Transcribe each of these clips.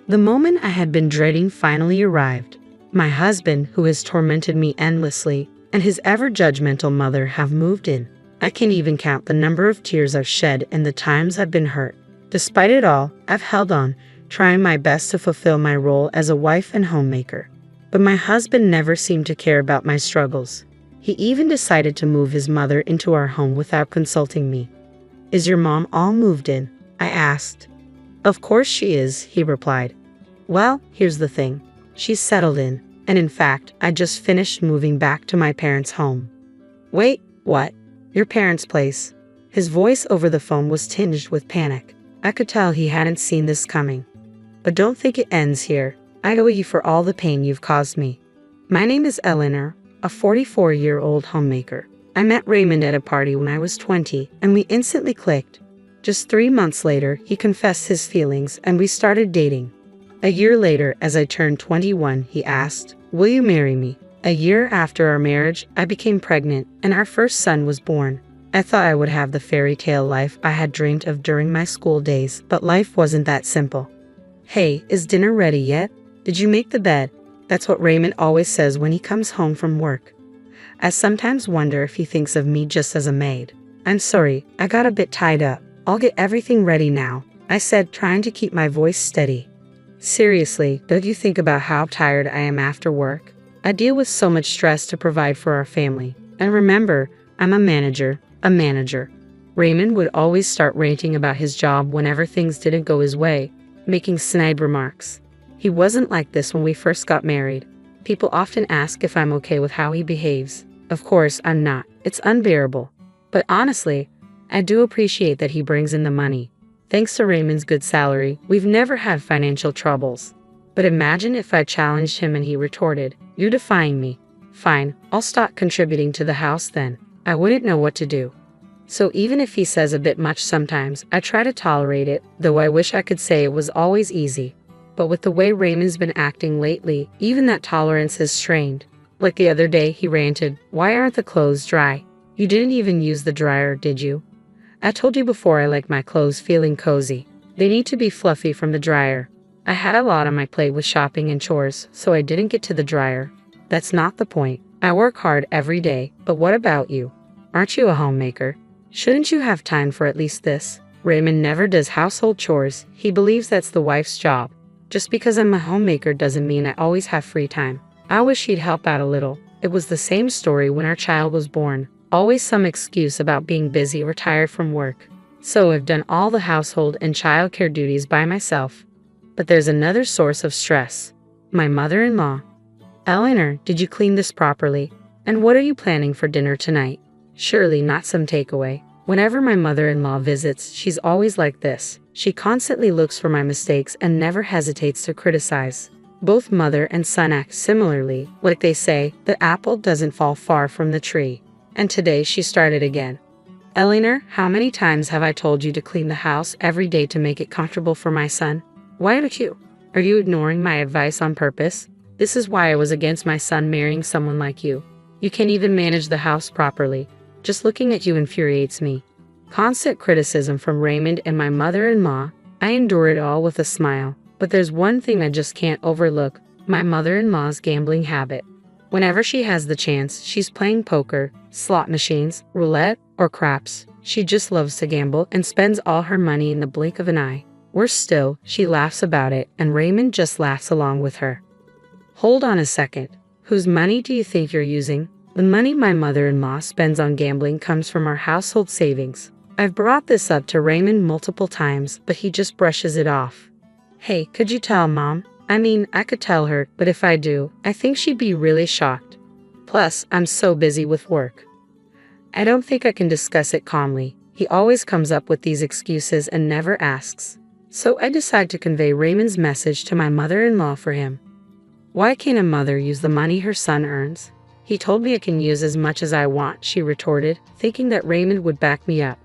The moment I had been dreading finally arrived. My husband, who has tormented me endlessly, and his ever-judgmental mother have moved in. I can't even count the number of tears I've shed and the times I've been hurt. Despite it all, I've held on, trying my best to fulfill my role as a wife and homemaker. But my husband never seemed to care about my struggles. He even decided to move his mother into our home without consulting me. "Is your mom all moved in?" I asked. "Of course she is," he replied. "Well, here's the thing. She's settled in, and in fact, I just finished moving back to my parents' home." "Wait, what? Your parents' place?" His voice over the phone was tinged with panic. I could tell he hadn't seen this coming. "But don't think it ends here. I owe you for all the pain you've caused me. My name is Eleanor, a 44-year-old homemaker. I met Raymond at a party when I was 20, and we instantly clicked. Just 3 months later, he confessed his feelings, and we started dating. A year later, as I turned 21, he asked, "Will you marry me?" A year after our marriage, I became pregnant, and our first son was born. I thought I would have the fairy tale life I had dreamed of during my school days, but life wasn't that simple. "Hey, is dinner ready yet? Did you make the bed?" That's what Raymond always says when he comes home from work. I sometimes wonder if he thinks of me just as a maid. "I'm sorry, I got a bit tied up. I'll get everything ready now," I said, trying to keep my voice steady. "Seriously, don't you think about how tired I am after work? I deal with so much stress to provide for our family. And remember, I'm a manager. Raymond would always start ranting about his job whenever things didn't go his way, making snide remarks. He wasn't like this when we first got married. People often ask if I'm okay with how he behaves. Of course, I'm not. It's unbearable. But honestly, I do appreciate that he brings in the money. Thanks to Raymond's good salary, we've never had financial troubles. But imagine if I challenged him and he retorted, "You're defying me." "Fine, I'll stop contributing to the house then." I wouldn't know what to do. So even if he says a bit much sometimes, I try to tolerate it, though I wish I could say it was always easy. But with the way Raymond's been acting lately, even that tolerance is strained. Like the other day, he ranted, "Why aren't the clothes dry? You didn't even use the dryer, did you? I told you before I like my clothes feeling cozy. They need to be fluffy from the dryer." I had a lot on my plate with shopping and chores, so I didn't get to the dryer. That's not the point. I work hard every day, but what about you? Aren't you a homemaker? Shouldn't you have time for at least this? Raymond never does household chores. He believes that's the wife's job. Just because I'm a homemaker doesn't mean I always have free time. I wish he'd help out a little. It was the same story when our child was born. Always some excuse about being busy or tired from work. So I've done all the household and childcare duties by myself. But there's another source of stress. My mother-in-law. "Eleanor, did you clean this properly? And what are you planning for dinner tonight?" Surely not some takeaway. Whenever my mother-in-law visits, she's always like this. She constantly looks for my mistakes and never hesitates to criticize. Both mother and son act similarly. Like they say, the apple doesn't fall far from the tree. And today she started again. "Eleanor, how many times have I told you to clean the house every day to make it comfortable for my son? Why don't you? Are you ignoring my advice on purpose? This is why I was against my son marrying someone like you. You can't even manage the house properly. Just looking at you infuriates me." Constant criticism from Raymond and my mother-in-law. I endure it all with a smile. But there's one thing I just can't overlook, my mother-in-law's gambling habit. Whenever she has the chance, she's playing poker, slot machines, roulette, or craps. She just loves to gamble and spends all her money in the blink of an eye. Worse still, she laughs about it, and Raymond just laughs along with her. Hold on a second. Whose money do you think you're using? The money my mother-in-law spends on gambling comes from our household savings. I've brought this up to Raymond multiple times, but he just brushes it off. "Hey, could you tell Mom? I mean, I could tell her, but if I do, I think she'd be really shocked. Plus, I'm so busy with work." I don't think I can discuss it calmly. He always comes up with these excuses and never asks. So I decide to convey Raymond's message to my mother-in-law for him. "Why can't a mother use the money her son earns?" "He told me I can use as much as I want," she retorted, thinking that Raymond would back me up.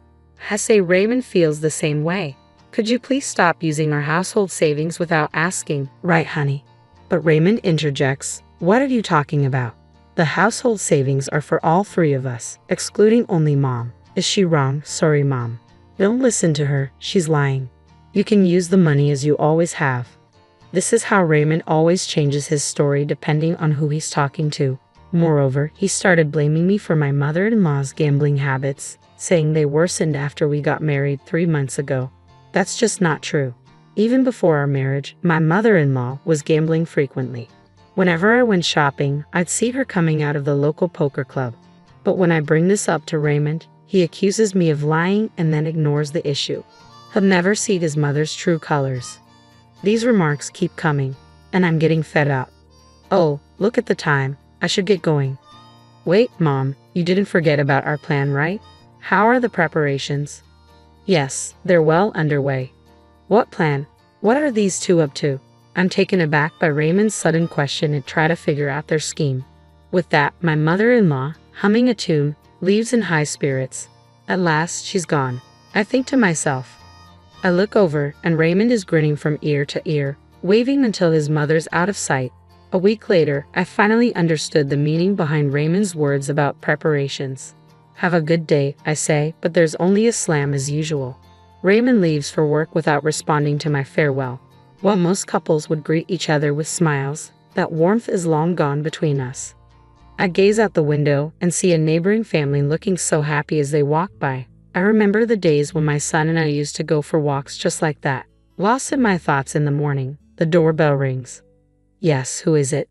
I say Raymond feels the same way. "Could you please stop using our household savings without asking?" "Right, honey." But Raymond interjects, "What are you talking about? The household savings are for all three of us, excluding only Mom." Is she wrong? Sorry, Mom. Don't listen to her, she's lying. You can use the money as you always have. This is how Raymond always changes his story depending on who he's talking to. Moreover, he started blaming me for my mother-in-law's gambling habits, saying they worsened after we got married 3 months ago. That's just not true. Even before our marriage, my mother-in-law was gambling frequently. Whenever I went shopping, I'd see her coming out of the local poker club. But when I bring this up to Raymond, he accuses me of lying and then ignores the issue. He'll never see his mother's true colors. These remarks keep coming, and I'm getting fed up. Oh, look at the time. I should get going. Wait, Mom, you didn't forget about our plan, right? How are the preparations? Yes, they're well underway. What plan? What are these two up to? I'm taken aback by Raymond's sudden question and try to figure out their scheme. With that, my mother-in-law, humming a tune, leaves in high spirits. At last, she's gone. I think to myself. I look over, and Raymond is grinning from ear to ear, waving until his mother's out of sight. A week later, I finally understood the meaning behind Raymond's words about preparations. Have a good day, I say, but there's only a slam as usual. Raymond leaves for work without responding to my farewell. While most couples would greet each other with smiles, that warmth is long gone between us. I gaze out the window and see a neighboring family looking so happy as they walk by. I remember the days when my son and I used to go for walks just like that. Lost in my thoughts in the morning, the doorbell rings. Yes, who is it?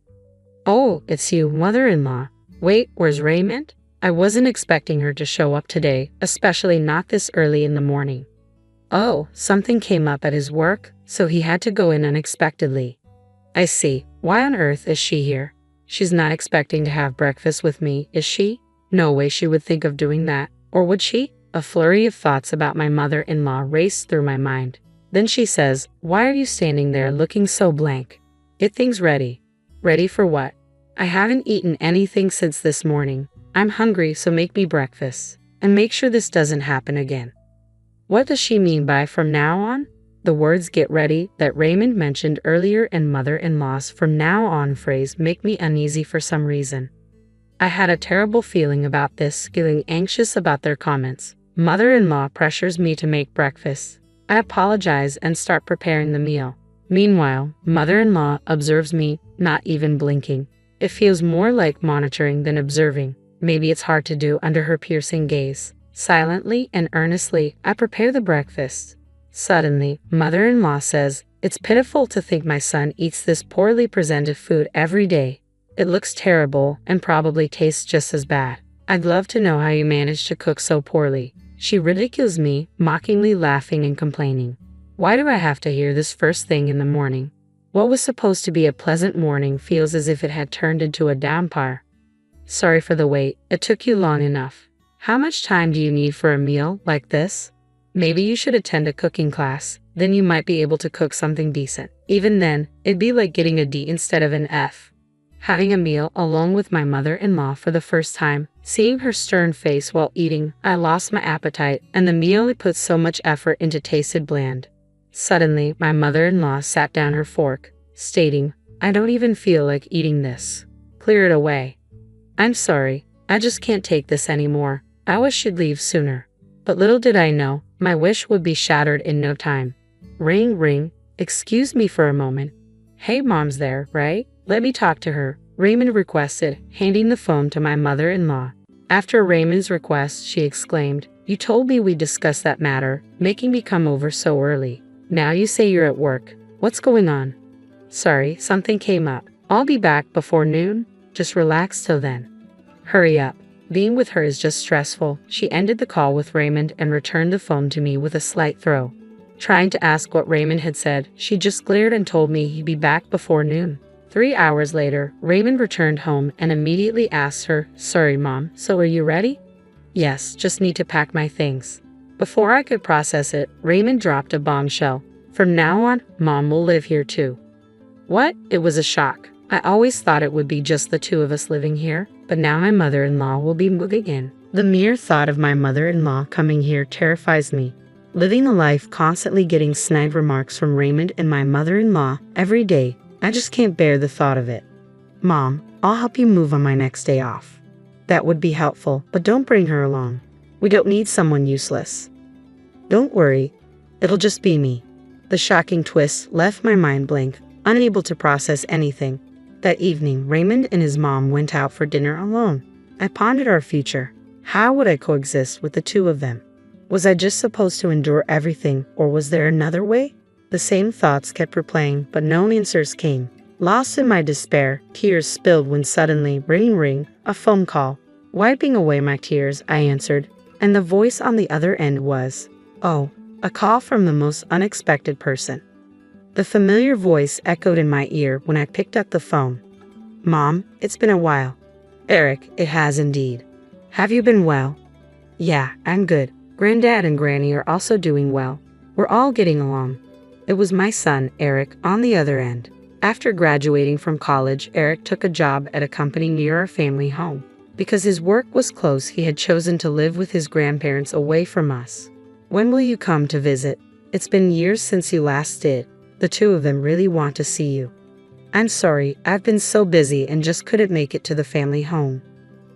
Oh, it's you, mother-in-law. Wait, where's Raymond? I wasn't expecting her to show up today, especially not this early in the morning. Oh, something came up at his work, so he had to go in unexpectedly. I see. Why on earth is she here? She's not expecting to have breakfast with me, is she? No way she would think of doing that, or would she? A flurry of thoughts about my mother-in-law raced through my mind. Then she says, "Why are you standing there looking so blank? Get things ready." Ready for what? I haven't eaten anything since this morning. I'm hungry, so make me breakfast. And make sure this doesn't happen again. What does she mean by "from now on"? The words "get ready" that Raymond mentioned earlier and mother-in-law's "from now on" phrase make me uneasy for some reason. I had a terrible feeling about this, feeling anxious about their comments. Mother-in-law pressures me to make breakfast. I apologize and start preparing the meal. Meanwhile, mother-in-law observes me, not even blinking. It feels more like monitoring than observing. Maybe it's hard to do under her piercing gaze. Silently and earnestly, I prepare the breakfast. Suddenly, mother-in-law says, "It's pitiful to think my son eats this poorly presented food every day. It looks terrible and probably tastes just as bad. I'd love to know how you managed to cook so poorly." She ridicules me, mockingly laughing and complaining. Why do I have to hear this first thing in the morning? What was supposed to be a pleasant morning feels as if it had turned into a downpour. Sorry for the wait, it took you long enough. How much time do you need for a meal like this? Maybe you should attend a cooking class, then you might be able to cook something decent. Even then, it'd be like getting a D instead of an F. Having a meal along with my mother-in-law for the first time, seeing her stern face while eating, I lost my appetite, and the meal I put so much effort into tasted bland. Suddenly, my mother-in-law sat down her fork, stating, "I don't even feel like eating this. Clear it away." I'm sorry, I just can't take this anymore. I wish she'd leave sooner. But little did I know, my wish would be shattered in no time. Ring, ring. Excuse me for a moment. Hey, Mom's there, right? Let me talk to her, Raymond requested, handing the phone to my mother-in-law. After Raymond's request, she exclaimed, "You told me we'd discuss that matter, making me come over so early. Now you say you're at work. What's going on?" "Sorry, something came up. I'll be back before noon. Just relax till then." Hurry up. Being with her is just stressful. She ended the call with Raymond and returned the phone to me with a slight throw. Trying to ask what Raymond had said, she just glared and told me he'd be back before noon. 3 hours later, Raymond returned home and immediately asked her, "Sorry, Mom, so are you ready?" "Yes, just need to pack my things." Before I could process it, Raymond dropped a bombshell. "From now on, Mom will live here too." What? It was a shock. I always thought it would be just the two of us living here, but now my mother-in-law will be moving in. The mere thought of my mother-in-law coming here terrifies me. Living a life constantly getting snide remarks from Raymond and my mother-in-law every day, I just can't bear the thought of it. "Mom, I'll help you move on my next day off." "That would be helpful, but don't bring her along. We don't need someone useless." "Don't worry, it'll just be me." The shocking twist left my mind blank. unable to process anything. That evening, Raymond and his mom went out for dinner alone. I pondered our future. How would I coexist with the two of them? Was I just supposed to endure everything, or was there another way? The same thoughts kept replaying, but no answers came. Lost in my despair, tears spilled when suddenly, ring ring, a phone call. Wiping away my tears, I answered, and the voice on the other end was, oh, a call from the most unexpected person. The familiar voice echoed in my ear when I picked up the phone. Mom, it's been a while. Eric, it has indeed. Have you been well? Yeah, I'm good. Granddad and Granny are also doing well. We're all getting along. It was my son, Eric, on the other end. After graduating from college, Eric took a job at a company near our family home. Because his work was close, he had chosen to live with his grandparents away from us. When will you come to visit? It's been years since you last did. The two of them really want to see you. I'm sorry, I've been so busy and just couldn't make it to the family home.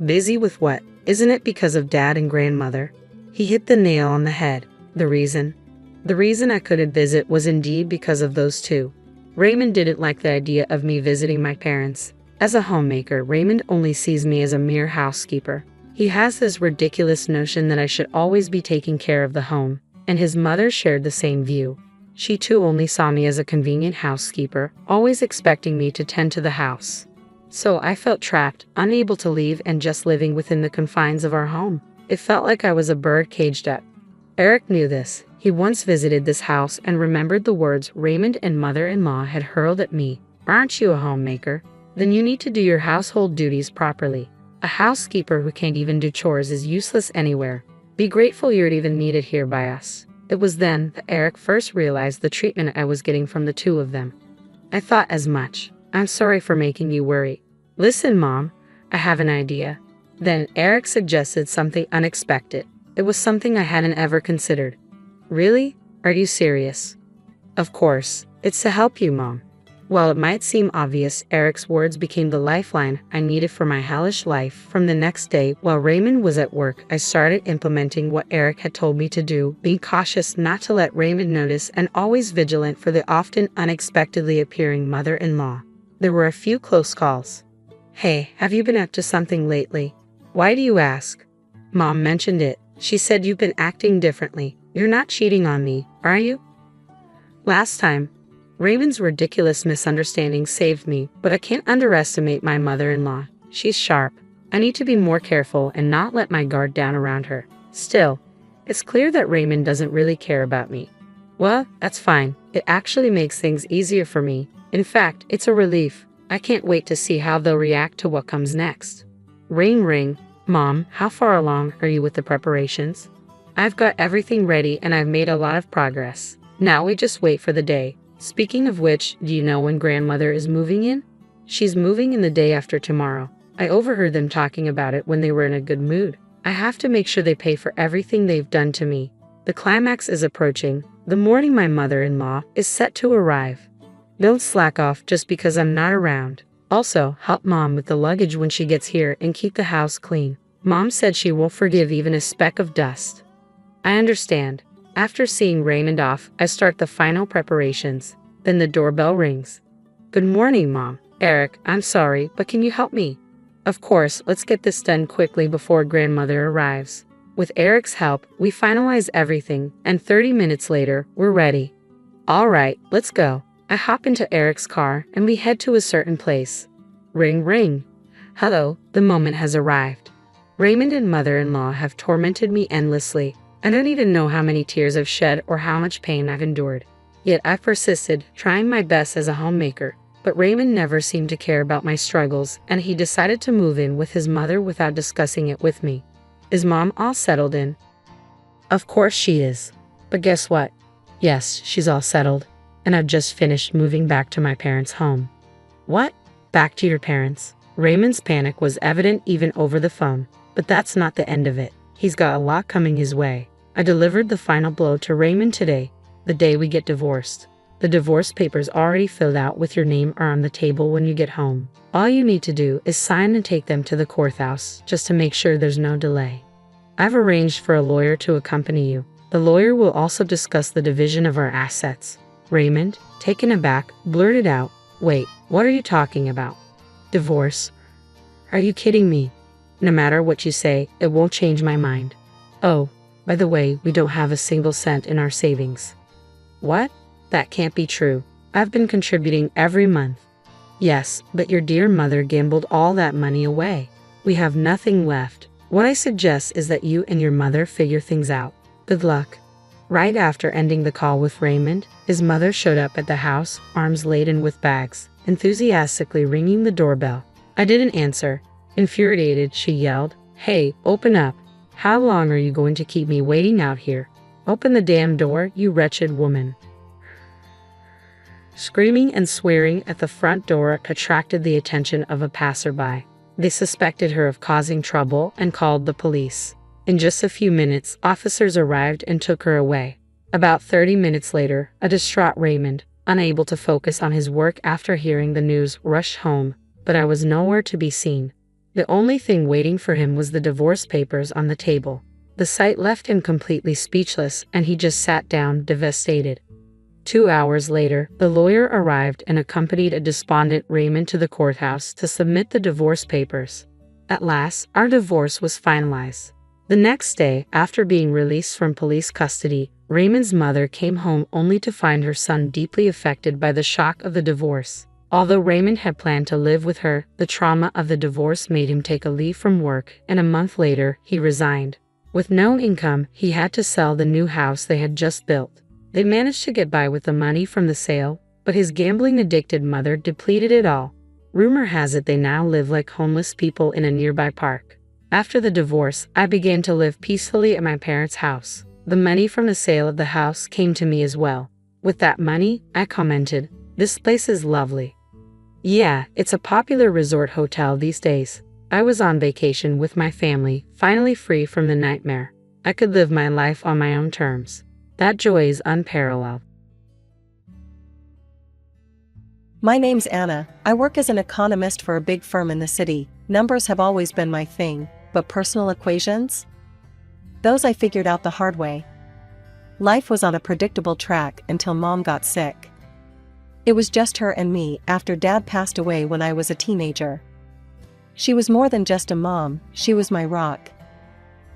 Busy with what? Isn't it because of Dad and Grandmother? He hit the nail on the head. The reason I couldn't visit was indeed because of those two. Raymond didn't like the idea of me visiting my parents. As a homemaker, Raymond only sees me as a mere housekeeper. He has this ridiculous notion that I should always be taking care of the home, and his mother shared the same view. She too only saw me as a convenient housekeeper, always expecting me to tend to the house. So I felt trapped, unable to leave and just living within the confines of our home. It felt like I was a bird caged up. Eric knew this. He once visited this house and remembered the words Raymond and mother-in-law had hurled at me. Aren't you a homemaker? Then you need to do your household duties properly. A housekeeper who can't even do chores is useless anywhere. Be grateful you're even needed here by us. It was then that Eric first realized the treatment I was getting from the two of them. I thought as much. I'm sorry for making you worry. Listen, Mom, I have an idea. Then Eric suggested something unexpected. It was something I hadn't ever considered. Really? Are you serious? Of course. It's to help you, Mom. While it might seem obvious, Eric's words became the lifeline I needed for my hellish life. From the next day, while Raymond was at work, I started implementing what Eric had told me to do, being cautious not to let Raymond notice and always vigilant for the often unexpectedly appearing mother-in-law. There were a few close calls. Hey, have you been up to something lately? Why do you ask? Mom mentioned it. She said you've been acting differently. You're not cheating on me, are you? Last time, Raymond's ridiculous misunderstanding saved me, but I can't underestimate my mother-in-law. She's sharp. I need to be more careful and not let my guard down around her. Still, it's clear that Raymond doesn't really care about me. Well, that's fine. It actually makes things easier for me. In fact, it's a relief. I can't wait to see how they'll react to what comes next. Ring ring. Mom, how far along are you with the preparations? I've got everything ready and I've made a lot of progress. Now we just wait for the day. Speaking of which, do you know when Grandmother is moving in? She's moving in the day after tomorrow. I overheard them talking about it when they were in a good mood. I have to make sure they pay for everything they've done to me. The climax is approaching. The morning my mother-in-law is set to arrive. Don't slack off just because I'm not around. Also, help Mom with the luggage when she gets here and keep the house clean. Mom said she won't forgive even a speck of dust. I understand. After seeing Raymond off, I start the final preparations. Then the doorbell rings. Good morning, Mom. Eric, I'm sorry, but can you help me? Of course, let's get this done quickly before Grandmother arrives. With Eric's help, we finalize everything, and 30 minutes later, we're ready. All right, let's go. I hop into Eric's car, and we head to a certain place. Ring, ring. Hello, the moment has arrived. Raymond and mother-in-law have tormented me endlessly. I don't even know how many tears I've shed or how much pain I've endured. Yet I've persisted, trying my best as a homemaker. But Raymond never seemed to care about my struggles, and he decided to move in with his mother without discussing it with me. Is Mom all settled in? Of course she is. But guess what? Yes, she's all settled. And I've just finished moving back to my parents' home. What? Back to your parents? Raymond's panic was evident even over the phone. But that's not the end of it. He's got a lot coming his way. I delivered the final blow to Raymond today, the day we get divorced. The divorce papers already filled out with your name are on the table when you get home. All you need to do is sign and take them to the courthouse, just to make sure there's no delay. I've arranged for a lawyer to accompany you. The lawyer will also discuss the division of our assets. Raymond, taken aback, blurted out, "Wait, what are you talking about? Divorce? Are you kidding me? No matter what you say, it won't change my mind. Oh, by the way, we don't have a single cent in our savings." "What? That can't be true. I've been contributing every month." "Yes, but your dear mother gambled all that money away. We have nothing left. What I suggest is that you and your mother figure things out. Good luck." Right after ending the call with Raymond, his mother showed up at the house, arms laden with bags, enthusiastically ringing the doorbell. I didn't answer. Infuriated, she yelled, "Hey, open up. How long are you going to keep me waiting out here? Open the damn door, you wretched woman." Screaming and swearing at the front door attracted the attention of a passerby. They suspected her of causing trouble and called the police. In just a few minutes, officers arrived and took her away. About 30 minutes later, a distraught Raymond, unable to focus on his work after hearing the news, rushed home, but I was nowhere to be seen. The only thing waiting for him was the divorce papers on the table. The sight left him completely speechless, and he just sat down, devastated. 2 hours later, the lawyer arrived and accompanied a despondent Raymond to the courthouse to submit the divorce papers. At last, our divorce was finalized. The next day, after being released from police custody, Raymond's mother came home only to find her son deeply affected by the shock of the divorce. Although Raymond had planned to live with her, the trauma of the divorce made him take a leave from work, and a month later, he resigned. With no income, he had to sell the new house they had just built. They managed to get by with the money from the sale, but his gambling-addicted mother depleted it all. Rumor has it they now live like homeless people in a nearby park. After the divorce, I began to live peacefully at my parents' house. The money from the sale of the house came to me as well. With that money, I commented, "This place is lovely." Yeah, it's a popular resort hotel these days. I was on vacation with my family, finally free from the nightmare. I could live my life on my own terms. That joy is unparalleled. My name's Anna. I work as an economist for a big firm in the city. Numbers have always been my thing, but personal equations? Those I figured out the hard way. Life was on a predictable track until Mom got sick. It was just her and me after Dad passed away when I was a teenager. She was more than just a mom, she was my rock.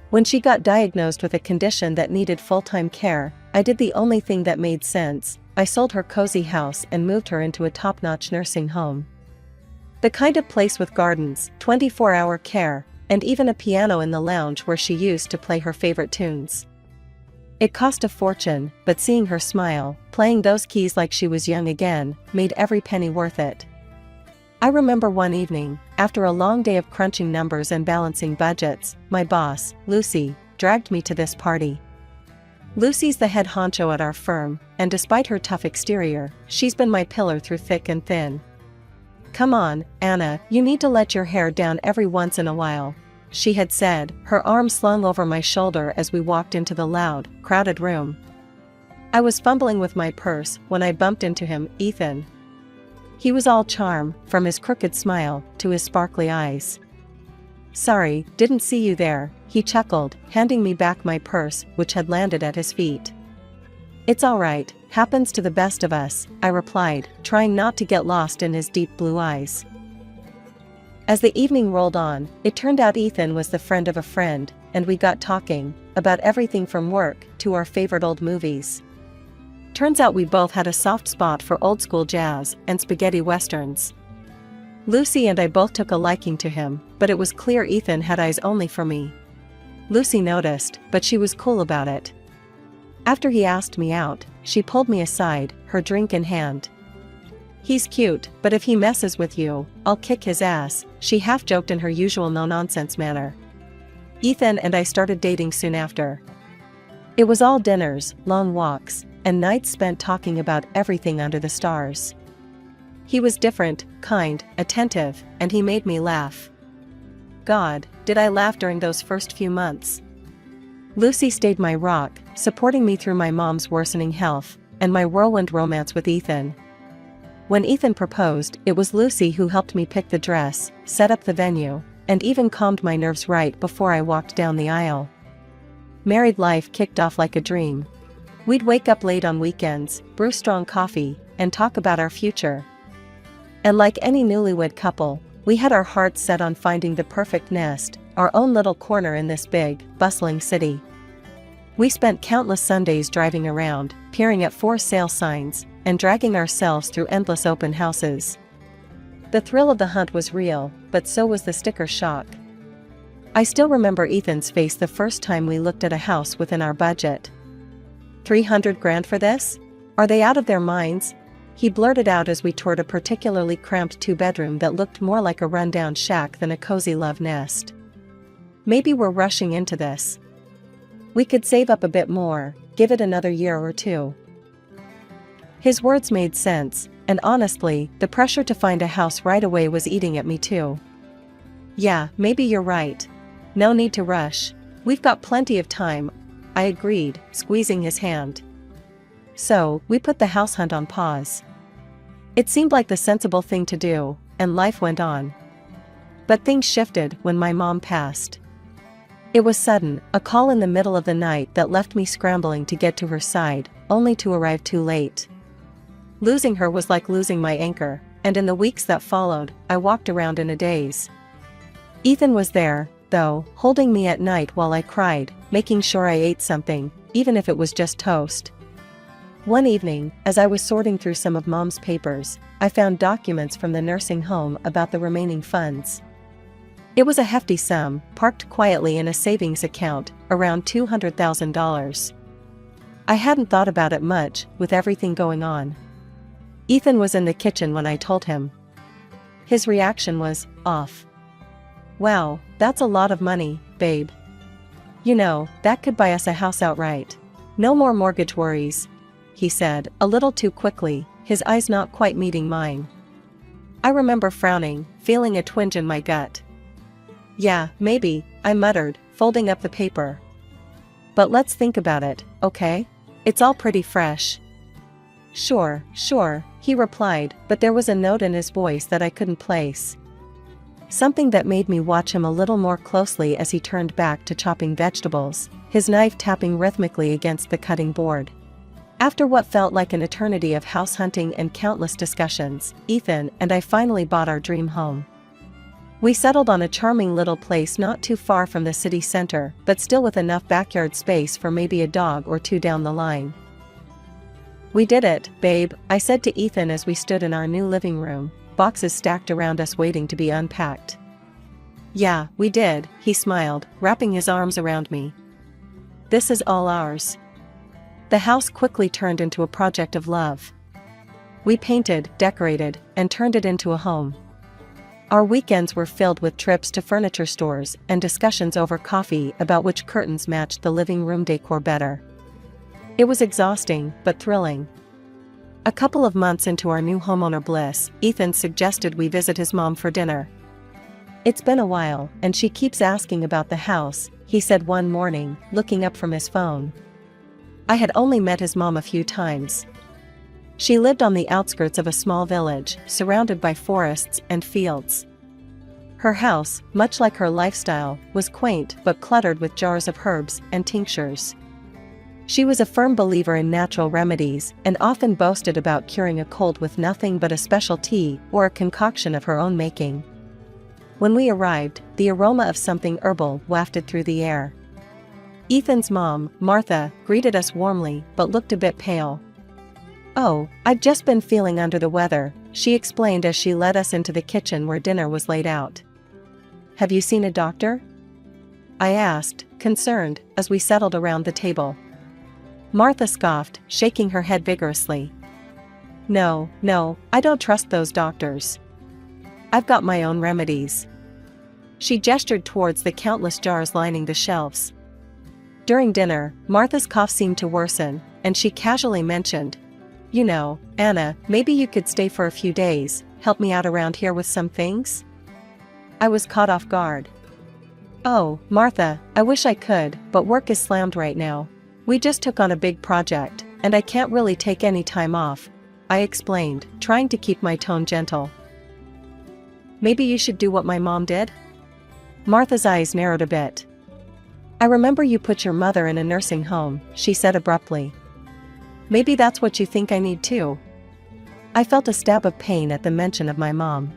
When she got diagnosed with a condition that needed full-time care, I did the only thing that made sense. I sold her cozy house and moved her into a top-notch nursing home. The kind of place with gardens, 24-hour care, and even a piano in the lounge where she used to play her favorite tunes. It cost a fortune, but seeing her smile, playing those keys like she was young again, made every penny worth it. I remember one evening, after a long day of crunching numbers and balancing budgets, my boss, Lucy, dragged me to this party. Lucy's the head honcho at our firm, and despite her tough exterior, she's been my pillar through thick and thin. "Come on, Anna, you need to let your hair down every once in a while," she had said, her arm slung over my shoulder as we walked into the loud, crowded room. I was fumbling with my purse when I bumped into him, Ethan. He was all charm, from his crooked smile to his sparkly eyes. "Sorry, didn't see you there," he chuckled, handing me back my purse, which had landed at his feet. "It's all right, happens to the best of us," I replied, trying not to get lost in his deep blue eyes. As the evening rolled on, it turned out Ethan was the friend of a friend, and we got talking about everything from work to our favorite old movies. Turns out we both had a soft spot for old-school jazz and spaghetti westerns. Lucy and I both took a liking to him, but it was clear Ethan had eyes only for me. Lucy noticed, but she was cool about it. After he asked me out, she pulled me aside, her drink in hand. "He's cute, but if he messes with you, I'll kick his ass," she half-joked in her usual no-nonsense manner. Ethan and I started dating soon after. It was all dinners, long walks, and nights spent talking about everything under the stars. He was different, kind, attentive, and he made me laugh. God, did I laugh during those first few months. Lucy stayed my rock, supporting me through my mom's worsening health, and my whirlwind romance with Ethan. When Ethan proposed, it was Lucy who helped me pick the dress, set up the venue, and even calmed my nerves right before I walked down the aisle. Married life kicked off like a dream. We'd wake up late on weekends, brew strong coffee, and talk about our future. And like any newlywed couple, we had our hearts set on finding the perfect nest, our own little corner in this big, bustling city. We spent countless Sundays driving around, peering at for sale signs, and dragging ourselves through endless open houses. The thrill of the hunt was real, but so was the sticker shock. I still remember Ethan's face the first time we looked at a house within our budget. $300,000 for this? Are they out of their minds? He blurted out as we toured a particularly cramped two-bedroom that looked more like a rundown shack than a cozy love nest. Maybe we're rushing into this. We could save up a bit more, give it another year or two. His words made sense, and honestly, the pressure to find a house right away was eating at me too. Yeah, maybe you're right. No need to rush. We've got plenty of time, I agreed, squeezing his hand. So, we put the house hunt on pause. It seemed like the sensible thing to do, and life went on. But things shifted when my mom passed. It was sudden, a call in the middle of the night that left me scrambling to get to her side, only to arrive too late. Losing her was like losing my anchor, and in the weeks that followed, I walked around in a daze. Ethan was there, though, holding me at night while I cried, making sure I ate something, even if it was just toast. One evening, as I was sorting through some of Mom's papers, I found documents from the nursing home about the remaining funds. It was a hefty sum, parked quietly in a savings account, around $200,000. I hadn't thought about it much, with everything going on. Ethan was in the kitchen when I told him. His reaction was, off. Wow, that's a lot of money, babe. You know, that could buy us a house outright. No more mortgage worries, he said, a little too quickly, his eyes not quite meeting mine. I remember frowning, feeling a twinge in my gut. Yeah, maybe, I muttered, folding up the paper. But let's think about it, okay? It's all pretty fresh. Sure, he replied, but there was a note in his voice that I couldn't place. Something that made me watch him a little more closely as he turned back to chopping vegetables, his knife tapping rhythmically against the cutting board. After what felt like an eternity of house hunting and countless discussions, Ethan and I finally bought our dream home. We settled on a charming little place not too far from the city center, but still with enough backyard space for maybe a dog or two down the line. We did it, babe, I said to Ethan as we stood in our new living room, boxes stacked around us waiting to be unpacked. Yeah, we did, he smiled, wrapping his arms around me. This is all ours. The house quickly turned into a project of love. We painted, decorated, and turned it into a home. Our weekends were filled with trips to furniture stores and discussions over coffee about which curtains matched the living room decor better. It was exhausting, but thrilling. A couple of months into our new homeowner bliss, Ethan suggested we visit his mom for dinner. It's been a while, and she keeps asking about the house, he said one morning, looking up from his phone. I had only met his mom a few times. She lived on the outskirts of a small village, surrounded by forests and fields. Her house, much like her lifestyle, was quaint but cluttered with jars of herbs and tinctures. She was a firm believer in natural remedies and often boasted about curing a cold with nothing but a special tea or a concoction of her own making. When we arrived, the aroma of something herbal wafted through the air. Ethan's mom, Martha, greeted us warmly but looked a bit pale. Oh, I've just been feeling under the weather, she explained as she led us into the kitchen where dinner was laid out. Have you seen a doctor? I asked, concerned, as we settled around the table. Martha scoffed, shaking her head vigorously. No, I don't trust those doctors. I've got my own remedies. She gestured towards the countless jars lining the shelves. During dinner, Martha's cough seemed to worsen, and she casually mentioned, You know, Anna, maybe you could stay for a few days, help me out around here with some things? I was caught off guard. Oh, Martha, I wish I could, but work is slammed right now. We just took on a big project, and I can't really take any time off, I explained, trying to keep my tone gentle. Maybe you should do what my mom did? Martha's eyes narrowed a bit. I remember you put your mother in a nursing home, she said abruptly. Maybe that's what you think I need too. I felt a stab of pain at the mention of my mom.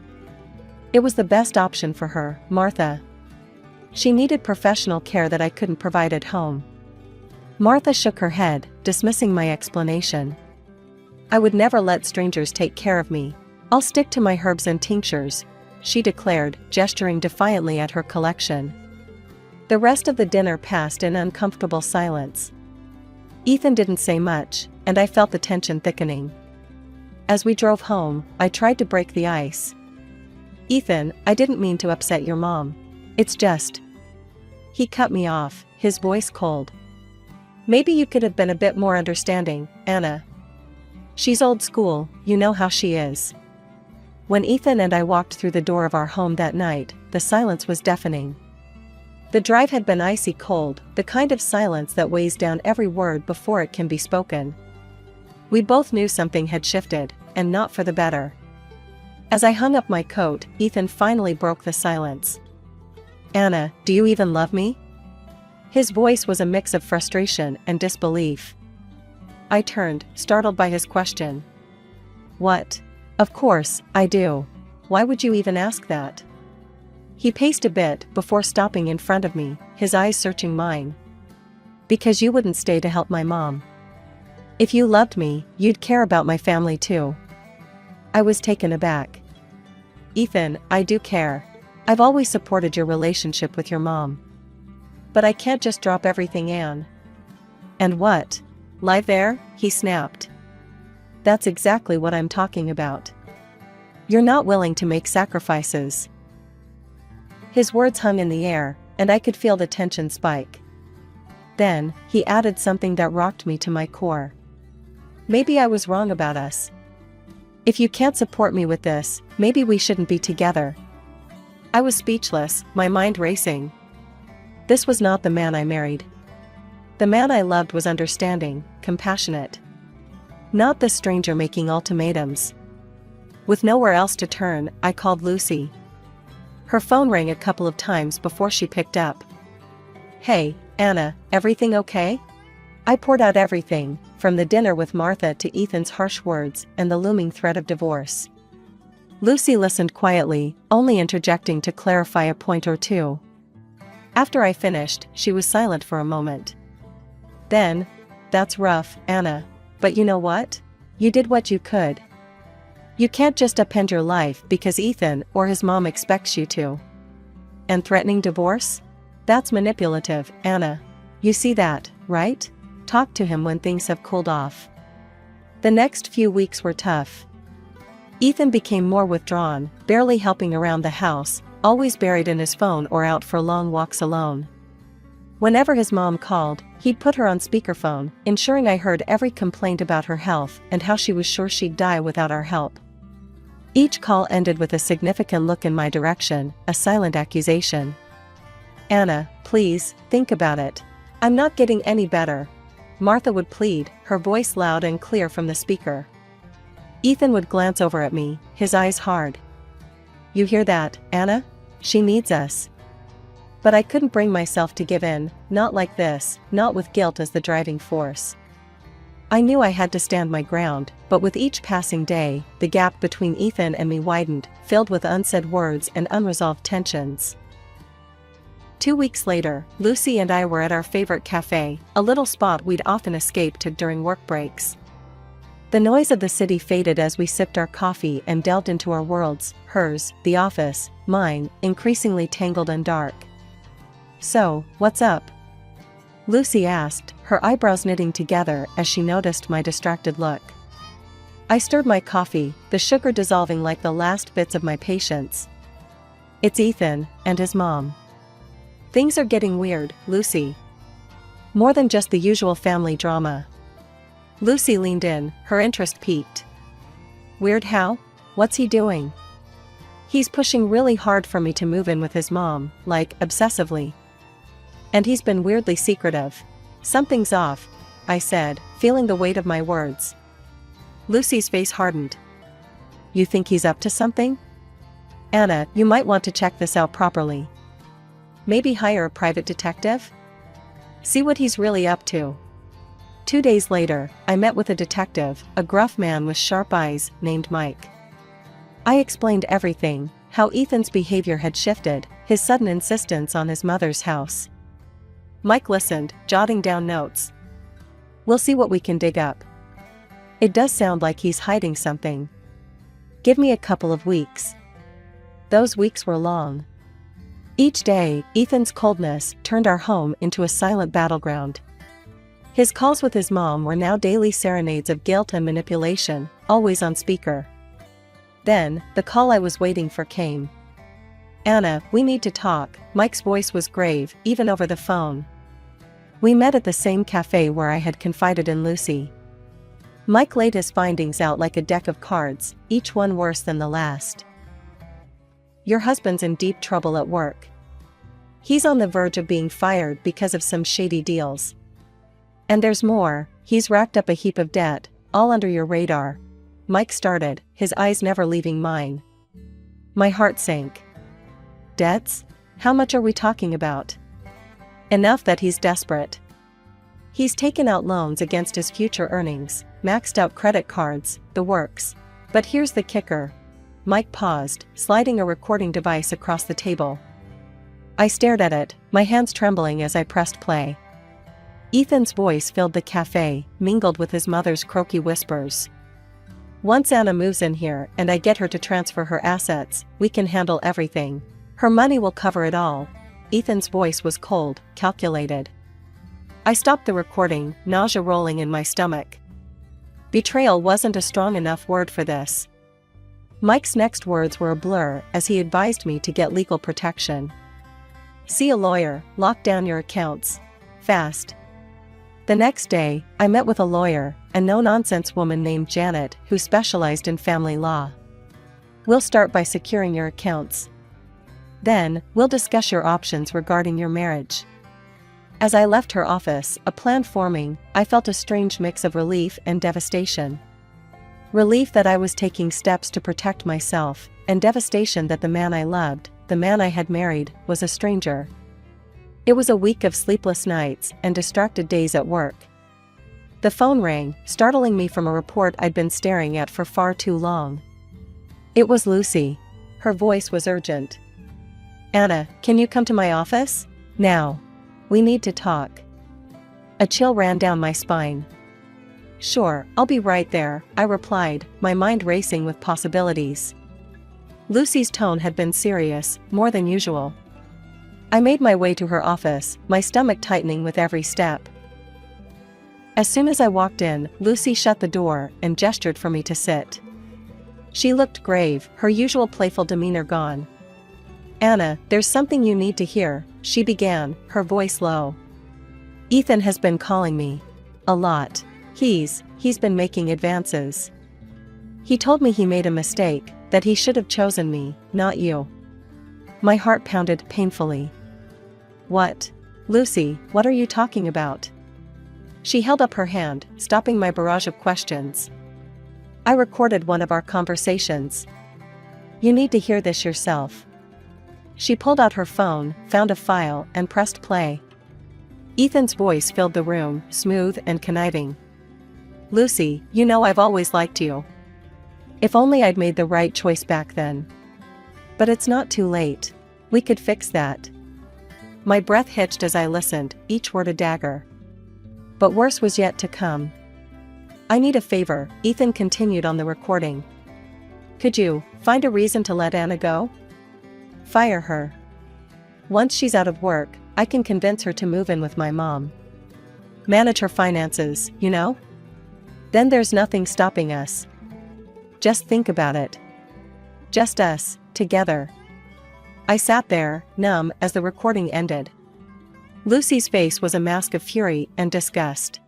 It was the best option for her, Martha. She needed professional care that I couldn't provide at home. Martha shook her head, dismissing my explanation. I would never let strangers take care of me. I'll stick to my herbs and tinctures, she declared, gesturing defiantly at her collection. The rest of the dinner passed in uncomfortable silence. Ethan didn't say much, and I felt the tension thickening. As we drove home, I tried to break the ice. Ethan, I didn't mean to upset your mom. It's just... He cut me off, his voice cold. Maybe you could have been a bit more understanding, Anna. She's old school, you know how she is. When Ethan and I walked through the door of our home that night, the silence was deafening. The drive had been icy cold, the kind of silence that weighs down every word before it can be spoken. We both knew something had shifted, and not for the better. As I hung up my coat, Ethan finally broke the silence. Anna, do you even love me? His voice was a mix of frustration and disbelief. I turned, startled by his question. What? Of course, I do. Why would you even ask that? He paced a bit before stopping in front of me, his eyes searching mine. Because you wouldn't stay to help my mom. If you loved me, you'd care about my family too. I was taken aback. Ethan, I do care. I've always supported your relationship with your mom. But I can't just drop everything, Anne. And what? Lie there? He snapped. That's exactly what I'm talking about. You're not willing to make sacrifices. His words hung in the air, and I could feel the tension spike. Then, he added something that rocked me to my core. Maybe I was wrong about us. If you can't support me with this, maybe we shouldn't be together. I was speechless, my mind racing. This was not the man I married. The man I loved was understanding, compassionate. Not the stranger making ultimatums. With nowhere else to turn, I called Lucy. Her phone rang a couple of times before she picked up. Hey, Anna, everything okay? I poured out everything, from the dinner with Martha to Ethan's harsh words and the looming threat of divorce. Lucy listened quietly, only interjecting to clarify a point or two. After I finished, she was silent for a moment. Then, that's rough, Anna. But you know what? You did what you could. You can't just upend your life because Ethan or his mom expects you to. And threatening divorce? That's manipulative, Anna. You see that, right? Talk to him when things have cooled off. The next few weeks were tough. Ethan became more withdrawn, barely helping around the house, always buried in his phone or out for long walks alone. Whenever his mom called, he'd put her on speakerphone, ensuring I heard every complaint about her health and how she was sure she'd die without our help. Each call ended with a significant look in my direction, a silent accusation. Anna, please, think about it. I'm not getting any better. Martha would plead, her voice loud and clear from the speaker. Ethan would glance over at me, his eyes hard. You hear that, Anna? She needs us. But I couldn't bring myself to give in, not like this, not with guilt as the driving force. I knew I had to stand my ground, but with each passing day, the gap between Ethan and me widened, filled with unsaid words and unresolved tensions. 2 weeks later, Lucy and I were at our favorite cafe, a little spot we'd often escape to during work breaks. The noise of the city faded as we sipped our coffee and delved into our worlds, hers, the office, mine, increasingly tangled and dark. So, what's up? Lucy asked, her eyebrows knitting together as she noticed my distracted look. I stirred my coffee, the sugar dissolving like the last bits of my patience. It's Ethan, and his mom. Things are getting weird, Lucy. More than just the usual family drama. Lucy leaned in, her interest piqued. Weird how? What's he doing? He's pushing really hard for me to move in with his mom, like, obsessively. And he's been weirdly secretive. Something's off, I said, feeling the weight of my words. Lucy's face hardened. You think he's up to something? Anna, you might want to check this out properly. Maybe hire a private detective? See what he's really up to. 2 days later, I met with a detective, a gruff man with sharp eyes, named Mike. I explained everything, how Ethan's behavior had shifted, his sudden insistence on his mother's house. Mike listened, jotting down notes. "We'll see what we can dig up. It does sound like he's hiding something. Give me a couple of weeks." Those weeks were long. Each day, Ethan's coldness turned our home into a silent battleground. His calls with his mom were now daily serenades of guilt and manipulation, always on speaker. Then, the call I was waiting for came. "Anna, we need to talk." Mike's voice was grave, even over the phone. We met at the same cafe where I had confided in Lucy. Mike laid his findings out like a deck of cards, each one worse than the last. "Your husband's in deep trouble at work. He's on the verge of being fired because of some shady deals. And there's more, he's racked up a heap of debt, all under your radar." Mike started, his eyes never leaving mine. My heart sank. "Debts? How much are we talking about?" "Enough that he's desperate. He's taken out loans against his future earnings, maxed out credit cards, the works. But here's the kicker." Mike paused, sliding a recording device across the table. I stared at it, my hands trembling as I pressed play. Ethan's voice filled the cafe, mingled with his mother's croaky whispers. "Once Anna moves in here and I get her to transfer her assets, we can handle everything. Her money will cover it all." Ethan's voice was cold, calculated. I stopped the recording, nausea rolling in my stomach. Betrayal wasn't a strong enough word for this. Mike's next words were a blur as he advised me to get legal protection. "See a lawyer, lock down your accounts. Fast." The next day, I met with a lawyer, a no-nonsense woman named Janet who specialized in family law. "We'll start by securing your accounts. Then, we'll discuss your options regarding your marriage." As I left her office, a plan forming, I felt a strange mix of relief and devastation. Relief that I was taking steps to protect myself, and devastation that the man I loved, the man I had married, was a stranger. It was a week of sleepless nights and distracted days at work. The phone rang, startling me from a report I'd been staring at for far too long. It was Lucy. Her voice was urgent. "Anna, can you come to my office? Now. We need to talk." A chill ran down my spine. "Sure, I'll be right there," I replied, my mind racing with possibilities. Lucy's tone had been serious, more than usual. I made my way to her office, my stomach tightening with every step. As soon as I walked in, Lucy shut the door and gestured for me to sit. She looked grave, her usual playful demeanor gone. "Anna, there's something you need to hear," she began, her voice low. "Ethan has been calling me. A lot. He's been making advances. He told me he made a mistake, that he should have chosen me, not you." My heart pounded painfully. "What? Lucy, what are you talking about?" She held up her hand, stopping my barrage of questions. "I recorded one of our conversations. You need to hear this yourself." She pulled out her phone, found a file, and pressed play. Ethan's voice filled the room, smooth and conniving. "Lucy, you know I've always liked you. If only I'd made the right choice back then. But it's not too late. We could fix that." My breath hitched as I listened, each word a dagger. But worse was yet to come. "I need a favor," Ethan continued on the recording. "Could you find a reason to let Anna go? Fire her. Once she's out of work, I can convince her to move in with my mom. Manage her finances, you know? Then there's nothing stopping us. Just think about it. Just us, together." I sat there, numb, as the recording ended. Lucy's face was a mask of fury and disgust.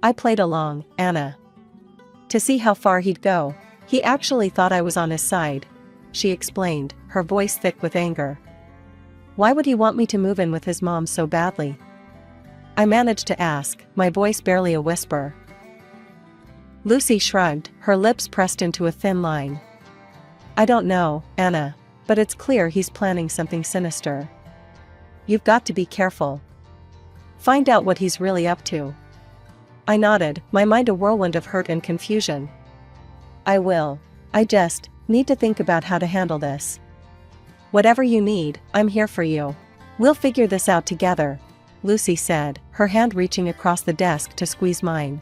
I played along, "Anna." To see how far he'd go. He actually thought I was on his side, she explained, her voice thick with anger. "Why would he want me to move in with his mom so badly?" I managed to ask, my voice barely a whisper. Lucy shrugged, her lips pressed into a thin line. "I don't know, Anna, but it's clear he's planning something sinister. You've got to be careful. Find out what he's really up to." I nodded, my mind a whirlwind of hurt and confusion. I will. I just need to think about how to handle this. Whatever you need, I'm here for you. We'll figure this out together, Lucy said, her hand reaching across the desk to squeeze mine.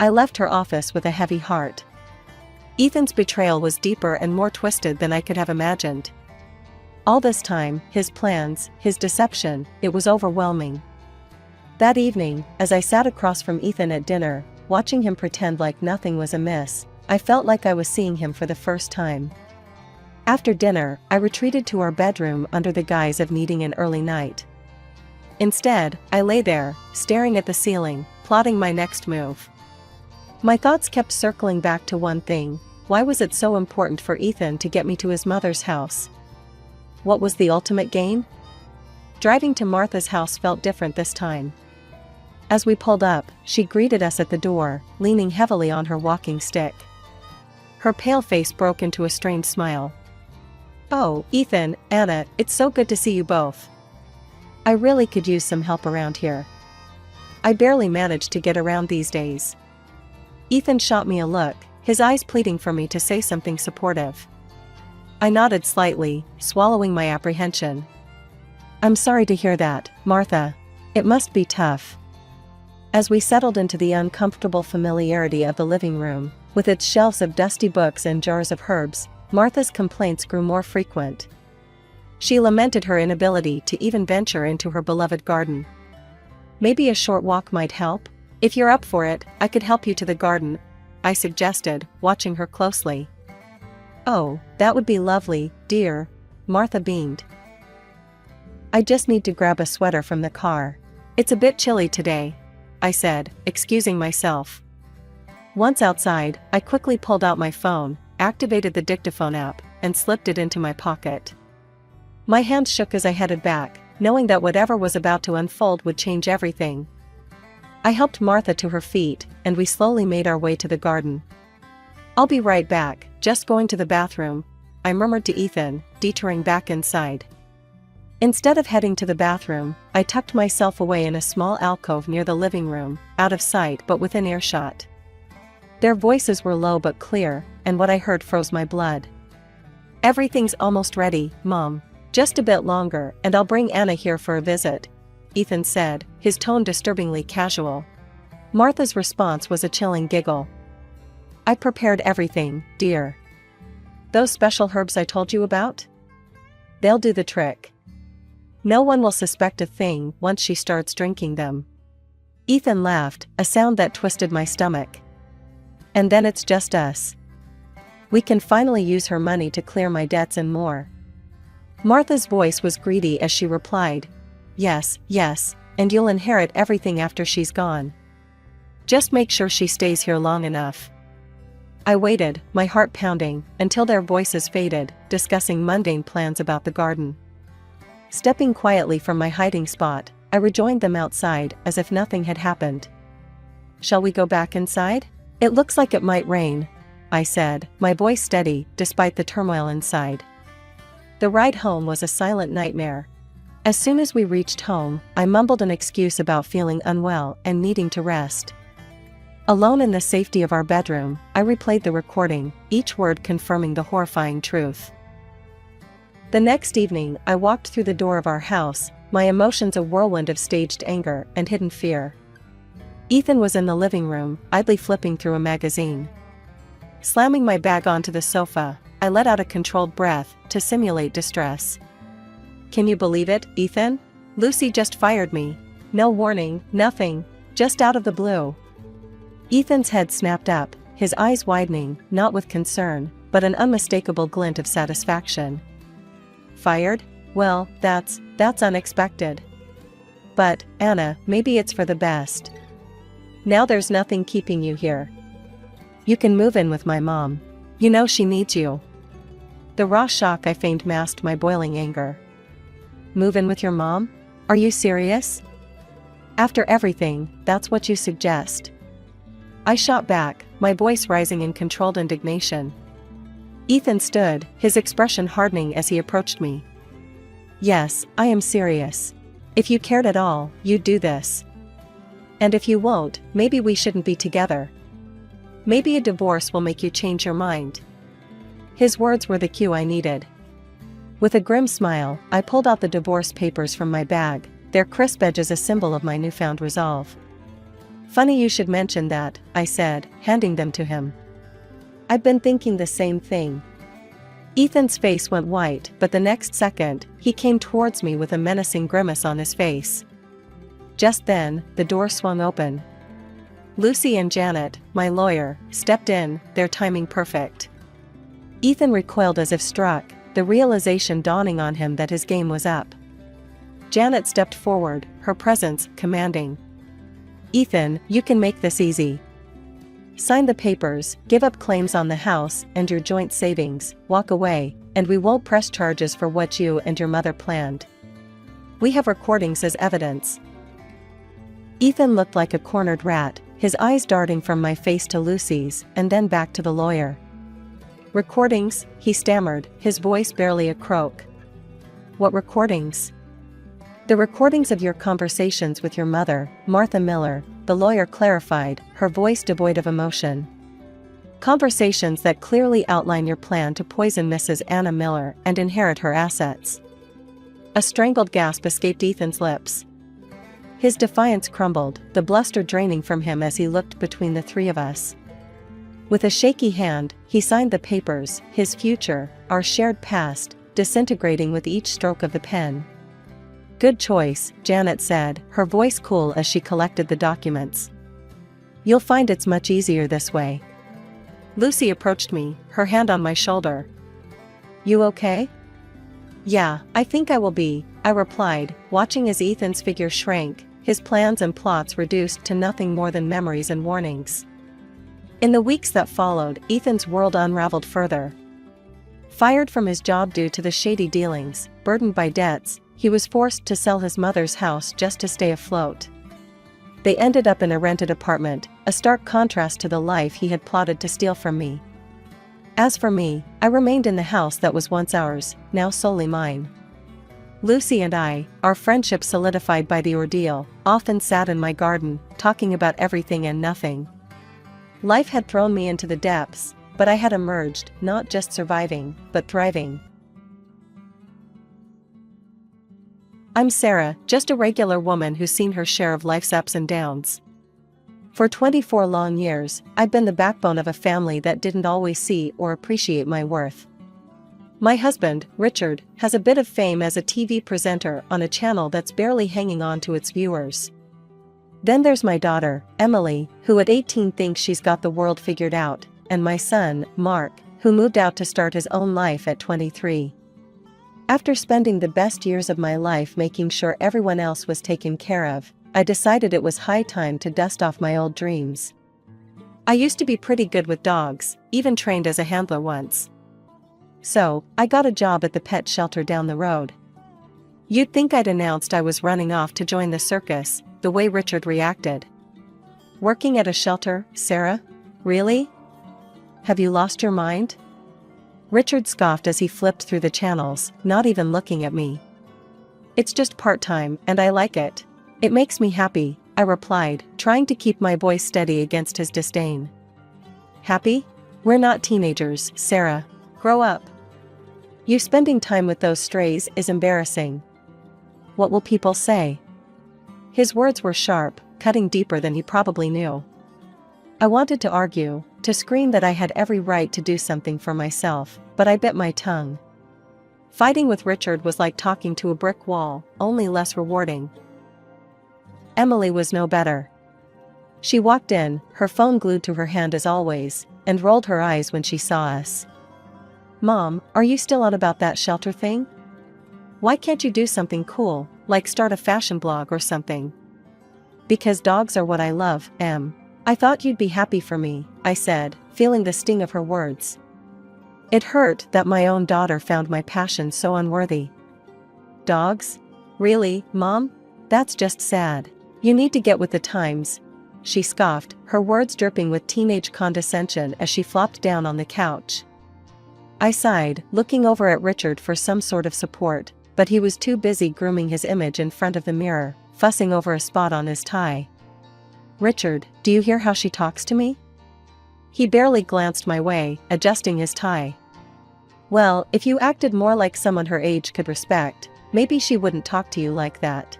I left her office with a heavy heart. Ethan's betrayal was deeper and more twisted than I could have imagined. All this time, his plans, his deception, it was overwhelming. That evening, as I sat across from Ethan at dinner, watching him pretend like nothing was amiss, I felt like I was seeing him for the first time. After dinner, I retreated to our bedroom under the guise of needing an early night. Instead, I lay there, staring at the ceiling, plotting my next move. My thoughts kept circling back to one thing: why was it so important for Ethan to get me to his mother's house? What was the ultimate gain? Driving to Martha's house felt different this time. As we pulled up, she greeted us at the door, leaning heavily on her walking stick. Her pale face broke into a strained smile. "Oh, Ethan, Anna, it's so good to see you both. I really could use some help around here. I barely manage to get around these days." Ethan shot me a look, his eyes pleading for me to say something supportive. I nodded slightly, swallowing my apprehension. "I'm sorry to hear that, Martha. It must be tough." As we settled into the uncomfortable familiarity of the living room, with its shelves of dusty books and jars of herbs, Martha's complaints grew more frequent. She lamented her inability to even venture into her beloved garden. "Maybe a short walk might help? If you're up for it, I could help you to the garden," I suggested, watching her closely. "Oh, that would be lovely, dear," Martha beamed. "I just need to grab a sweater from the car. It's a bit chilly today," I said, excusing myself. Once outside, I quickly pulled out my phone, activated the dictaphone app, and slipped it into my pocket. My hands shook as I headed back, knowing that whatever was about to unfold would change everything. I helped Martha to her feet, and we slowly made our way to the garden. "I'll be right back, just going to the bathroom," I murmured to Ethan, detouring back inside. Instead of heading to the bathroom, I tucked myself away in a small alcove near the living room, out of sight but within earshot. Their voices were low but clear, and what I heard froze my blood. "Everything's almost ready, Mom. Just a bit longer and I'll bring Anna here for a visit," Ethan said, his tone disturbingly casual. Martha's response was a chilling giggle. "I prepared everything, dear. Those special herbs I told you about? They'll do the trick. No one will suspect a thing once she starts drinking them." Ethan laughed, a sound that twisted my stomach. "And then it's just us. We can finally use her money to clear my debts and more." Martha's voice was greedy as she replied, "Yes, yes, and you'll inherit everything after she's gone. Just make sure she stays here long enough." I waited, my heart pounding, until their voices faded, discussing mundane plans about the garden. Stepping quietly from my hiding spot, I rejoined them outside as if nothing had happened. "Shall we go back inside? It looks like it might rain," I said, my voice steady despite the turmoil inside. The ride home was a silent nightmare. As soon as we reached home, I mumbled an excuse about feeling unwell and needing to rest. Alone in the safety of our bedroom, I replayed the recording, each word confirming the horrifying truth. The next evening, I walked through the door of our house, my emotions a whirlwind of staged anger and hidden fear. Ethan was in the living room, idly flipping through a magazine. Slamming my bag onto the sofa, I let out a controlled breath to simulate distress. "Can you believe it, Ethan? Lucy just fired me. No warning, nothing, just out of the blue." Ethan's head snapped up, his eyes widening, not with concern, but an unmistakable glint of satisfaction. "Fired? Well, that's unexpected. But, Anna, maybe it's for the best. Now there's nothing keeping you here. You can move in with my mom. You know she needs you." The raw shock I feigned masked my boiling anger. "Move in with your mom? Are you serious? After everything, that's what you suggest?" I shot back, my voice rising in controlled indignation. Ethan stood, his expression hardening as he approached me. "Yes, I am serious. If you cared at all, you'd do this." And if you won't, maybe we shouldn't be together. Maybe a divorce will make you change your mind." His words were the cue I needed. With a grim smile, I pulled out the divorce papers from my bag, their crisp edges a symbol of my newfound resolve. "Funny you should mention that," I said, handing them to him. "I've been thinking the same thing." Ethan's face went white, but the next second, he came towards me with a menacing grimace on his face. Just then, the door swung open. Lucy and Janet, my lawyer, stepped in, their timing perfect. Ethan recoiled as if struck, the realization dawning on him that his game was up. Janet stepped forward, her presence commanding. "Ethan, you can make this easy. Sign the papers, give up claims on the house and your joint savings, walk away, and we won't press charges for what you and your mother planned. We have recordings as evidence." Ethan looked like a cornered rat, his eyes darting from my face to Lucy's and then back to the lawyer. "Recordings?" he stammered, his voice barely a croak. "What recordings?" "The recordings of your conversations with your mother, Martha Miller," the lawyer clarified, her voice devoid of emotion. "Conversations that clearly outline your plan to poison Mrs. Anna Miller and inherit her assets." A strangled gasp escaped Ethan's lips. His defiance crumbled, the bluster draining from him as he looked between the three of us. With a shaky hand, he signed the papers, his future, our shared past, disintegrating with each stroke of the pen. "Good choice," Janet said, her voice cool as she collected the documents. "You'll find it's much easier this way." Lucy approached me, her hand on my shoulder. "You okay?" "Yeah, I think I will be," I replied, watching as Ethan's figure shrank, his plans and plots reduced to nothing more than memories and warnings. In the weeks that followed, Ethan's world unraveled further. Fired from his job due to the shady dealings, burdened by debts, he was forced to sell his mother's house just to stay afloat. They ended up in a rented apartment, a stark contrast to the life he had plotted to steal from me. As for me, I remained in the house that was once ours, now solely mine. Lucy and I, our friendship solidified by the ordeal, often sat in my garden, talking about everything and nothing. Life had thrown me into the depths, but I had emerged, not just surviving, but thriving. I'm Sarah, just a regular woman who's seen her share of life's ups and downs. For 24 long years, I've been the backbone of a family that didn't always see or appreciate my worth. My husband, Richard, has a bit of fame as a TV presenter on a channel that's barely hanging on to its viewers. Then there's my daughter, Emily, who at 18 thinks she's got the world figured out, and my son, Mark, who moved out to start his own life at 23. After spending the best years of my life making sure everyone else was taken care of, I decided it was high time to dust off my old dreams. I used to be pretty good with dogs, even trained as a handler once. So, I got a job at the pet shelter down the road. You'd think I'd announced I was running off to join the circus, the way Richard reacted. "Working at a shelter, Sarah? Really? Have you lost your mind?" Richard scoffed as he flipped through the channels, not even looking at me. "It's just part-time, and I like it. It makes me happy," I replied, trying to keep my voice steady against his disdain. "Happy? We're not teenagers, Sarah. Grow up. You spending time with those strays is embarrassing. What will people say?" His words were sharp, cutting deeper than he probably knew. I wanted to argue, to scream that I had every right to do something for myself, but I bit my tongue. Fighting with Richard was like talking to a brick wall, only less rewarding. Emily was no better. She walked in, her phone glued to her hand as always, and rolled her eyes when she saw us. "Mom, are you still on about that shelter thing? Why can't you do something cool, like start a fashion blog or something?" "Because dogs are what I love, Em. I thought you'd be happy for me," I said, feeling the sting of her words. It hurt that my own daughter found my passion so unworthy. "Dogs? Really, Mom? That's just sad. You need to get with the times," she scoffed, her words dripping with teenage condescension as she flopped down on the couch. I sighed, looking over at Richard for some sort of support, but he was too busy grooming his image in front of the mirror, fussing over a spot on his tie. "Richard, do you hear how she talks to me?" He barely glanced my way, adjusting his tie. "Well, if you acted more like someone her age could respect, maybe she wouldn't talk to you like that."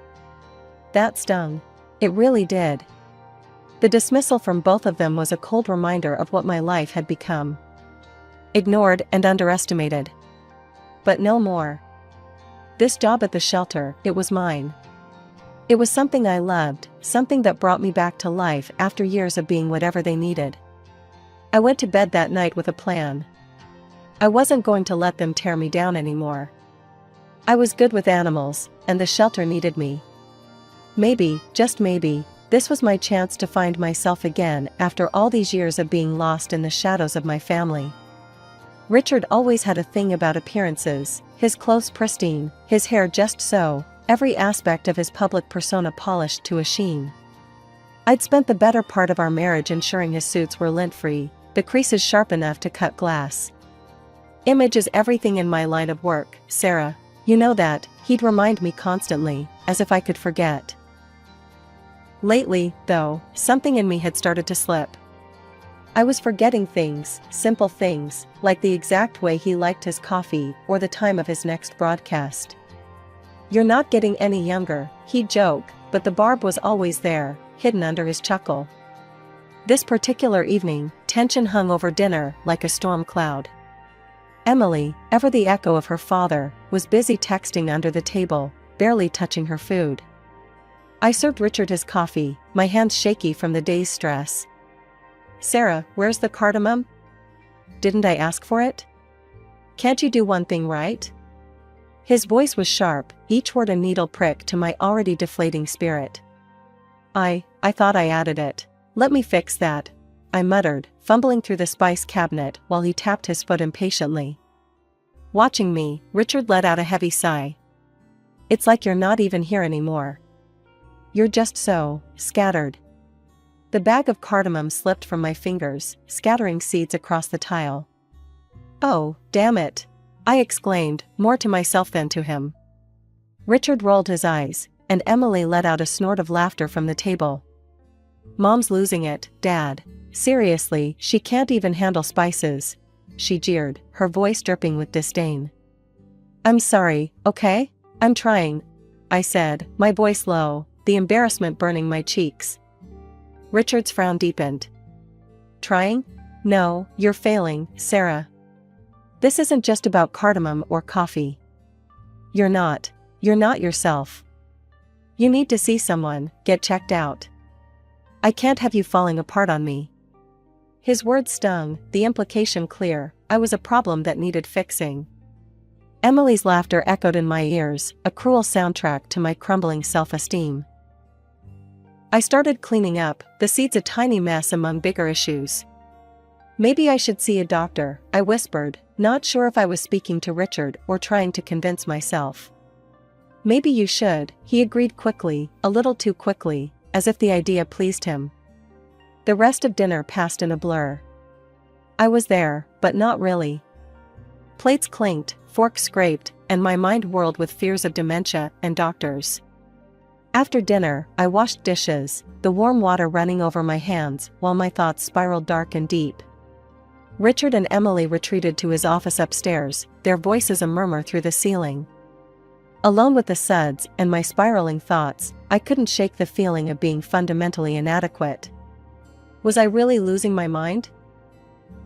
That stung. It really did. The dismissal from both of them was a cold reminder of what my life had become. Ignored and underestimated. But no more. This job at the shelter, it was mine. It was something I loved, something that brought me back to life after years of being whatever they needed. I went to bed that night with a plan. I wasn't going to let them tear me down anymore. I was good with animals, and the shelter needed me. Maybe, just maybe, this was my chance to find myself again after all these years of being lost in the shadows of my family. Richard always had a thing about appearances, his clothes pristine, his hair just so, every aspect of his public persona polished to a sheen. I'd spent the better part of our marriage ensuring his suits were lint-free, the creases sharp enough to cut glass. "Image is everything in my line of work, Sarah. You know that," he'd remind me constantly, as if I could forget. Lately, though, something in me had started to slip. I was forgetting things, simple things, like the exact way he liked his coffee or the time of his next broadcast. "You're not getting any younger," he'd joke, but the barb was always there, hidden under his chuckle. This particular evening, tension hung over dinner like a storm cloud. Emily, ever the echo of her father, was busy texting under the table, barely touching her food. I served Richard his coffee, my hands shaky from the day's stress. "Sarah, where's the cardamom? Didn't I ask for it? Can't you do one thing right?" His voice was sharp, each word a needle prick to my already deflating spirit. I thought I added it. "Let me fix that," I muttered, fumbling through the spice cabinet while he tapped his foot impatiently. Watching me, Richard let out a heavy sigh. "It's like you're not even here anymore. You're just so scattered." The bag of cardamom slipped from my fingers, scattering seeds across the tile. "Oh, damn it!" I exclaimed, more to myself than to him. Richard rolled his eyes, and Emily let out a snort of laughter from the table. "Mom's losing it, Dad. Seriously, she can't even handle spices," she jeered, her voice dripping with disdain. "I'm sorry, okay? I'm trying," I said, my voice low, the embarrassment burning my cheeks. Richard's frown deepened. "Trying? No, you're failing, Sarah. This isn't just about cardamom or coffee. You're not yourself. You need to see someone, get checked out. I can't have you falling apart on me." His words stung, the implication clear. I was a problem that needed fixing. Emily's laughter echoed in my ears, a cruel soundtrack to my crumbling self-esteem. I started cleaning up, the seeds a tiny mess among bigger issues. "Maybe I should see a doctor," I whispered, not sure if I was speaking to Richard or trying to convince myself. "Maybe you should," he agreed quickly, a little too quickly, as if the idea pleased him. The rest of dinner passed in a blur. I was there, but not really. Plates clinked, forks scraped, and my mind whirled with fears of dementia and doctors. After dinner, I washed dishes, the warm water running over my hands while my thoughts spiraled dark and deep. Richard and Emily retreated to his office upstairs, their voices a murmur through the ceiling. Alone with the suds and my spiraling thoughts, I couldn't shake the feeling of being fundamentally inadequate. Was I really losing my mind?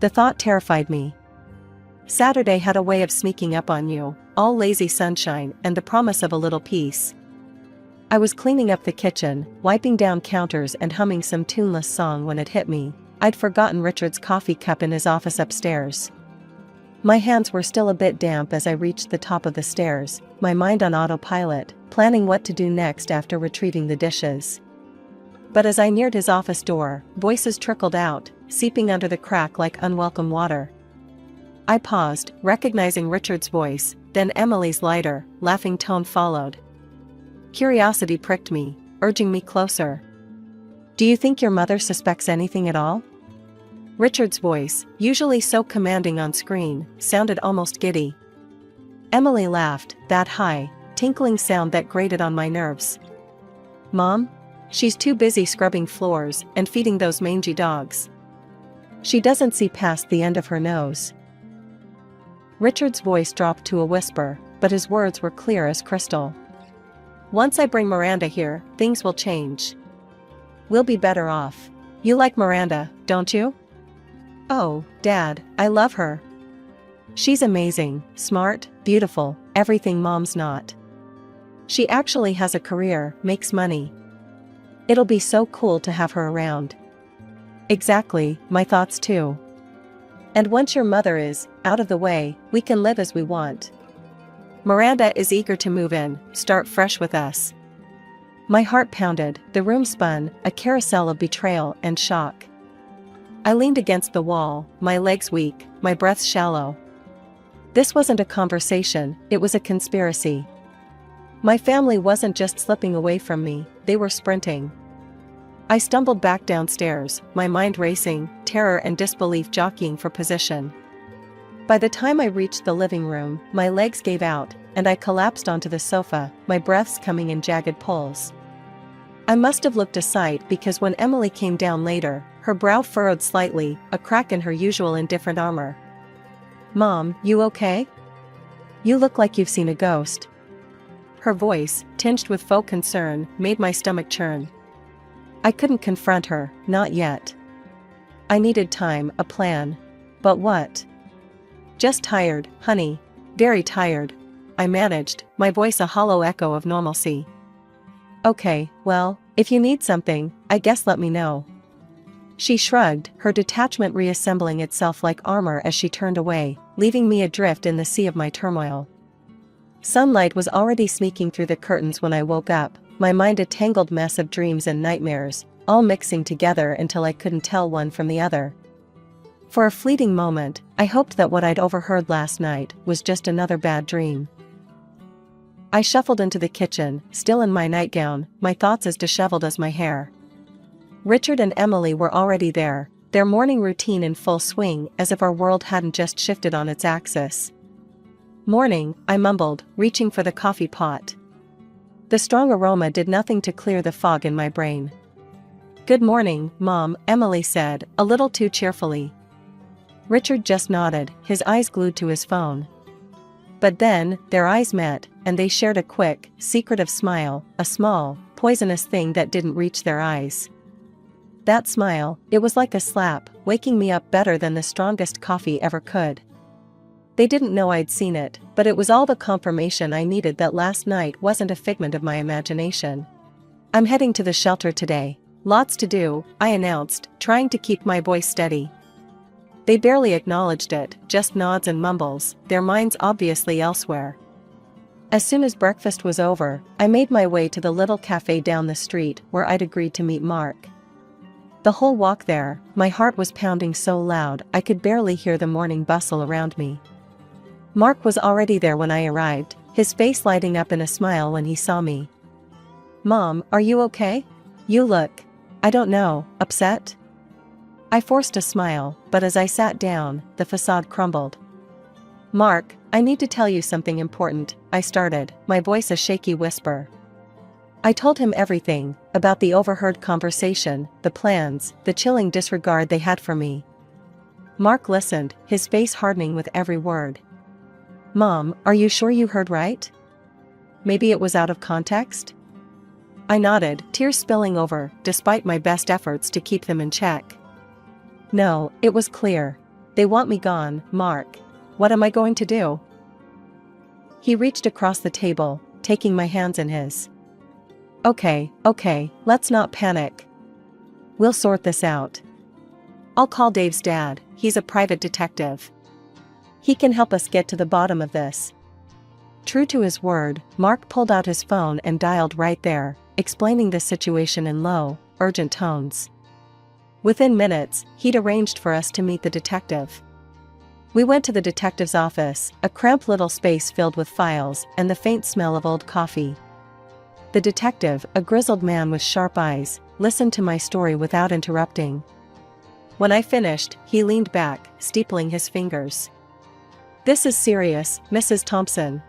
The thought terrified me. Saturday had a way of sneaking up on you, all lazy sunshine and the promise of a little peace. I was cleaning up the kitchen, wiping down counters and humming some tuneless song when it hit me. I'd forgotten Richard's coffee cup in his office upstairs. My hands were still a bit damp as I reached the top of the stairs, my mind on autopilot, planning what to do next after retrieving the dishes. But as I neared his office door, voices trickled out, seeping under the crack like unwelcome water. I paused, recognizing Richard's voice, then Emily's lighter, laughing tone followed. Curiosity pricked me, urging me closer. "Do you think your mother suspects anything at all?" Richard's voice, usually so commanding on screen, sounded almost giddy. Emily laughed, that high, tinkling sound that grated on my nerves. "Mom? She's too busy scrubbing floors and feeding those mangy dogs. She doesn't see past the end of her nose." Richard's voice dropped to a whisper, but his words were clear as crystal. "Once I bring Miranda here, things will change. We'll be better off. You like Miranda, don't you?" "Oh, Dad, I love her. She's amazing, smart, beautiful, everything Mom's not. She actually has a career, makes money. It'll be so cool to have her around." "Exactly, my thoughts too. And once your mother is out of the way, we can live as we want. Miranda is eager to move in, start fresh with us." My heart pounded, the room spun, a carousel of betrayal and shock. I leaned against the wall, my legs weak, my breath shallow. This wasn't a conversation, it was a conspiracy. My family wasn't just slipping away from me, they were sprinting. I stumbled back downstairs, my mind racing, terror and disbelief jockeying for position. By the time I reached the living room, my legs gave out, and I collapsed onto the sofa, my breaths coming in jagged pulls. I must have looked a sight because when Emily came down later, her brow furrowed slightly, a crack in her usual indifferent armor. "Mom, you okay? You look like you've seen a ghost." Her voice, tinged with faux concern, made my stomach churn. I couldn't confront her, not yet. I needed time, a plan. But what? "Just tired, honey. Very tired," I managed, my voice a hollow echo of normalcy. "Okay, well, if you need something, I guess let me know." She shrugged, her detachment reassembling itself like armor as she turned away, leaving me adrift in the sea of my turmoil. Sunlight was already sneaking through the curtains when I woke up, my mind a tangled mess of dreams and nightmares, all mixing together until I couldn't tell one from the other. For a fleeting moment, I hoped that what I'd overheard last night was just another bad dream. I shuffled into the kitchen, still in my nightgown, my thoughts as disheveled as my hair. Richard and Emily were already there, their morning routine in full swing as if our world hadn't just shifted on its axis. "Morning," I mumbled, reaching for the coffee pot. The strong aroma did nothing to clear the fog in my brain. "Good morning, Mom," Emily said, a little too cheerfully. Richard just nodded, his eyes glued to his phone. But then, their eyes met, and they shared a quick, secretive smile, a small, poisonous thing that didn't reach their eyes. That smile, it was like a slap, waking me up better than the strongest coffee ever could. They didn't know I'd seen it, but it was all the confirmation I needed that last night wasn't a figment of my imagination. "I'm heading to the shelter today. Lots to do," I announced, trying to keep my voice steady. They barely acknowledged it, just nods and mumbles, their minds obviously elsewhere. As soon as breakfast was over, I made my way to the little cafe down the street where I'd agreed to meet Mark. The whole walk there, my heart was pounding so loud I could barely hear the morning bustle around me. Mark was already there when I arrived, his face lighting up in a smile when he saw me. "Mom, are you okay? You look, I don't know, upset?" I forced a smile, but as I sat down, the facade crumbled. "Mark, I need to tell you something important," I started, my voice a shaky whisper. I told him everything, about the overheard conversation, the plans, the chilling disregard they had for me. Mark listened, his face hardening with every word. "Mom, are you sure you heard right? Maybe it was out of context?" I nodded, tears spilling over, despite my best efforts to keep them in check. "No, it was clear. They want me gone, Mark. What am I going to do?" He reached across the table, taking my hands in his. Okay, let's not panic. We'll sort this out. I'll call Dave's dad, he's a private detective. He can help us get to the bottom of this." True to his word, Mark pulled out his phone and dialed right there, explaining the situation in low, urgent tones. Within minutes, he'd arranged for us to meet the detective. We went to the detective's office, a cramped little space filled with files and the faint smell of old coffee. The detective, a grizzled man with sharp eyes, listened to my story without interrupting. When I finished, he leaned back, steepling his fingers. "This is serious, Mrs. Thompson.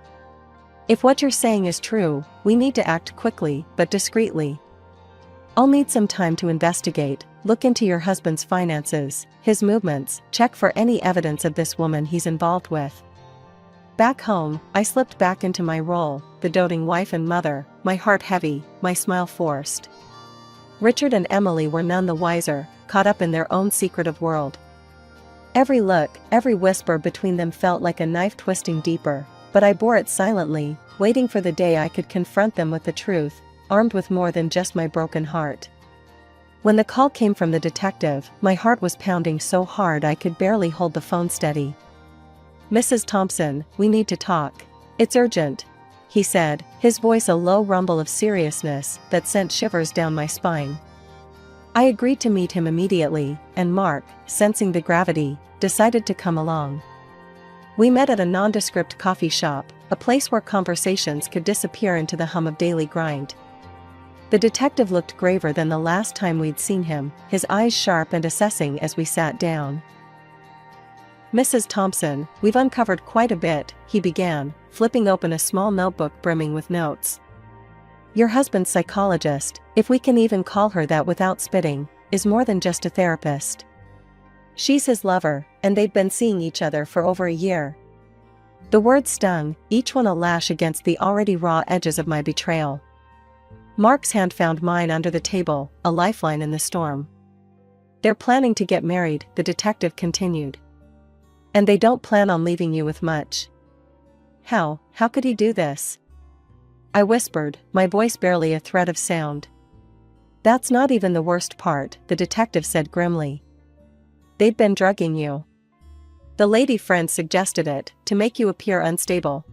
If what you're saying is true, we need to act quickly but discreetly. I'll need some time to investigate, look into your husband's finances, his movements, check for any evidence of this woman he's involved with. Back home, I slipped back into my role, the doting wife and mother, my heart heavy, my smile forced. Richard and Emily were none the wiser, caught up in their own secretive world. Every look, every whisper between them felt like a knife twisting deeper, but I bore it silently, waiting for the day I could confront them with the truth, armed with more than just my broken heart. When the call came from the detective, my heart was pounding so hard I could barely hold the phone steady. "Mrs. Thompson, we need to talk. It's urgent," he said, his voice a low rumble of seriousness that sent shivers down my spine. I agreed to meet him immediately, and Mark, sensing the gravity, decided to come along. We met at a nondescript coffee shop, a place where conversations could disappear into the hum of daily grind. The detective looked graver than the last time we'd seen him, his eyes sharp and assessing as we sat down. "Mrs. Thompson, we've uncovered quite a bit," he began, flipping open a small notebook brimming with notes. "Your husband's psychologist, if we can even call her that without spitting, is more than just a therapist. She's his lover, and they've been seeing each other for over a year." The words stung, each one a lash against the already raw edges of my betrayal. Mark's hand found mine under the table, a lifeline in the storm. "They're planning to get married," the detective continued. "And they don't plan on leaving you with much." How could he do this?" I whispered, my voice barely a thread of sound. "That's not even the worst part," the detective said grimly. "They've been drugging you. The lady friend suggested it, to make you appear unstable.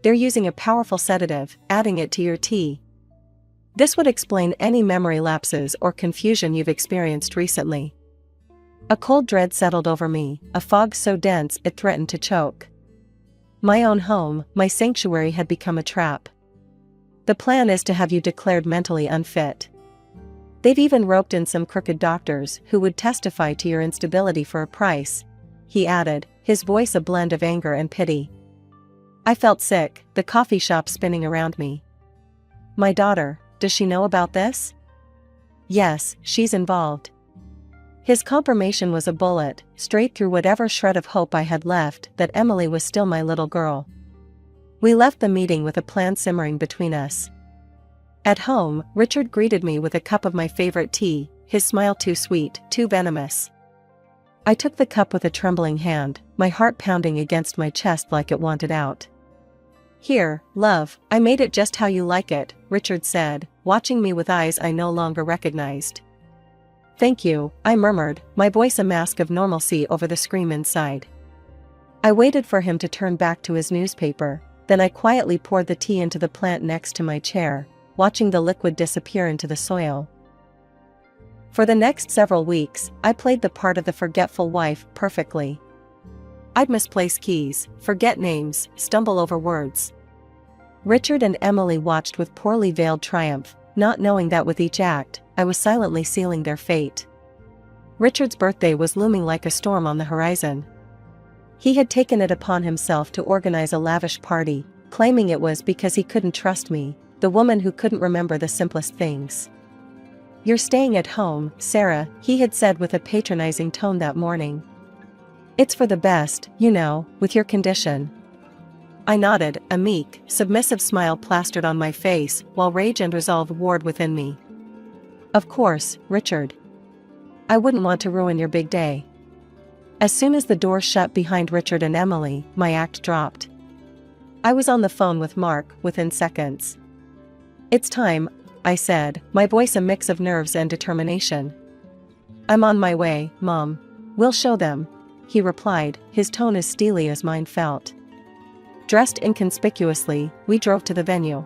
They're using a powerful sedative, adding it to your tea. This would explain any memory lapses or confusion you've experienced recently." A cold dread settled over me, a fog so dense it threatened to choke. My own home, my sanctuary had become a trap. "The plan is to have you declared mentally unfit. They've even roped in some crooked doctors who would testify to your instability for a price," he added, his voice a blend of anger and pity. I felt sick, the coffee shop spinning around me. "My daughter, does she know about this?" "Yes, she's involved." His confirmation was a bullet, straight through whatever shred of hope I had left that Emily was still my little girl. We left the meeting with a plan simmering between us. At home, Richard greeted me with a cup of my favorite tea, his smile too sweet, too venomous. I took the cup with a trembling hand, my heart pounding against my chest like it wanted out. "Here, love, I made it just how you like it," Richard said, watching me with eyes I no longer recognized. "Thank you," I murmured, my voice a mask of normalcy over the scream inside. I waited for him to turn back to his newspaper, then I quietly poured the tea into the plant next to my chair, watching the liquid disappear into the soil. For the next several weeks, I played the part of the forgetful wife perfectly. I'd misplace keys, forget names, stumble over words. Richard and Emily watched with poorly veiled triumph, not knowing that with each act, I was silently sealing their fate. Richard's birthday was looming like a storm on the horizon. He had taken it upon himself to organize a lavish party, claiming it was because he couldn't trust me, the woman who couldn't remember the simplest things. "You're staying at home, Sarah," he had said with a patronizing tone that morning. "It's for the best, you know, with your condition." I nodded, a meek, submissive smile plastered on my face, while rage and resolve warred within me. "Of course, Richard. I wouldn't want to ruin your big day." As soon as the door shut behind Richard and Emily, my act dropped. I was on the phone with Mark within seconds. "It's time," I said, my voice a mix of nerves and determination. "I'm on my way, Mom. We'll show them," he replied, his tone as steely as mine felt. Dressed inconspicuously, we drove to the venue.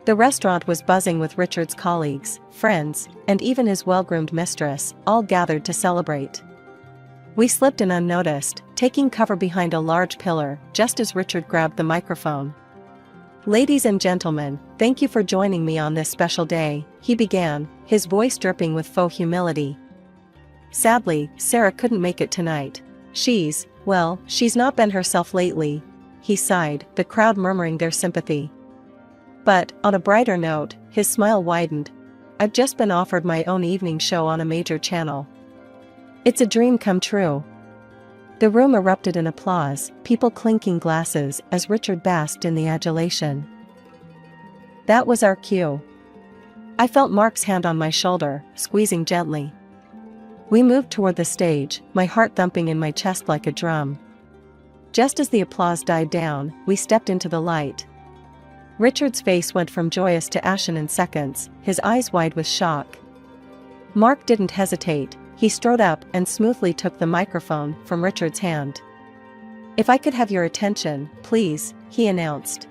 The restaurant was buzzing with Richard's colleagues, friends, and even his well-groomed mistress, all gathered to celebrate. We slipped in unnoticed, taking cover behind a large pillar, just as Richard grabbed the microphone. "Ladies and gentlemen, thank you for joining me on this special day," he began, his voice dripping with faux humility. "Sadly, Sarah couldn't make it tonight. She's not been herself lately," he sighed, the crowd murmuring their sympathy. But, on a brighter note, his smile widened. I've just been offered my own evening show on a major channel. It's a dream come true." The room erupted in applause, people clinking glasses as Richard basked in the adulation. That was our cue. I felt Mark's hand on my shoulder, squeezing gently. We moved toward the stage, my heart thumping in my chest like a drum. Just as the applause died down, we stepped into the light. Richard's face went from joyous to ashen in seconds, his eyes wide with shock. Mark didn't hesitate, he strode up and smoothly took the microphone from Richard's hand. "If I could have your attention, please," he announced.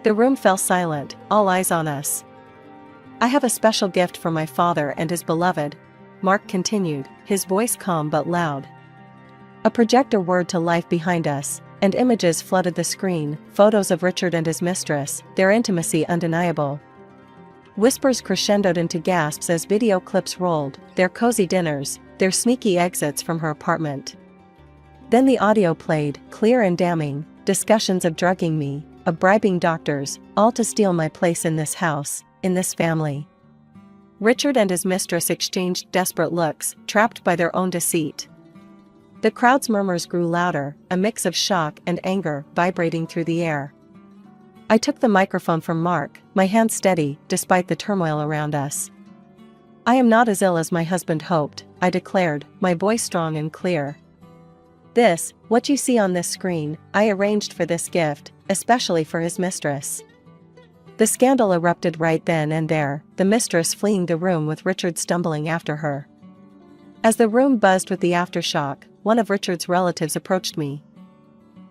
The room fell silent, all eyes on us. "I have a special gift for my father and his beloved," Mark continued, his voice calm but loud. A projector whirred to life behind us, and images flooded the screen, photos of Richard and his mistress, their intimacy undeniable. Whispers crescendoed into gasps as video clips rolled, their cozy dinners, their sneaky exits from her apartment. Then the audio played, clear and damning, discussions of drugging me, of bribing doctors, all to steal my place in this house, in this family. Richard and his mistress exchanged desperate looks, trapped by their own deceit. The crowd's murmurs grew louder, a mix of shock and anger vibrating through the air. I took the microphone from Mark, my hand steady, despite the turmoil around us. "I am not as ill as my husband hoped," I declared, my voice strong and clear. "This, what you see on this screen, I arranged for this gift, especially for his mistress." The scandal erupted right then and there, the mistress fleeing the room with Richard stumbling after her. As the room buzzed with the aftershock, one of Richard's relatives approached me.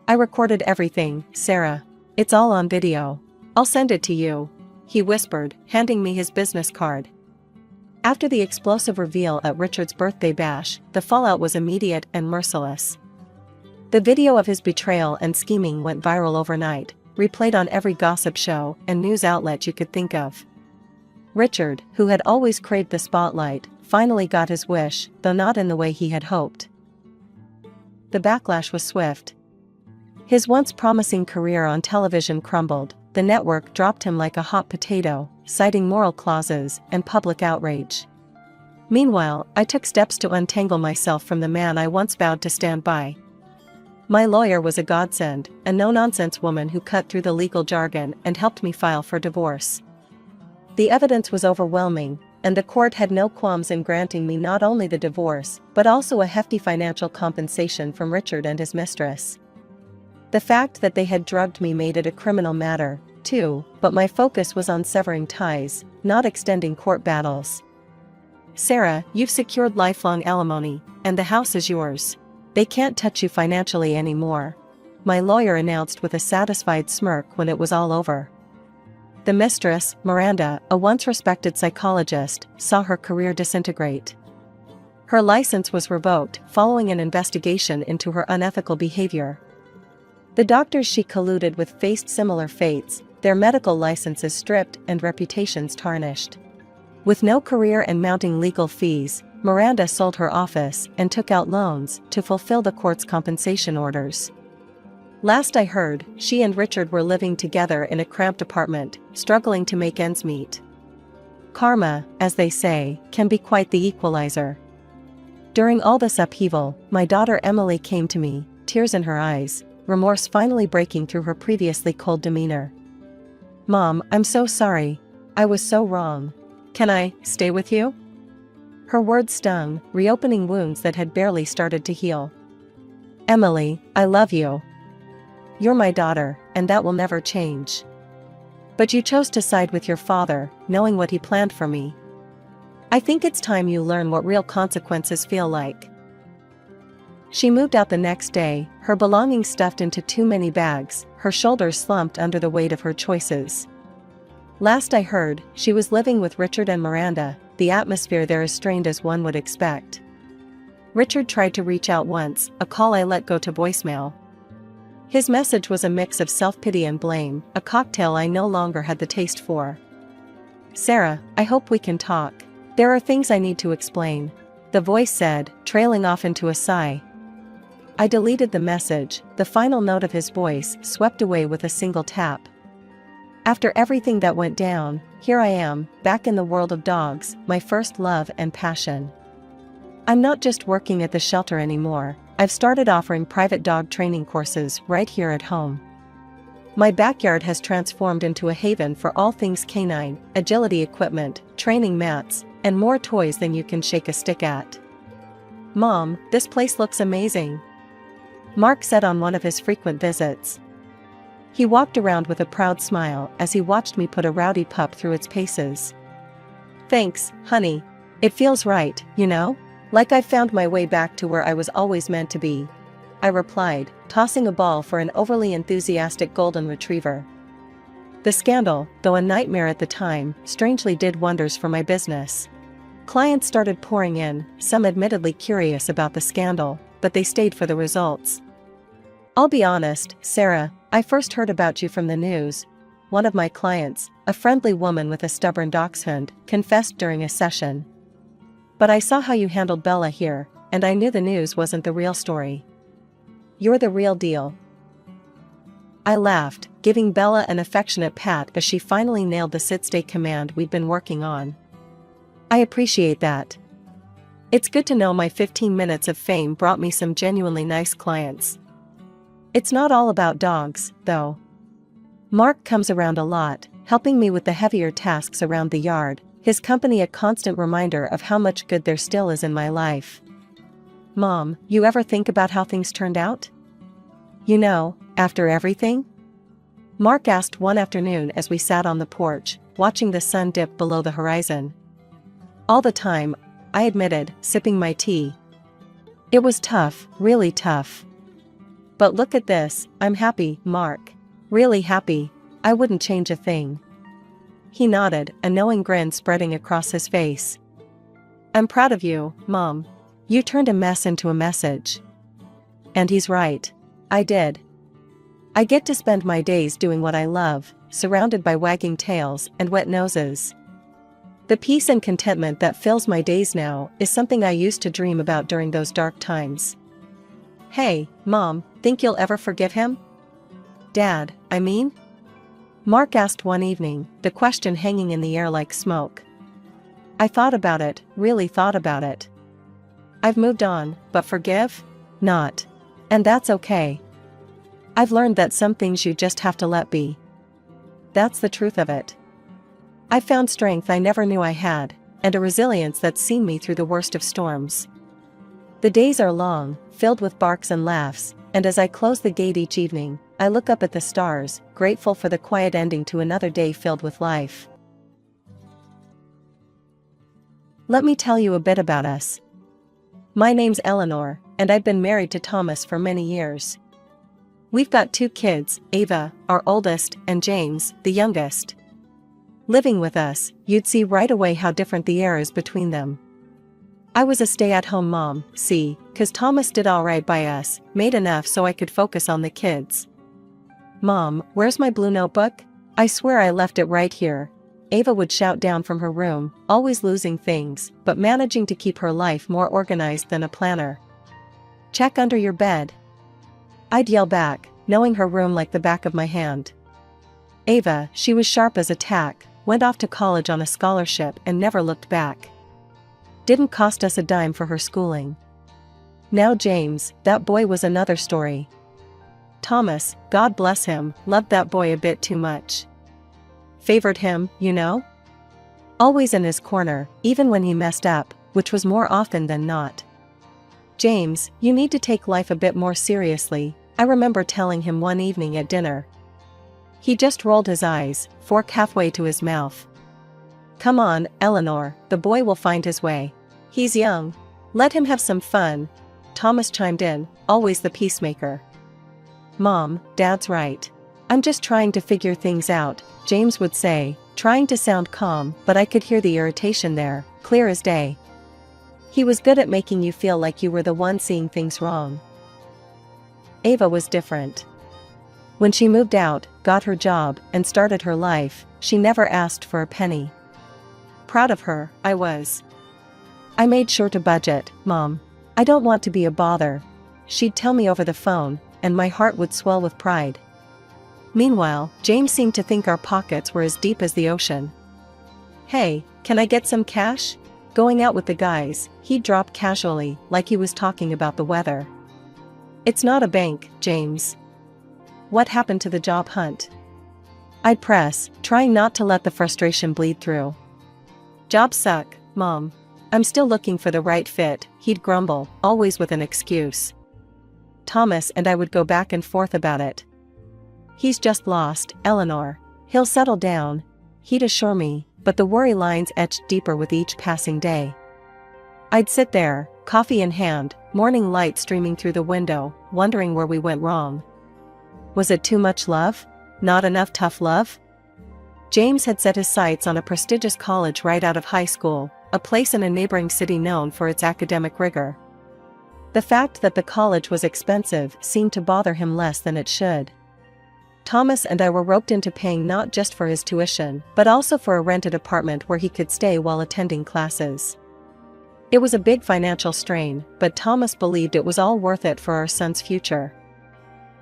"I recorded everything, Sarah. It's all on video. I'll send it to you," he whispered, handing me his business card. After the explosive reveal at Richard's birthday bash, the fallout was immediate and merciless. The video of his betrayal and scheming went viral overnight, replayed on every gossip show and news outlet you could think of. Richard, who had always craved the spotlight, finally got his wish, though not in the way he had hoped. The backlash was swift. His once promising career on television crumbled, the network dropped him like a hot potato, citing moral clauses and public outrage. Meanwhile, I took steps to untangle myself from the man I once vowed to stand by. My lawyer was a godsend, a no-nonsense woman who cut through the legal jargon and helped me file for divorce. The evidence was overwhelming, and the court had no qualms in granting me not only the divorce, but also a hefty financial compensation from Richard and his mistress. The fact that they had drugged me made it a criminal matter, too, but my focus was on severing ties, not extending court battles. "Sarah, you've secured lifelong alimony, and the house is yours. They can't touch you financially anymore," my lawyer announced with a satisfied smirk when it was all over. The mistress, Miranda, a once respected psychologist, saw her career disintegrate. Her license was revoked following an investigation into her unethical behavior. The doctors she colluded with faced similar fates, their medical licenses stripped and reputations tarnished. With no career and mounting legal fees, Miranda sold her office and took out loans to fulfill the court's compensation orders. Last I heard, she and Richard were living together in a cramped apartment, struggling to make ends meet. Karma, as they say, can be quite the equalizer. During all this upheaval, my daughter Emily came to me, tears in her eyes, remorse finally breaking through her previously cold demeanor. "Mom, I'm so sorry. I was so wrong. Can I stay with you?" Her words stung, reopening wounds that had barely started to heal. "Emily, I love you. You're my daughter, and that will never change. But you chose to side with your father, knowing what he planned for me. I think it's time you learn what real consequences feel like." She moved out the next day, her belongings stuffed into too many bags, her shoulders slumped under the weight of her choices. Last I heard, she was living with Richard and Miranda, the atmosphere there as strained as one would expect. Richard tried to reach out once, a call I let go to voicemail. His message was a mix of self-pity and blame, a cocktail I no longer had the taste for. "Sarah, I hope we can talk. There are things I need to explain," the voice said, trailing off into a sigh. I deleted the message, the final note of his voice swept away with a single tap. After everything that went down, here I am, back in the world of dogs, my first love and passion. I'm not just working at the shelter anymore, I've started offering private dog training courses right here at home. My backyard has transformed into a haven for all things canine, agility equipment, training mats, and more toys than you can shake a stick at. Mom, this place looks amazing, Mark said on one of his frequent visits. He walked around with a proud smile as he watched me put a rowdy pup through its paces. Thanks, honey. It feels right, you know? Like I found my way back to where I was always meant to be, I replied, tossing a ball for an overly enthusiastic golden retriever. The scandal, though a nightmare at the time, strangely did wonders for my business. Clients started pouring in, some admittedly curious about the scandal, but they stayed for the results. I'll be honest, Sarah, I first heard about you from the news. One of my clients, a friendly woman with a stubborn dachshund, confessed during a session. But I saw how you handled Bella here, and I knew the news wasn't the real story. You're the real deal. I laughed, giving Bella an affectionate pat as she finally nailed the sit-stay command we'd been working on. I appreciate that. It's good to know my 15 minutes of fame brought me some genuinely nice clients. It's not all about dogs, though. Mark comes around a lot, helping me with the heavier tasks around the yard, his company a constant reminder of how much good there still is in my life. Mom, you ever think about how things turned out? You know, after everything? Mark asked one afternoon as we sat on the porch, watching the sun dip below the horizon. All the time, I admitted, sipping my tea. It was tough, really tough. But look at this, I'm happy, Mark. Really happy. I wouldn't change a thing. He nodded, a knowing grin spreading across his face. I'm proud of you, Mom. You turned a mess into a message. And he's right. I did. I get to spend my days doing what I love, surrounded by wagging tails and wet noses. The peace and contentment that fills my days now is something I used to dream about during those dark times. Hey, Mom, think you'll ever forgive him? Dad, I mean? Mark asked one evening, the question hanging in the air like smoke. I thought about it, really thought about it. I've moved on, but forgive? Not. And that's okay. I've learned that some things you just have to let be. That's the truth of it. I found strength I never knew I had, and a resilience that's seen me through the worst of storms. The days are long, filled with barks and laughs, and as I close the gate each evening, I look up at the stars, grateful for the quiet ending to another day filled with life. Let me tell you a bit about us. My name's Eleanor, and I've been married to Thomas for many years. We've got 2 kids, Ava, our oldest, and James, the youngest. Living with us, you'd see right away how different the air is between them. I was a stay-at-home mom, see, 'cause Thomas did all right by us, made enough so I could focus on the kids. Mom, where's my blue notebook? I swear I left it right here. Ava would shout down from her room, always losing things, but managing to keep her life more organized than a planner. Check under your bed. I'd yell back, knowing her room like the back of my hand. Ava, she was sharp as a tack, went off to college on a scholarship and never looked back. Didn't cost us a dime for her schooling. Now James, that boy was another story. Thomas, God bless him, loved that boy a bit too much. Favored him, you know? Always in his corner, even when he messed up, which was more often than not. James, you need to take life a bit more seriously, I remember telling him one evening at dinner. He just rolled his eyes, fork halfway to his mouth. Come on, Eleanor, the boy will find his way. He's young. Let him have some fun. Thomas chimed in, always the peacemaker. Mom, Dad's right. I'm just trying to figure things out, James would say, trying to sound calm, but I could hear the irritation there, clear as day. He was good at making you feel like you were the one seeing things wrong. Ava was different. When she moved out, got her job, and started her life, she never asked for a penny. Proud of her, I was. I made sure to budget, Mom. I don't want to be a bother. She'd tell me over the phone, and my heart would swell with pride. Meanwhile, James seemed to think our pockets were as deep as the ocean. "Hey, can I get some cash?" Going out with the guys, he'd drop casually, like he was talking about the weather. "It's not a bank, James." "What happened to the job hunt?" I'd press, trying not to let the frustration bleed through. "Jobs suck, Mom. I'm still looking for the right fit," he'd grumble, always with an excuse. Thomas and I would go back and forth about it. "He's just lost, Eleanor. He'll settle down," he'd assure me, but the worry lines etched deeper with each passing day. I'd sit there, coffee in hand, morning light streaming through the window, wondering where we went wrong. Was it too much love? Not enough tough love? James had set his sights on a prestigious college right out of high school, a place in a neighboring city known for its academic rigor. The fact that the college was expensive seemed to bother him less than it should. Thomas and I were roped into paying not just for his tuition, but also for a rented apartment where he could stay while attending classes. It was a big financial strain, but Thomas believed it was all worth it for our son's future.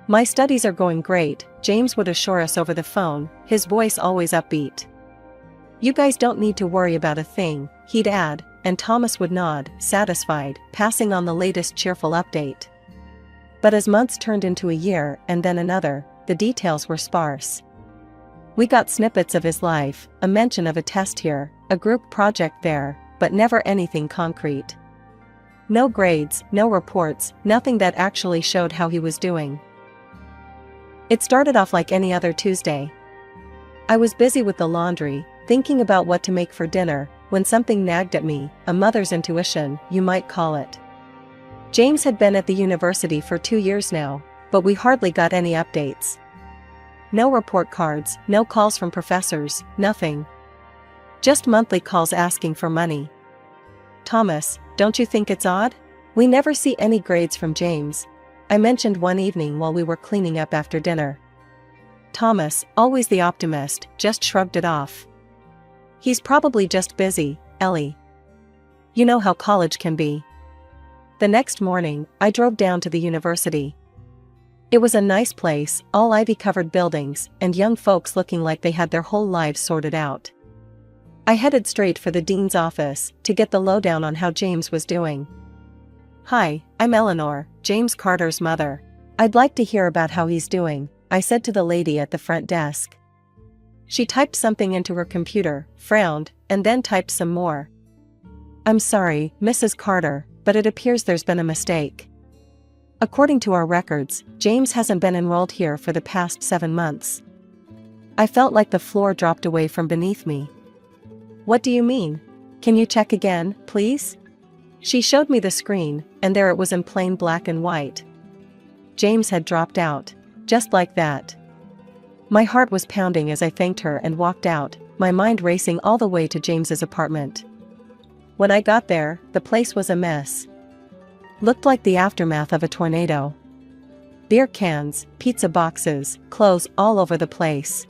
"My studies are going great," James would assure us over the phone, his voice always upbeat. "You guys don't need to worry about a thing," he'd add, and Thomas would nod, satisfied, passing on the latest cheerful update. But as months turned into a year and then another, the details were sparse. We got snippets of his life, a mention of a test here, a group project there, but never anything concrete. No grades, no reports, nothing that actually showed how he was doing. It started off like any other Tuesday. I was busy with the laundry, thinking about what to make for dinner, when something nagged at me, a mother's intuition, you might call it. James had been at the university for 2 years now, but we hardly got any updates. No report cards, no calls from professors, nothing. Just monthly calls asking for money. "Thomas, don't you think it's odd? We never see any grades from James," I mentioned one evening while we were cleaning up after dinner. Thomas, always the optimist, just shrugged it off. "He's probably just busy, Ellie. You know how college can be." The next morning, I drove down to the university. It was a nice place, all ivy-covered buildings, and young folks looking like they had their whole lives sorted out. I headed straight for the dean's office, to get the lowdown on how James was doing. "Hi, I'm Eleanor, James Carter's mother. I'd like to hear about how he's doing," I said to the lady at the front desk. She typed something into her computer, frowned, and then typed some more. "I'm sorry, Mrs. Carter, but it appears there's been a mistake. According to our records, James hasn't been enrolled here for the past 7 months." I felt like the floor dropped away from beneath me. "What do you mean? Can you check again, please?" She showed me the screen, and there it was in plain black and white. James had dropped out. Just like that. My heart was pounding as I thanked her and walked out, my mind racing all the way to James's apartment. When I got there, the place was a mess. Looked like the aftermath of a tornado. Beer cans, pizza boxes, clothes all over the place.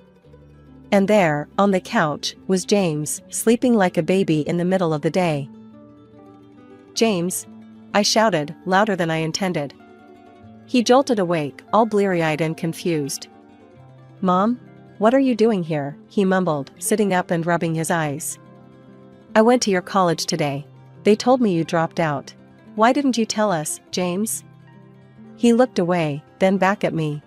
And there, on the couch, was James, sleeping like a baby in the middle of the day. "James!" I shouted, louder than I intended. He jolted awake, all bleary-eyed and confused. "Mom? What are you doing here?" he mumbled, sitting up and rubbing his eyes. "I went to your college today. They told me you dropped out. Why didn't you tell us, James?" He looked away, then back at me.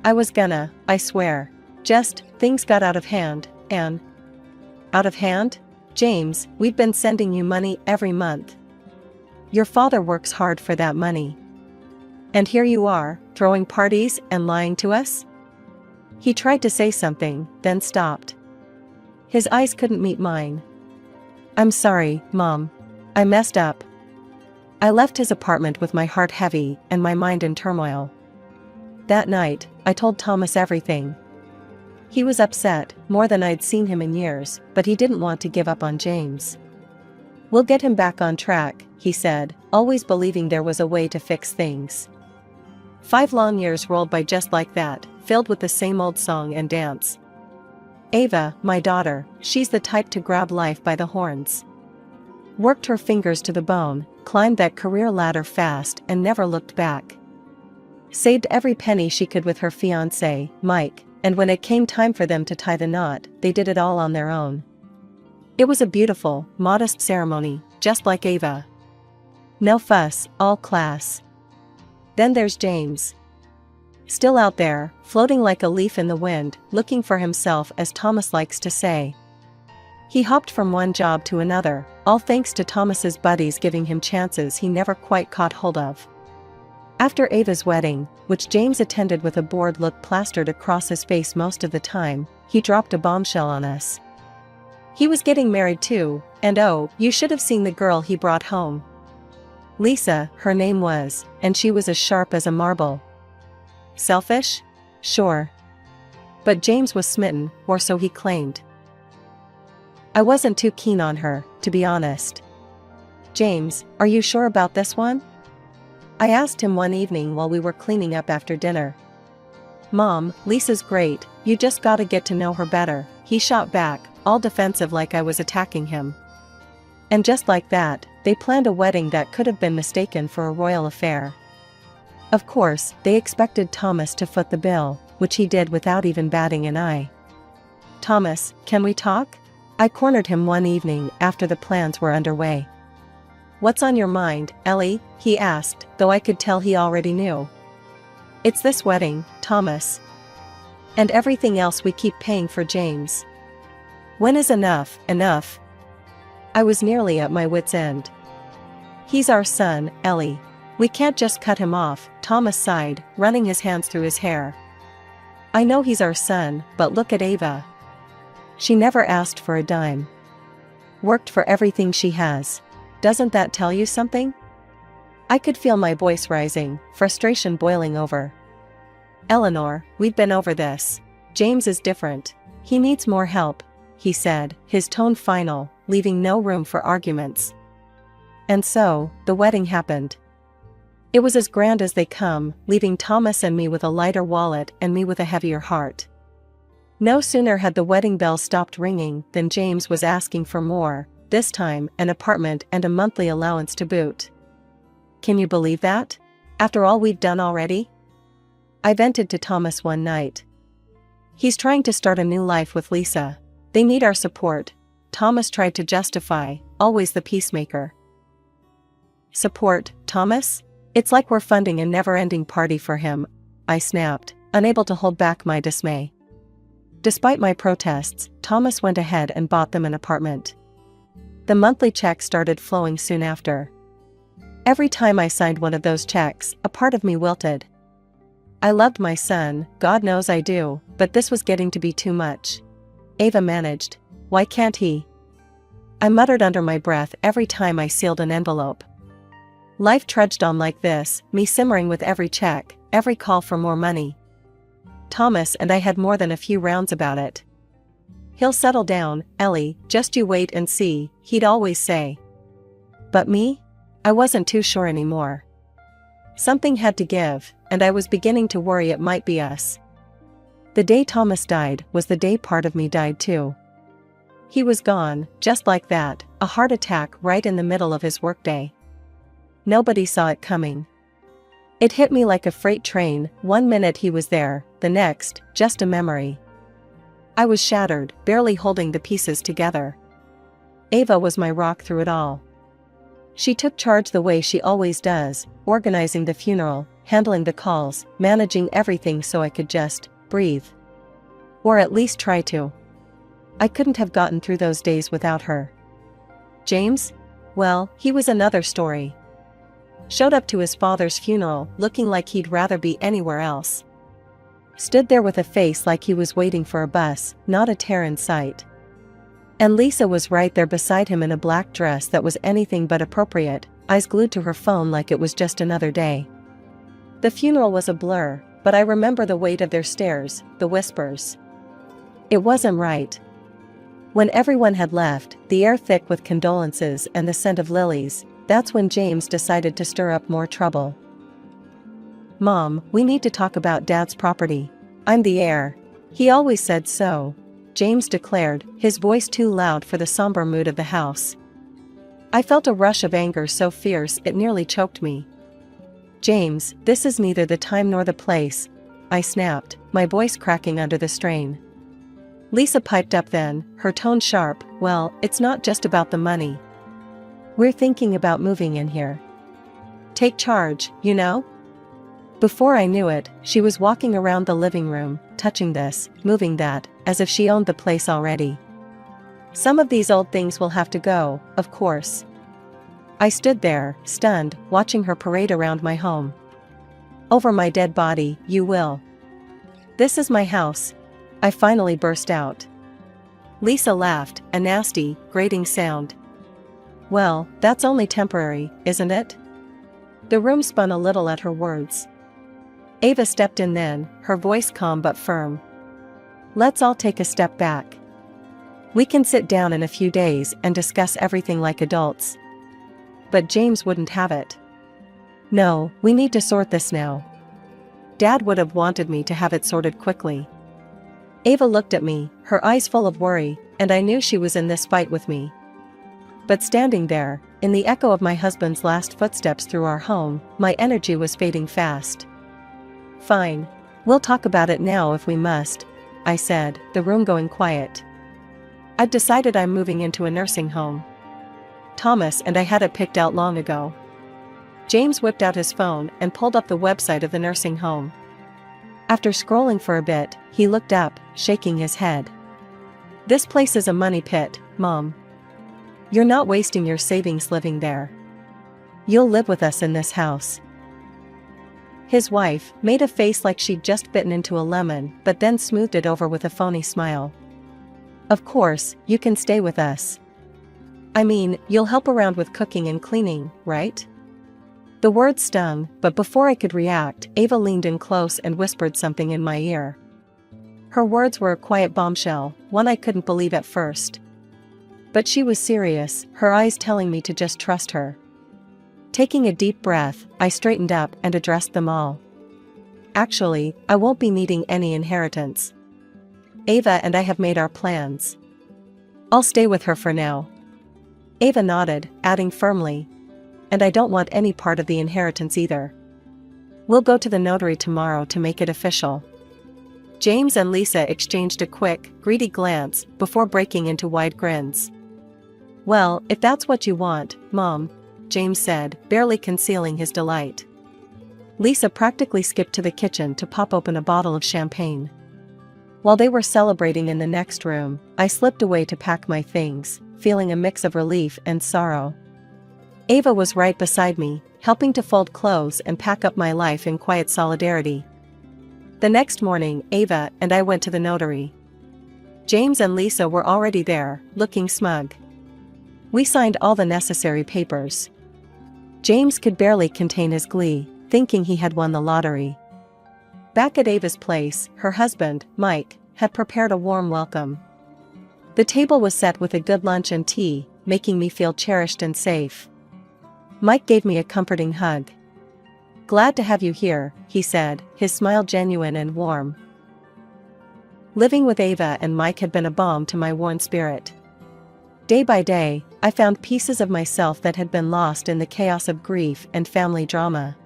"I was gonna, I swear. Just, things got out of hand, and..." "Out of hand? James, we've been sending you money every month. Your father works hard for that money. And here you are, throwing parties and lying to us?" He tried to say something, then stopped. His eyes couldn't meet mine. "I'm sorry, Mom. I messed up." I left his apartment with my heart heavy and my mind in turmoil. That night, I told Thomas everything. He was upset, more than I'd seen him in years, but he didn't want to give up on James. "We'll get him back on track," he said, always believing there was a way to fix things. 5 long years rolled by just like that, filled with the same old song and dance. Ava, my daughter, she's the type to grab life by the horns. Worked her fingers to the bone, climbed that career ladder fast and never looked back. Saved every penny she could with her fiancé, Mike, and when it came time for them to tie the knot, they did it all on their own. It was a beautiful, modest ceremony, just like Ava. No fuss, all class. Then there's James. Still out there, floating like a leaf in the wind, looking for himself, as Thomas likes to say. He hopped from one job to another, all thanks to Thomas's buddies giving him chances he never quite caught hold of. After Ava's wedding, which James attended with a bored look plastered across his face most of the time, he dropped a bombshell on us. He was getting married too, and oh, you should have seen the girl he brought home. Lisa, her name was, and she was as sharp as a marble. Selfish? Sure. But James was smitten, or so he claimed. I wasn't too keen on her, to be honest. James, are you sure about this one? I asked him one evening while we were cleaning up after dinner. Mom, Lisa's great, you just gotta get to know her better, he shot back, all defensive like I was attacking him. And just like that, they planned a wedding that could have been mistaken for a royal affair. Of course, they expected Thomas to foot the bill, which he did without even batting an eye. Thomas, can we talk? I cornered him one evening after the plans were underway. What's on your mind, Ellie? He asked, though I could tell he already knew. It's this wedding, Thomas. And everything else we keep paying for James. When is enough, enough? I was nearly at my wit's end. He's our son, Ellie. We can't just cut him off, Thomas sighed, running his hands through his hair. I know he's our son, but look at Ava. She never asked for a dime. Worked for everything she has. Doesn't that tell you something? I could feel my voice rising, frustration boiling over. Eleanor, we've been over this. James is different. He needs more help, he said, his tone final, leaving no room for arguments. And so, the wedding happened. It was as grand as they come, leaving Thomas and me with a lighter wallet and me with a heavier heart. No sooner had the wedding bell stopped ringing than James was asking for more, this time an apartment and a monthly allowance to boot. Can you believe that? After all we've done already? I vented to Thomas one night. He's trying to start a new life with Lisa. They need our support. Thomas tried to justify, always the peacemaker. Support, Thomas? It's like we're funding a never-ending party for him, I snapped, unable to hold back my dismay. Despite my protests, Thomas went ahead and bought them an apartment. The monthly check started flowing soon after. Every time I signed one of those checks, a part of me wilted. I loved my son, God knows I do, but this was getting to be too much. Ava managed. Why can't he? I muttered under my breath every time I sealed an envelope. Life trudged on like this, me simmering with every check, every call for more money. Thomas and I had more than a few rounds about it. He'll settle down, Ellie, just you wait and see, he'd always say. But me? I wasn't too sure anymore. Something had to give, and I was beginning to worry it might be us. The day Thomas died was the day part of me died too. He was gone, just like that, a heart attack right in the middle of his workday. Nobody saw it coming. It hit me like a freight train, one minute he was there, the next, just a memory. I was shattered, barely holding the pieces together. Ava was my rock through it all. She took charge the way she always does, organizing the funeral, handling the calls, managing everything so I could just breathe. Or at least try to. I couldn't have gotten through those days without her. James? Well, he was another story. Showed up to his father's funeral looking like he'd rather be anywhere else. Stood there with a face like he was waiting for a bus, not a tear in sight. And Lisa was right there beside him in a black dress that was anything but appropriate, eyes glued to her phone like it was just another day. The funeral was a blur, but I remember the weight of their stares, the whispers. It wasn't right. When everyone had left, the air thick with condolences and the scent of lilies, that's when James decided to stir up more trouble. Mom, we need to talk about Dad's property. I'm the heir. He always said so, James declared, his voice too loud for the somber mood of the house. I felt a rush of anger so fierce it nearly choked me. James, this is neither the time nor the place, I snapped, my voice cracking under the strain. Lisa piped up then, her tone sharp. Well, it's not just about the money. We're thinking about moving in here. Take charge, you know? Before I knew it, she was walking around the living room, touching this, moving that, as if she owned the place already. Some of these old things will have to go, of course. I stood there, stunned, watching her parade around my home. Over my dead body, you will. This is my house. I finally burst out. Lisa laughed, a nasty, grating sound. Well, that's only temporary, isn't it? The room spun a little at her words. Ava stepped in then, her voice calm but firm. Let's all take a step back. We can sit down in a few days and discuss everything like adults. But James wouldn't have it. No, we need to sort this now. Dad would have wanted me to have it sorted quickly. Ava looked at me, her eyes full of worry, and I knew she was in this fight with me. But standing there, in the echo of my husband's last footsteps through our home, my energy was fading fast. Fine. We'll talk about it now if we must, I said, the room going quiet. I've decided I'm moving into a nursing home. Thomas and I had it picked out long ago. James whipped out his phone and pulled up the website of the nursing home. After scrolling for a bit, he looked up, shaking his head. This place is a money pit, Mom. You're not wasting your savings living there. You'll live with us in this house. His wife made a face like she'd just bitten into a lemon, but then smoothed it over with a phony smile. Of course, you can stay with us. I mean, you'll help around with cooking and cleaning, right? The words stung, but before I could react, Ava leaned in close and whispered something in my ear. Her words were a quiet bombshell, one I couldn't believe at first. But she was serious, her eyes telling me to just trust her. Taking a deep breath, I straightened up and addressed them all. Actually, I won't be needing any inheritance. Ava and I have made our plans. I'll stay with her for now. Ava nodded, adding firmly, and I don't want any part of the inheritance either. We'll go to the notary tomorrow to make it official. James and Lisa exchanged a quick, greedy glance before breaking into wide grins. Well, if that's what you want, Mom, James said, barely concealing his delight. Lisa practically skipped to the kitchen to pop open a bottle of champagne. While they were celebrating in the next room, I slipped away to pack my things, feeling a mix of relief and sorrow. Ava was right beside me, helping to fold clothes and pack up my life in quiet solidarity. The next morning, Ava and I went to the notary. James and Lisa were already there, looking smug. We signed all the necessary papers. James could barely contain his glee, thinking he had won the lottery. Back at Ava's place, her husband, Mike, had prepared a warm welcome. The table was set with a good lunch and tea, making me feel cherished and safe. Mike gave me a comforting hug. Glad to have you here, he said, his smile genuine and warm. Living with Ava and Mike had been a balm to my worn spirit. Day by day, I found pieces of myself that had been lost in the chaos of grief and family drama.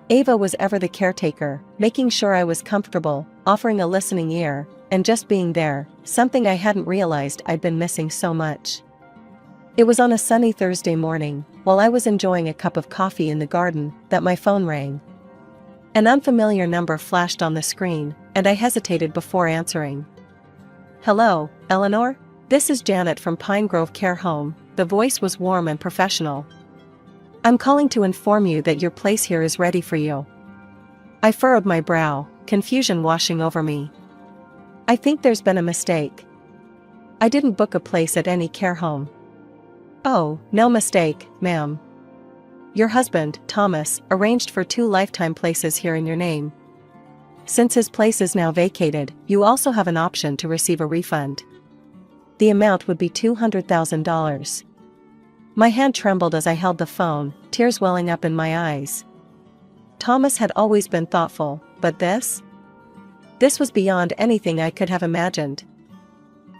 Ava was ever the caretaker, making sure I was comfortable, offering a listening ear, and just being there, something I hadn't realized I'd been missing so much. It was on a sunny Thursday morning, while I was enjoying a cup of coffee in the garden, that my phone rang. An unfamiliar number flashed on the screen, and I hesitated before answering. Hello, Eleanor? This is Janet from Pine Grove Care Home. The voice was warm and professional. I'm calling to inform you that your place here is ready for you. I furrowed my brow, confusion washing over me. I think there's been a mistake. I didn't book a place at any care home. Oh, no mistake, ma'am. Your husband, Thomas, arranged for 2 lifetime places here in your name. Since his place is now vacated, you also have an option to receive a refund. The amount would be $200,000. My hand trembled as I held the phone, tears welling up in my eyes. Thomas had always been thoughtful, but this? This was beyond anything I could have imagined.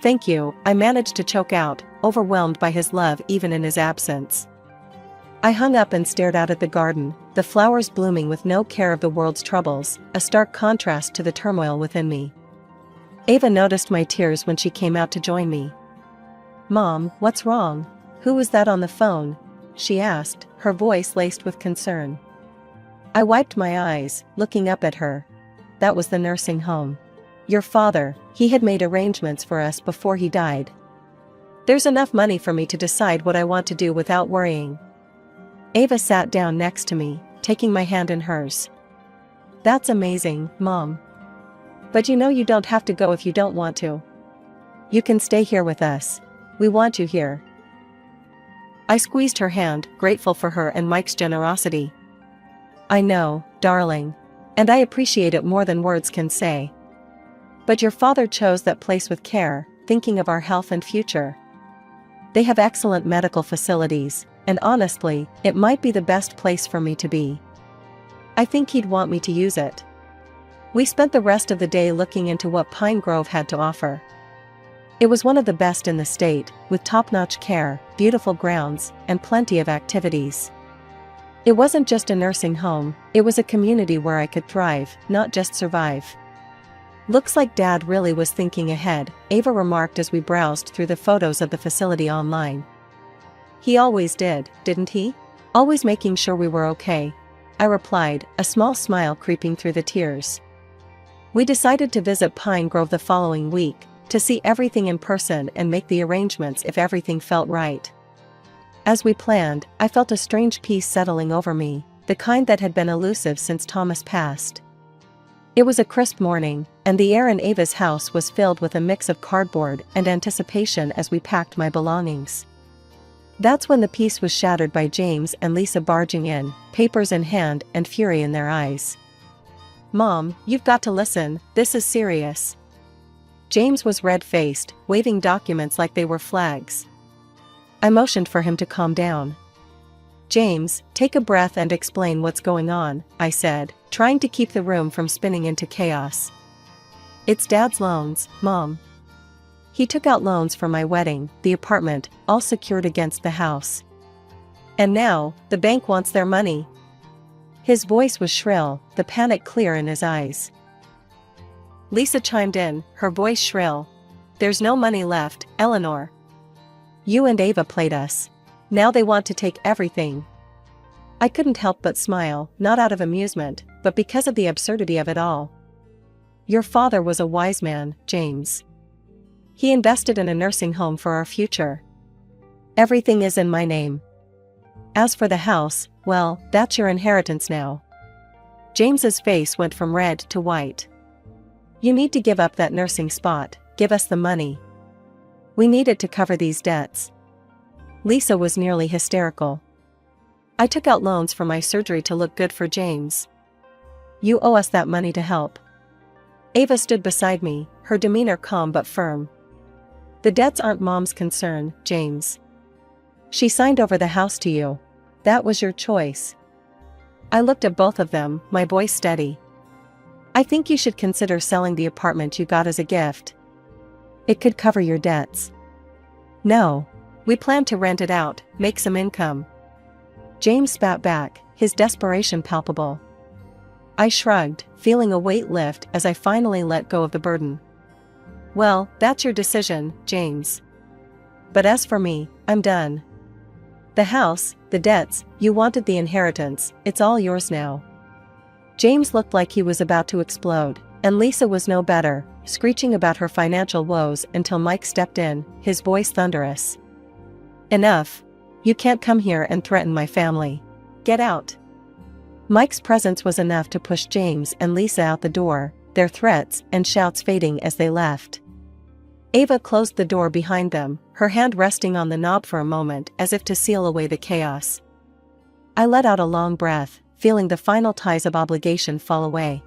Thank you, I managed to choke out, overwhelmed by his love even in his absence. I hung up and stared out at the garden, the flowers blooming with no care of the world's troubles, a stark contrast to the turmoil within me. Ava noticed my tears when she came out to join me. "Mom, what's wrong? Who was that on the phone?" she asked, her voice laced with concern. I wiped my eyes, looking up at her. "That was the nursing home. Your father, he had made arrangements for us before he died. There's enough money for me to decide what I want to do without worrying." Ava sat down next to me, taking my hand in hers. "That's amazing, Mom. But you don't have to go if you don't want to. You can stay here with us. We want you here." I squeezed her hand, grateful for her and Mike's generosity. "I know, darling. And I appreciate it more than words can say. But your father chose that place with care, thinking of our health and future. They have excellent medical facilities, and honestly, it might be the best place for me to be. I think he'd want me to use it." We spent the rest of the day looking into what Pine Grove had to offer. It was one of the best in the state, with top-notch care, beautiful grounds, and plenty of activities. It wasn't just a nursing home, it was a community where I could thrive, not just survive. "Looks like Dad really was thinking ahead," Ava remarked as we browsed through the photos of the facility online. "He always did, didn't he? Always making sure we were okay," I replied, a small smile creeping through the tears. We decided to visit Pine Grove the following week, to see everything in person and make the arrangements if everything felt right. As we planned, I felt a strange peace settling over me, the kind that had been elusive since Thomas passed. It was a crisp morning, and the air in Ava's house was filled with a mix of cardboard and anticipation as we packed my belongings. That's when the peace was shattered by James and Lisa barging in, papers in hand and fury in their eyes. "Mom, you've got to listen, this is serious." James was red-faced, waving documents like they were flags. I motioned for him to calm down. "James, take a breath and explain what's going on," I said, trying to keep the room from spinning into chaos. "It's Dad's loans, Mom. He took out loans for my wedding, the apartment, all secured against the house. And now, the bank wants their money." His voice was shrill, the panic clear in his eyes. Lisa chimed in, her voice shrill. "There's no money left, Eleanor. You and Ava played us. Now they want to take everything." I couldn't help but smile, not out of amusement, but because of the absurdity of it all. "Your father was a wise man, James. He invested in a nursing home for our future. Everything is in my name. As for the house, well, that's your inheritance now." James's face went from red to white. "You need to give up that nursing spot, give us the money. We need it to cover these debts." Lisa was nearly hysterical. "I took out loans for my surgery to look good for James. You owe us that money to help." Ava stood beside me, her demeanor calm but firm. "The debts aren't Mom's concern, James. She signed over the house to you. That was your choice." I looked at both of them, my voice steady. "I think you should consider selling the apartment you got as a gift. It could cover your debts." "No. We plan to rent it out, make some income." James spat back, his desperation palpable. I shrugged, feeling a weight lift as I finally let go of the burden. "Well, that's your decision, James. But as for me, I'm done. The house, the debts, you wanted the inheritance, it's all yours now." James looked like he was about to explode, and Lisa was no better, screeching about her financial woes until Mike stepped in, his voice thunderous. "Enough. You can't come here and threaten my family. Get out." Mike's presence was enough to push James and Lisa out the door, their threats and shouts fading as they left. Ava closed the door behind them, her hand resting on the knob for a moment as if to seal away the chaos. I let out a long breath, feeling the final ties of obligation fall away.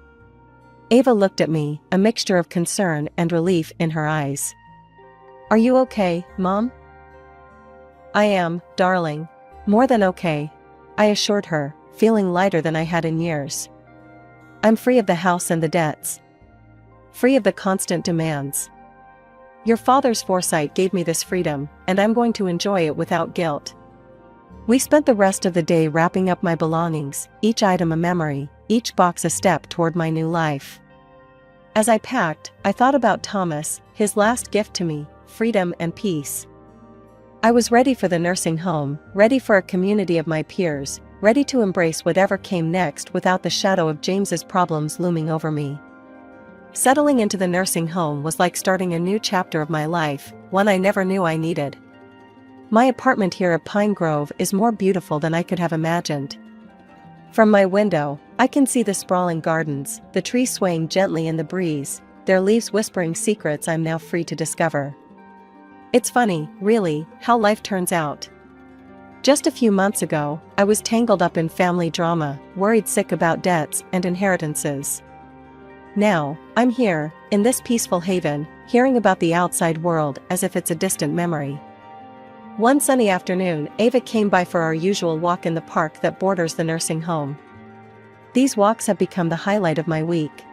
Ava looked at me, a mixture of concern and relief in her eyes. "Are you okay, Mom?" "I am, darling. More than okay," I assured her, feeling lighter than I had in years. "I'm free of the house and the debts. Free of the constant demands. Your father's foresight gave me this freedom, and I'm going to enjoy it without guilt." We spent the rest of the day wrapping up my belongings, each item a memory, each box a step toward my new life. As I packed, I thought about Thomas, his last gift to me, freedom and peace. I was ready for the nursing home, ready for a community of my peers, ready to embrace whatever came next without the shadow of James's problems looming over me. Settling into the nursing home was like starting a new chapter of my life, one I never knew I needed. My apartment here at Pine Grove is more beautiful than I could have imagined. From my window, I can see the sprawling gardens, the trees swaying gently in the breeze, their leaves whispering secrets I'm now free to discover. It's funny, really, how life turns out. Just a few months ago, I was tangled up in family drama, worried sick about debts and inheritances. Now, I'm here, in this peaceful haven, hearing about the outside world as if it's a distant memory. One sunny afternoon, Ava came by for our usual walk in the park that borders the nursing home. These walks have become the highlight of my week.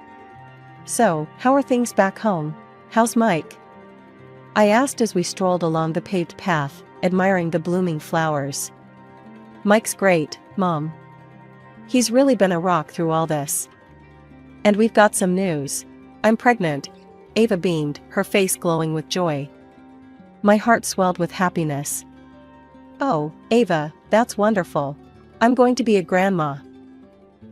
"So, how are things back home? How's Mike?" I asked as we strolled along the paved path, admiring the blooming flowers. "Mike's great, Mom. He's really been a rock through all this. And we've got some news. I'm pregnant." Ava beamed, her face glowing with joy. My heart swelled with happiness. "Oh, Ava, that's wonderful. I'm going to be a grandma."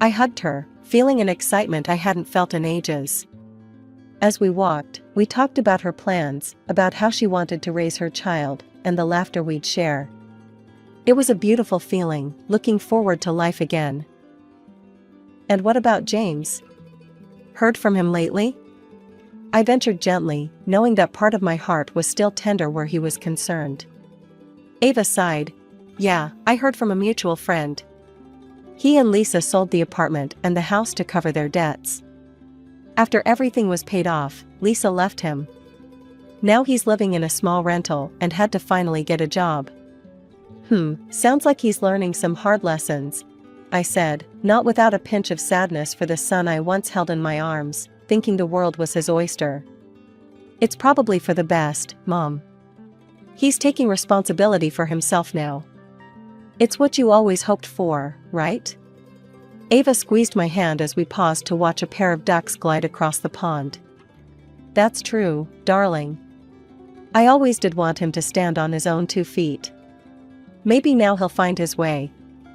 I hugged her, feeling an excitement I hadn't felt in ages. As we walked, we talked about her plans, about how she wanted to raise her child, and the laughter we'd share. It was a beautiful feeling, looking forward to life again. "And what about James? Heard from him lately?" I ventured gently, knowing that part of my heart was still tender where he was concerned. Ava sighed. "Yeah, I heard from a mutual friend. He and Lisa sold the apartment and the house to cover their debts. After everything was paid off, Lisa left him. Now he's living in a small rental and had to finally get a job." Sounds like he's learning some hard lessons," I said, not without a pinch of sadness for the son I once held in my arms, thinking the world was his oyster. "It's probably for the best, Mom. He's taking responsibility for himself now. It's what you always hoped for, right?" Ava squeezed my hand as we paused to watch a pair of ducks glide across the pond. "That's true, darling. I always did want him to stand on his own 2 feet. Maybe now he'll find his way,"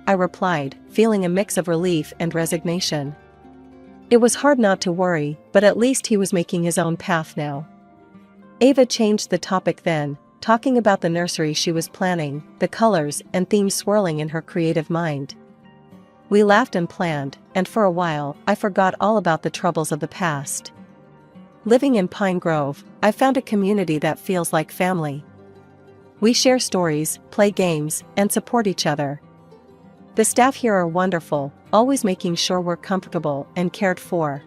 I replied, feeling a mix of relief and resignation. It was hard not to worry, but at least he was making his own path now. Ava changed the topic then, talking about the nursery she was planning, the colors and themes swirling in her creative mind. We laughed and planned, and for a while, I forgot all about the troubles of the past. Living in Pine Grove, I found a community that feels like family. We share stories, play games, and support each other. The staff here are wonderful, always making sure we're comfortable and cared for.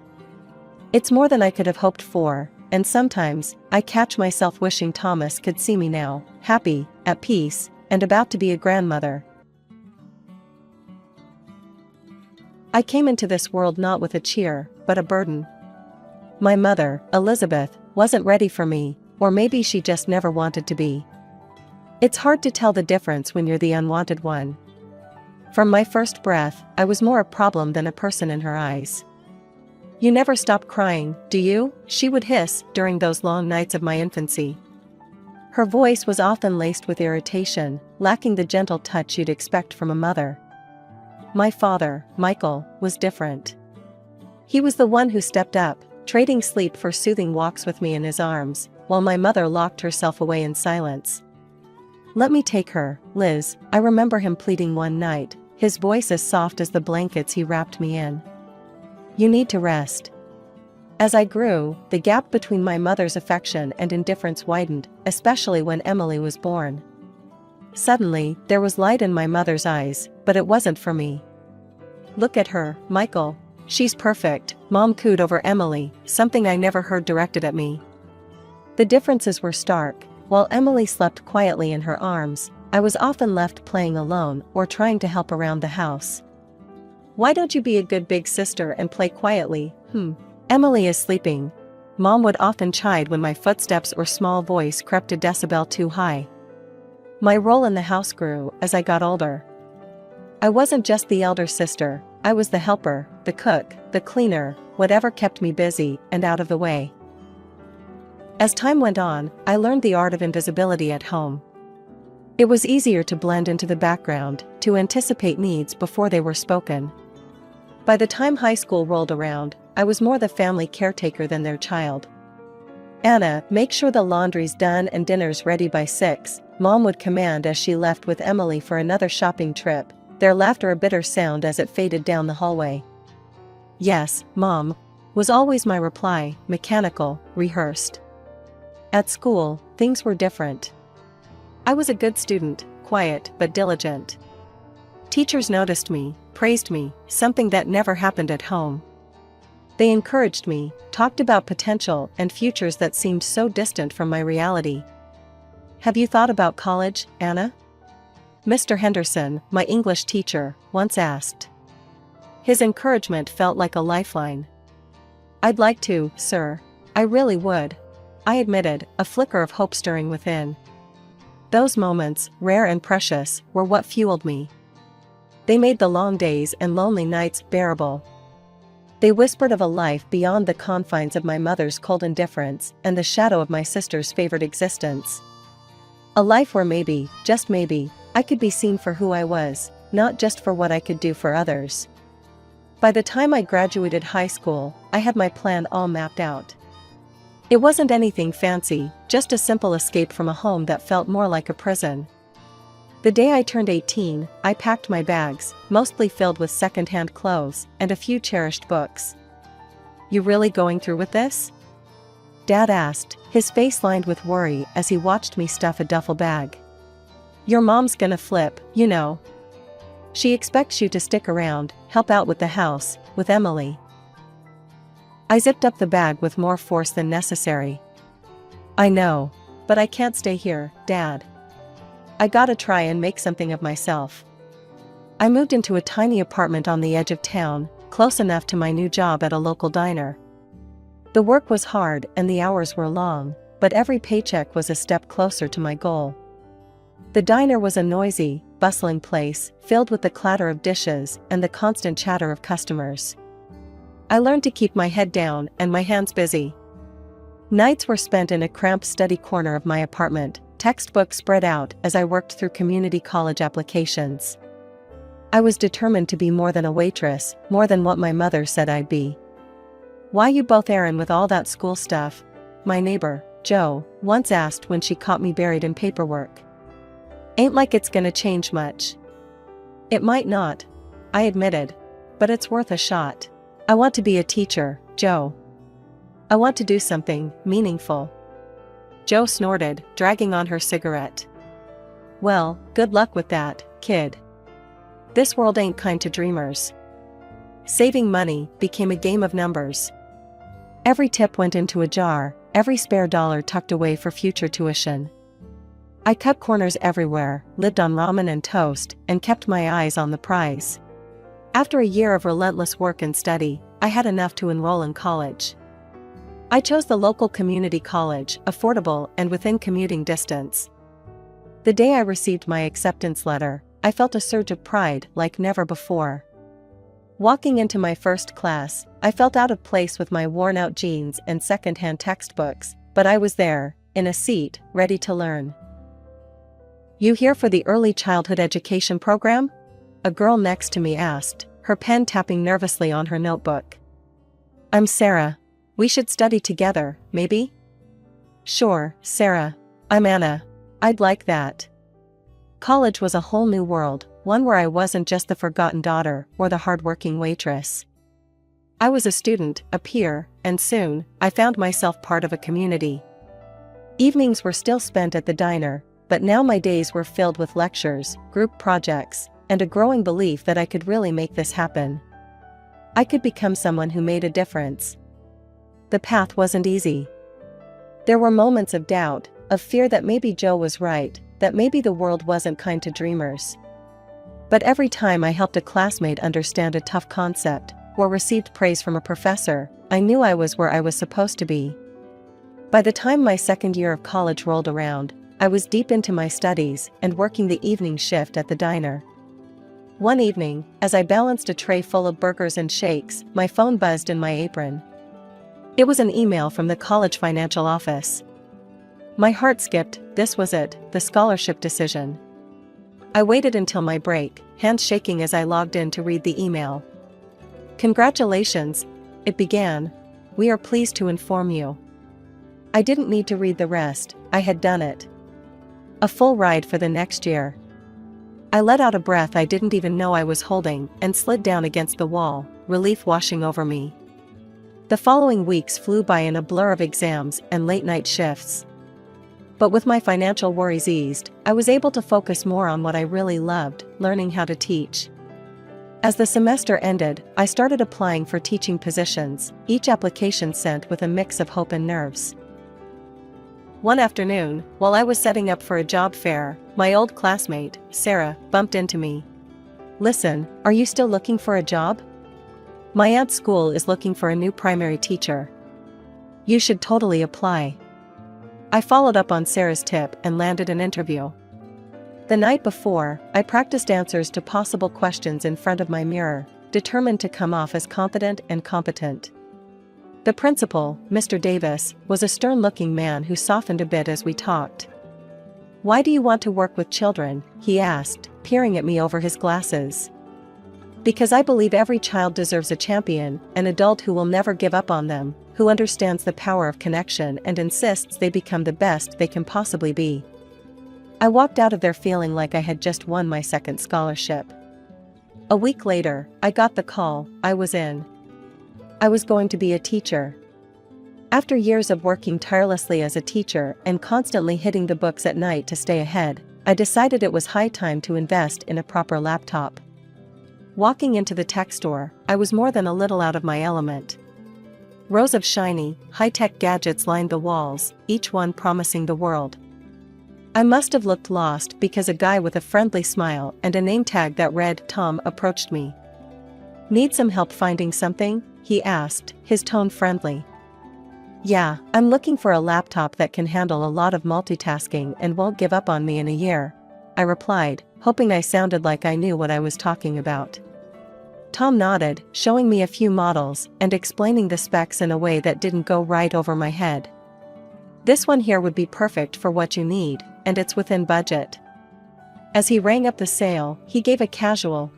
It's more than I could have hoped for, and sometimes, I catch myself wishing Thomas could see me now, happy, at peace, and about to be a grandmother. I came into this world not with a cheer, but a burden. My mother, Elizabeth, wasn't ready for me, or maybe she just never wanted to be. It's hard to tell the difference when you're the unwanted one. From my first breath, I was more a problem than a person in her eyes. "You never stop crying, do you?" she would hiss during those long nights of my infancy. Her voice was often laced with irritation, lacking the gentle touch you'd expect from a mother. My father, Michael, was different. He was the one who stepped up, trading sleep for soothing walks with me in his arms, while my mother locked herself away in silence. "Let me take her, Liz," I remember him pleading one night, his voice as soft as the blankets he wrapped me in. "You need to rest." As I grew, the gap between my mother's affection and indifference widened, especially when Emily was born. Suddenly, there was light in my mother's eyes, but it wasn't for me. "Look at her, Michael. She's perfect," Mom cooed over Emily, something I never heard directed at me. The differences were stark. While Emily slept quietly in her arms, I was often left playing alone or trying to help around the house. "Why don't you be a good big sister and play quietly? Emily is sleeping." Mom would often chide when my footsteps or small voice crept a decibel too high. My role in the house grew as I got older. I wasn't just the elder sister, I was the helper, the cook, the the cleaner, whatever kept me busy and out of the way. As time went on, I learned the art of invisibility at home. It was easier to blend into the background, to anticipate needs before they were spoken. By the time high school rolled around, I was more the family caretaker than their child. "Anna, make sure the laundry's done and dinner's ready by 6, Mom would command as she left with Emily for another shopping trip, their laughter a bitter sound as it faded down the hallway. "Yes, Mom," was always my reply, mechanical, rehearsed. At school, things were different. I was a good student, quiet but diligent. Teachers noticed me, praised me, something that never happened at home. They encouraged me, talked about potential and futures that seemed so distant from my reality. "Have you thought about college, Anna?" Mr. Henderson, my English teacher, once asked. His encouragement felt like a lifeline. "I'd like to, sir. I really would," I admitted, a flicker of hope stirring within. Those moments, rare and precious, were what fueled me. They made the long days and lonely nights bearable. They whispered of a life beyond the confines of my mother's cold indifference and the shadow of my sister's favored existence. A life where maybe, just maybe, I could be seen for who I was, not just for what I could do for others. By the time I graduated high school, I had my plan all mapped out. It wasn't anything fancy, just a simple escape from a home that felt more like a prison. The day I turned 18, I packed my bags, mostly filled with second-hand clothes and a few cherished books. "You really going through with this?" Dad asked, his face lined with worry as he watched me stuff a duffel bag. "Your mom's gonna flip, you know. She expects you to stick around, help out with the house, with Emily." I zipped up the bag with more force than necessary. "I know. But I can't stay here, Dad. I gotta try and make something of myself." I moved into a tiny apartment on the edge of town, close enough to my new job at a local diner. The work was hard and the hours were long, but every paycheck was a step closer to my goal. The diner was a noisy, bustling place, filled with the clatter of dishes and the constant chatter of customers. I learned to keep my head down and my hands busy. Nights were spent in a cramped study corner of my apartment, textbooks spread out as I worked through community college applications. I was determined to be more than a waitress, more than what my mother said I'd be. "Why you both errand with all that school stuff?" my neighbor, Jo, once asked when she caught me buried in paperwork. "Ain't like it's gonna change much." "It might not," I admitted, "but it's worth a shot. I want to be a teacher, Jo. I want to do something meaningful." Jo snorted, dragging on her cigarette. "Well, good luck with that, kid. This world ain't kind to dreamers." Saving money became a game of numbers. Every tip went into a jar, every spare dollar tucked away for future tuition. I cut corners everywhere, lived on ramen and toast, and kept my eyes on the prize. After a year of relentless work and study, I had enough to enroll in college. I chose the local community college, affordable and within commuting distance. The day I received my acceptance letter, I felt a surge of pride like never before. Walking into my first class, I felt out of place with my worn-out jeans and second-hand textbooks, but I was there, in a seat, ready to learn. "You here for the early childhood education program?" a girl next to me asked, her pen tapping nervously on her notebook. "I'm Sarah. We should study together, maybe?" "Sure, Sarah. I'm Anna. I'd like that." College was a whole new world, one where I wasn't just the forgotten daughter or the hard-working waitress. I was a student, a peer, and soon, I found myself part of a community. Evenings were still spent at the diner, but now my days were filled with lectures, group projects, and a growing belief that I could really make this happen. I could become someone who made a difference. The path wasn't easy. There were moments of doubt, of fear that maybe Jo was right, that maybe the world wasn't kind to dreamers. But every time I helped a classmate understand a tough concept, or received praise from a professor, I knew I was where I was supposed to be. By the time my second year of college rolled around, I was deep into my studies and working the evening shift at the diner. One evening, as I balanced a tray full of burgers and shakes, my phone buzzed in my apron. It was an email from the college financial office. My heart skipped. This was it, the scholarship decision. I waited until my break, hands shaking as I logged in to read the email. "Congratulations," it began. "We are pleased to inform you." I didn't need to read the rest, I had done it. A full ride for the next year. I let out a breath I didn't even know I was holding and slid down against the wall, relief washing over me. The following weeks flew by in a blur of exams and late-night shifts. But with my financial worries eased, I was able to focus more on what I really loved, learning how to teach. As the semester ended, I started applying for teaching positions, each application sent with a mix of hope and nerves. One afternoon, while I was setting up for a job fair, my old classmate, Sarah, bumped into me. "Listen, are you still looking for a job? My aunt's school is looking for a new primary teacher. You should totally apply." I followed up on Sarah's tip and landed an interview. The night before, I practiced answers to possible questions in front of my mirror, determined to come off as confident and competent. The principal, Mr. Davis, was a stern-looking man who softened a bit as we talked. "Why do you want to work with children?" he asked, peering at me over his glasses. "Because I believe every child deserves a champion, an adult who will never give up on them, who understands the power of connection and insists they become the best they can possibly be." I walked out of there feeling like I had just won my second scholarship. A week later, I got the call. I was in. I was going to be a teacher. After years of working tirelessly as a teacher and constantly hitting the books at night to stay ahead, I decided it was high time to invest in a proper laptop. Walking into the tech store, I was more than a little out of my element. Rows of shiny, high-tech gadgets lined the walls, each one promising the world. I must have looked lost because a guy with a friendly smile and a name tag that read Tom approached me. "Need some help finding something?" he asked, his tone friendly. "Yeah, I'm looking for a laptop that can handle a lot of multitasking and won't give up on me in a year," I replied, hoping I sounded like I knew what I was talking about. Tom nodded, showing me a few models and explaining the specs in a way that didn't go right over my head. "This one here would be perfect for what you need, and it's within budget." As he rang up the sale, he gave a casual,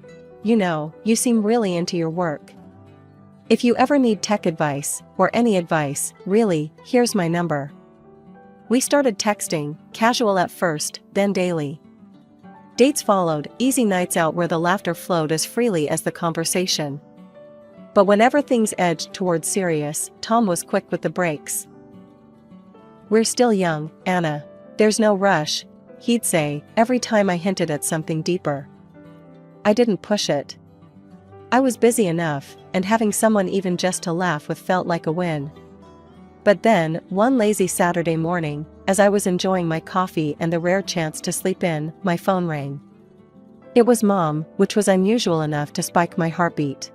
"You know, you seem really into your work. If you ever need tech advice, or any advice, really, here's my number." We started texting, casual at first, then daily. Dates followed, easy nights out where the laughter flowed as freely as the conversation. But whenever things edged towards serious, Tom was quick with the brakes. "We're still young, Anna. There's no rush," he'd say, every time I hinted at something deeper. I didn't push it. I was busy enough, and having someone even just to laugh with felt like a win. But then, one lazy Saturday morning, as I was enjoying my coffee and the rare chance to sleep in, my phone rang. It was Mom, which was unusual enough to spike my heartbeat.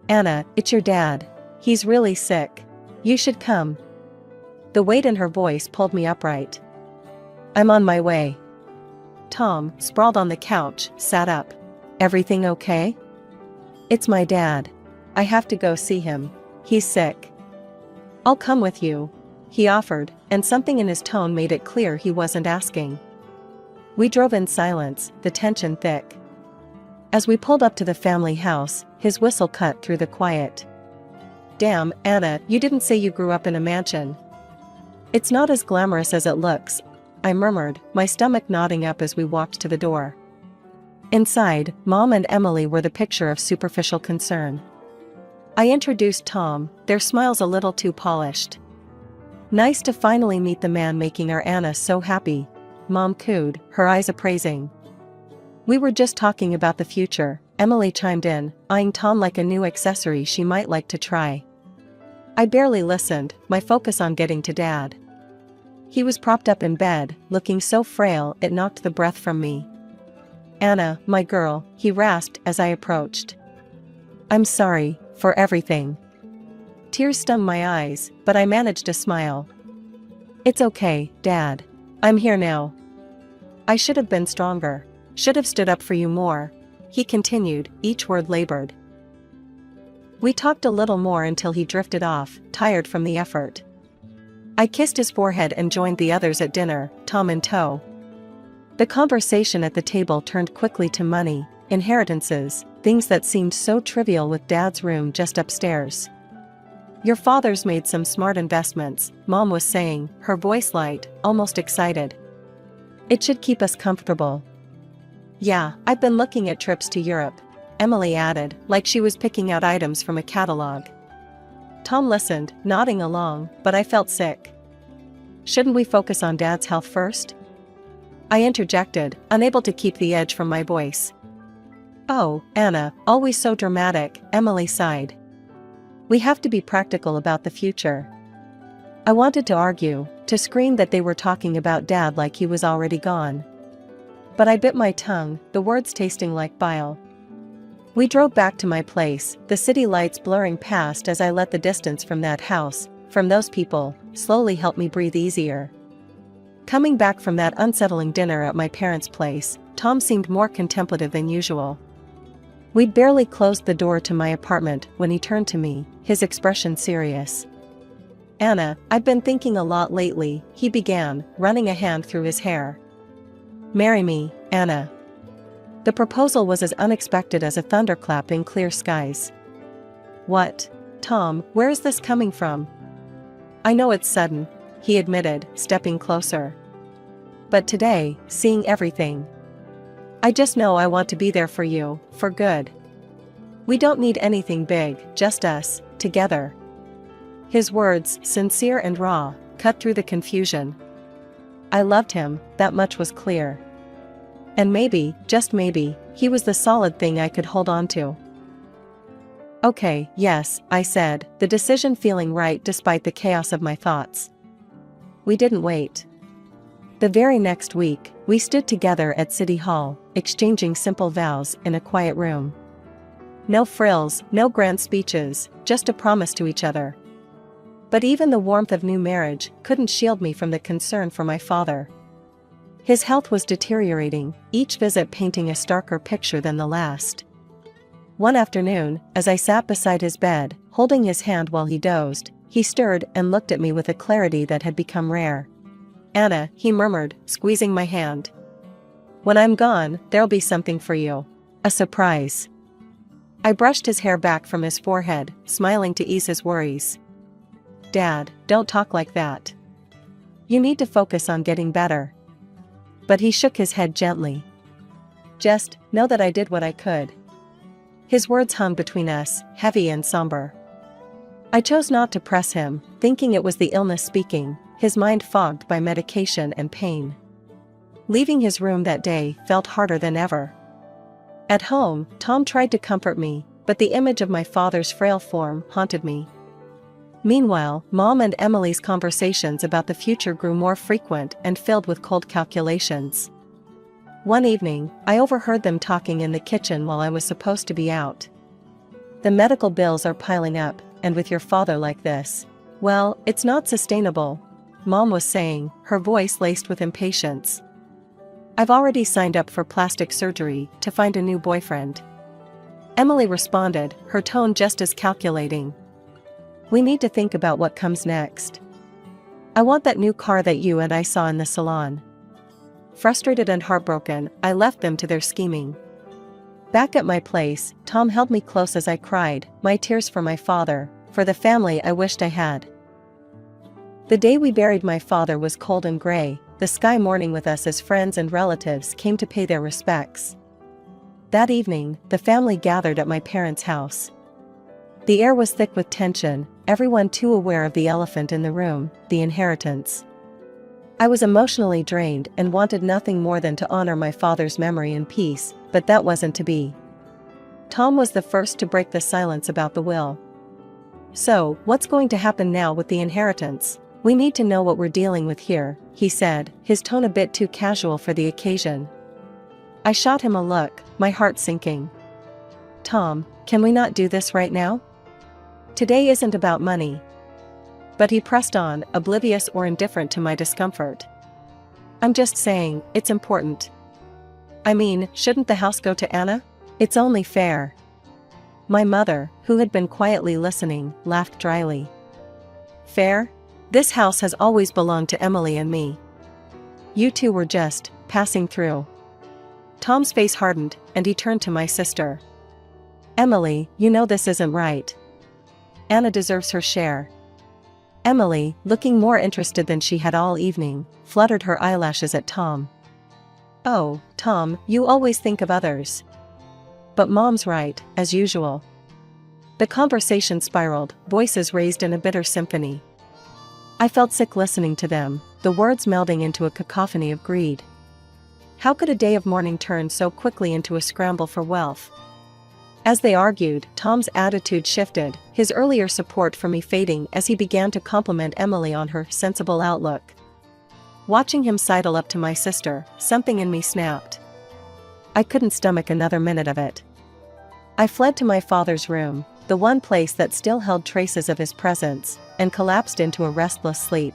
"Anna, it's your dad. He's really sick. You should come." The weight in her voice pulled me upright. "I'm on my way." Tom, sprawled on the couch, sat up. "Everything okay?" "It's my dad. I have to go see him. He's sick." "I'll come with you," he offered, and something in his tone made it clear he wasn't asking. We drove in silence, the tension thick. As we pulled up to the family house, his whistle cut through the quiet. "Damn, Anna, you didn't say you grew up in a mansion." "It's not as glamorous as it looks," I murmured, my stomach knotting up as we walked to the door. Inside, Mom and Emily were the picture of superficial concern. I introduced Tom, their smiles a little too polished. "Nice to finally meet the man making our Anna so happy," Mom cooed, her eyes appraising. "We were just talking about the future," Emily chimed in, eyeing Tom like a new accessory she might like to try. I barely listened, my focus on getting to Dad. He was propped up in bed, looking so frail it knocked the breath from me. "Anna, my girl," he rasped as I approached. "I'm sorry, for everything." Tears stung my eyes, but I managed to smile. "It's okay, Dad. I'm here now. I should have been stronger. Should have stood up for you more," he continued, each word labored. We talked a little more until he drifted off, tired from the effort. I kissed his forehead and joined the others at dinner, Tom in tow. The conversation at the table turned quickly to money, inheritances, things that seemed so trivial with Dad's room just upstairs. Your father's made some smart investments, Mom was saying, her voice light, almost excited. It should keep us comfortable. Yeah, I've been looking at trips to Europe, Emily added, like she was picking out items from a catalog. Tom listened, nodding along, but I felt sick. Shouldn't we focus on Dad's health first? I interjected, unable to keep the edge from my voice. Oh, Anna, always so dramatic, Emily sighed. We have to be practical about the future. I wanted to argue, to scream that they were talking about Dad like he was already gone. But I bit my tongue, the words tasting like bile. We drove back to my place, the city lights blurring past as I let the distance from that house, from those people, slowly help me breathe easier. Coming back from that unsettling dinner at my parents' place, Tom seemed more contemplative than usual. We'd barely closed the door to my apartment when he turned to me, his expression serious. Anna, I've been thinking a lot lately, he began, running a hand through his hair. Marry me, Anna. The proposal was as unexpected as a thunderclap in clear skies. What? Tom, where is this coming from? I know it's sudden, he admitted, stepping closer. But today, seeing everything. I just know I want to be there for you, for good. We don't need anything big, just us, together. His words, sincere and raw, cut through the confusion. I loved him, that much was clear. And maybe, just maybe, he was the solid thing I could hold on to. Okay, yes, I said, the decision feeling right despite the chaos of my thoughts. We didn't wait. The very next week, we stood together at City Hall, exchanging simple vows in a quiet room. No frills, no grand speeches, just a promise to each other. But even the warmth of new marriage couldn't shield me from the concern for my father. His health was deteriorating, each visit painting a starker picture than the last. One afternoon, as I sat beside his bed, holding his hand while he dozed, he stirred and looked at me with a clarity that had become rare. Anna, he murmured, squeezing my hand. When I'm gone, there'll be something for you. A surprise. I brushed his hair back from his forehead, smiling to ease his worries. Dad, don't talk like that. You need to focus on getting better. But he shook his head gently. Just know that I did what I could. His words hung between us, heavy and somber. I chose not to press him, thinking it was the illness speaking, his mind fogged by medication and pain. Leaving his room that day felt harder than ever. At home, Tom tried to comfort me, but the image of my father's frail form haunted me. Meanwhile, Mom and Emily's conversations about the future grew more frequent and filled with cold calculations. One evening, I overheard them talking in the kitchen while I was supposed to be out. The medical bills are piling up, and with your father like this, well, it's not sustainable, Mom was saying, her voice laced with impatience. I've already signed up for plastic surgery to find a new boyfriend. Emily responded, her tone just as calculating. We need to think about what comes next. I want that new car that you and I saw in the salon. Frustrated and heartbroken, I left them to their scheming. Back at my place, Tom held me close as I cried, my tears for my father, for the family I wished I had. The day we buried my father was cold and gray, the sky mourning with us as friends and relatives came to pay their respects. That evening, the family gathered at my parents' house. The air was thick with tension, everyone too aware of the elephant in the room, the inheritance. I was emotionally drained and wanted nothing more than to honor my father's memory in peace, but that wasn't to be. Tom was the first to break the silence about the will. So, what's going to happen now with the inheritance? We need to know what we're dealing with here, he said, his tone a bit too casual for the occasion. I shot him a look, my heart sinking. Tom, can we not do this right now? Today isn't about money. But he pressed on, oblivious or indifferent to my discomfort. I'm just saying, it's important. I mean, shouldn't the house go to Anna? It's only fair. My mother, who had been quietly listening, laughed dryly. Fair? This house has always belonged to Emily and me. You two were just passing through. Tom's face hardened, and he turned to my sister. Emily, you know this isn't right. Anna deserves her share. Emily, looking more interested than she had all evening, fluttered her eyelashes at Tom. Oh, Tom, you always think of others. But Mom's right, as usual. The conversation spiraled, voices raised in a bitter symphony. I felt sick listening to them, the words melding into a cacophony of greed. How could a day of mourning turn so quickly into a scramble for wealth? As they argued, Tom's attitude shifted, his earlier support for me fading as he began to compliment Emily on her sensible outlook. Watching him sidle up to my sister, something in me snapped. I couldn't stomach another minute of it. I fled to my father's room, the one place that still held traces of his presence, and collapsed into a restless sleep.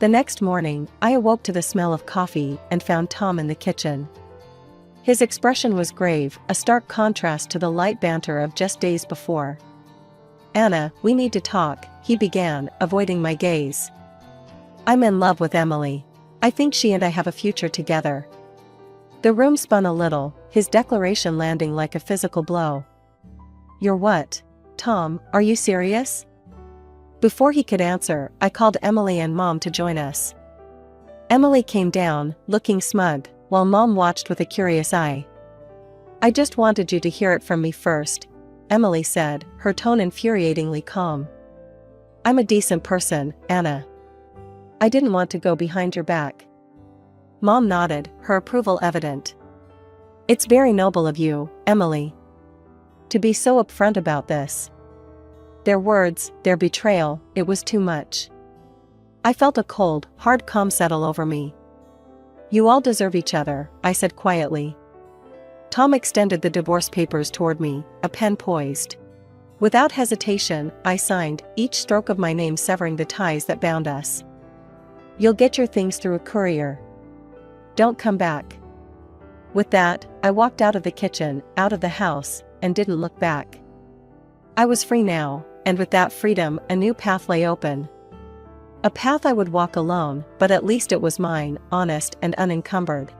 The next morning, I awoke to the smell of coffee and found Tom in the kitchen. His expression was grave, a stark contrast to the light banter of just days before. Anna, we need to talk, he began, avoiding my gaze. I'm in love with Emily. I think she and I have a future together. The room spun a little, his declaration landing like a physical blow. You're what? Tom, are you serious? Before he could answer, I called Emily and Mom to join us. Emily came down, looking smug, while Mom watched with a curious eye. I just wanted you to hear it from me first, Emily said, her tone infuriatingly calm. I'm a decent person, Anna. I didn't want to go behind your back. Mom nodded, her approval evident. It's very noble of you, Emily. To be so upfront about this. Their words, their betrayal, it was too much. I felt a cold, hard calm settle over me. You all deserve each other, I said quietly. Tom extended the divorce papers toward me, a pen poised. Without hesitation, I signed, each stroke of my name severing the ties that bound us. You'll get your things through a courier. Don't come back. With that, I walked out of the kitchen, out of the house, and didn't look back. I was free now, and with that freedom, a new path lay open. A path I would walk alone, but at least it was mine, honest and unencumbered.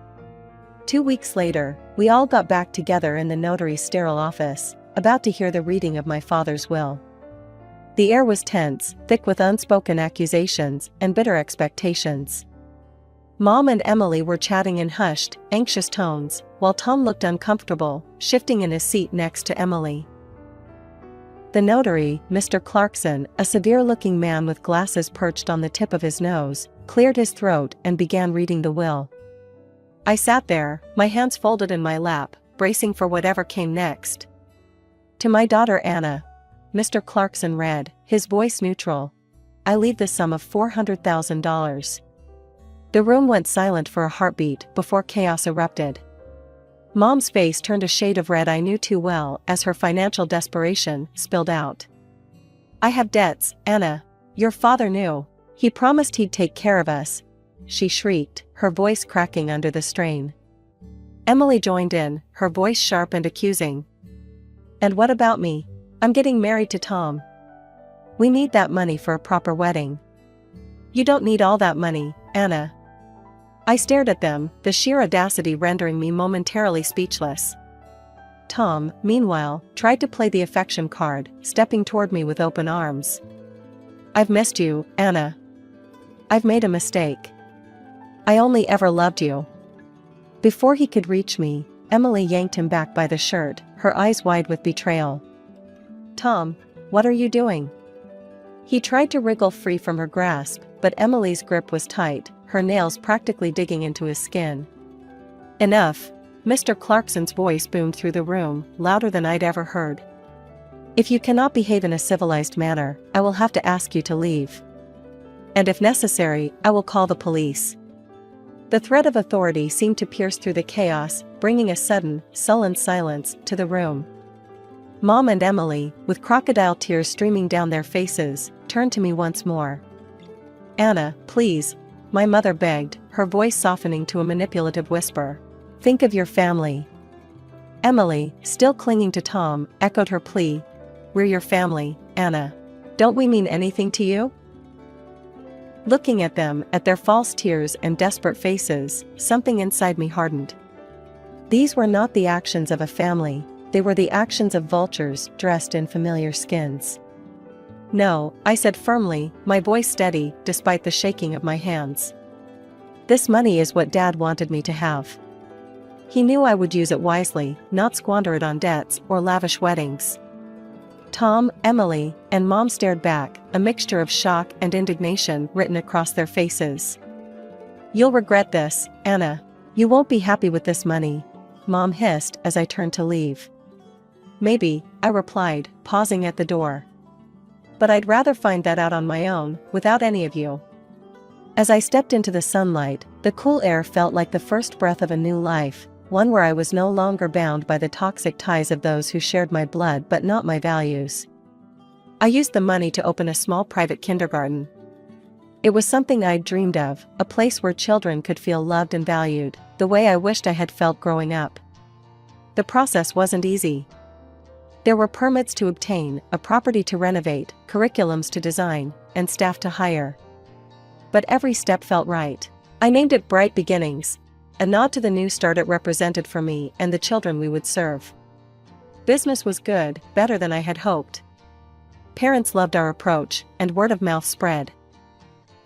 2 weeks later, we all got back together in the notary's sterile office, about to hear the reading of my father's will. The air was tense, thick with unspoken accusations and bitter expectations. Mom and Emily were chatting in hushed, anxious tones, while Tom looked uncomfortable, shifting in his seat next to Emily. The notary, Mr. Clarkson, a severe-looking man with glasses perched on the tip of his nose, cleared his throat and began reading the will. I sat there, my hands folded in my lap, bracing for whatever came next. To my daughter Anna, Mr. Clarkson read, his voice neutral. I leave the sum of $400,000. The room went silent for a heartbeat before chaos erupted. Mom's face turned a shade of red I knew too well as her financial desperation spilled out. I have debts, Anna. Your father knew. He promised he'd take care of us, she shrieked, her voice cracking under the strain. Emily joined in, her voice sharp and accusing. And what about me? I'm getting married to Tom. We need that money for a proper wedding. You don't need all that money, Anna. I stared at them, the sheer audacity rendering me momentarily speechless. Tom, meanwhile, tried to play the affection card, stepping toward me with open arms. I've missed you, Anna. I've made a mistake. I only ever loved you. Before he could reach me, Emily yanked him back by the shirt, her eyes wide with betrayal. Tom, what are you doing? He tried to wriggle free from her grasp, but Emily's grip was tight, her nails practically digging into his skin. Enough, Mr. Clarkson's voice boomed through the room, louder than I'd ever heard. If you cannot behave in a civilized manner, I will have to ask you to leave. And if necessary, I will call the police. The threat of authority seemed to pierce through the chaos, bringing a sudden, sullen silence to the room. Mom and Emily, with crocodile tears streaming down their faces, turned to me once more. Anna, please, my mother begged, her voice softening to a manipulative whisper. Think of your family. Emily, still clinging to Tom, echoed her plea. We're your family, Anna. Don't we mean anything to you? Looking at them, at their false tears and desperate faces, something inside me hardened. These were not the actions of a family, they were the actions of vultures dressed in familiar skins. No, I said firmly, my voice steady, despite the shaking of my hands. This money is what Dad wanted me to have. He knew I would use it wisely, not squander it on debts or lavish weddings. Tom, Emily, and Mom stared back, a mixture of shock and indignation written across their faces. You'll regret this, Anna. You won't be happy with this money, Mom hissed as I turned to leave. Maybe, I replied, pausing at the door. But I'd rather find that out on my own, without any of you. As I stepped into the sunlight, the cool air felt like the first breath of a new life, one where I was no longer bound by the toxic ties of those who shared my blood but not my values. I used the money to open a small private kindergarten. It was something I'd dreamed of, a place where children could feel loved and valued, the way I wished I had felt growing up. The process wasn't easy. There were permits to obtain, a property to renovate, curriculums to design, and staff to hire. But every step felt right. I named it Bright Beginnings, a nod to the new start it represented for me and the children we would serve. Business was good, better than I had hoped. Parents loved our approach, and word of mouth spread.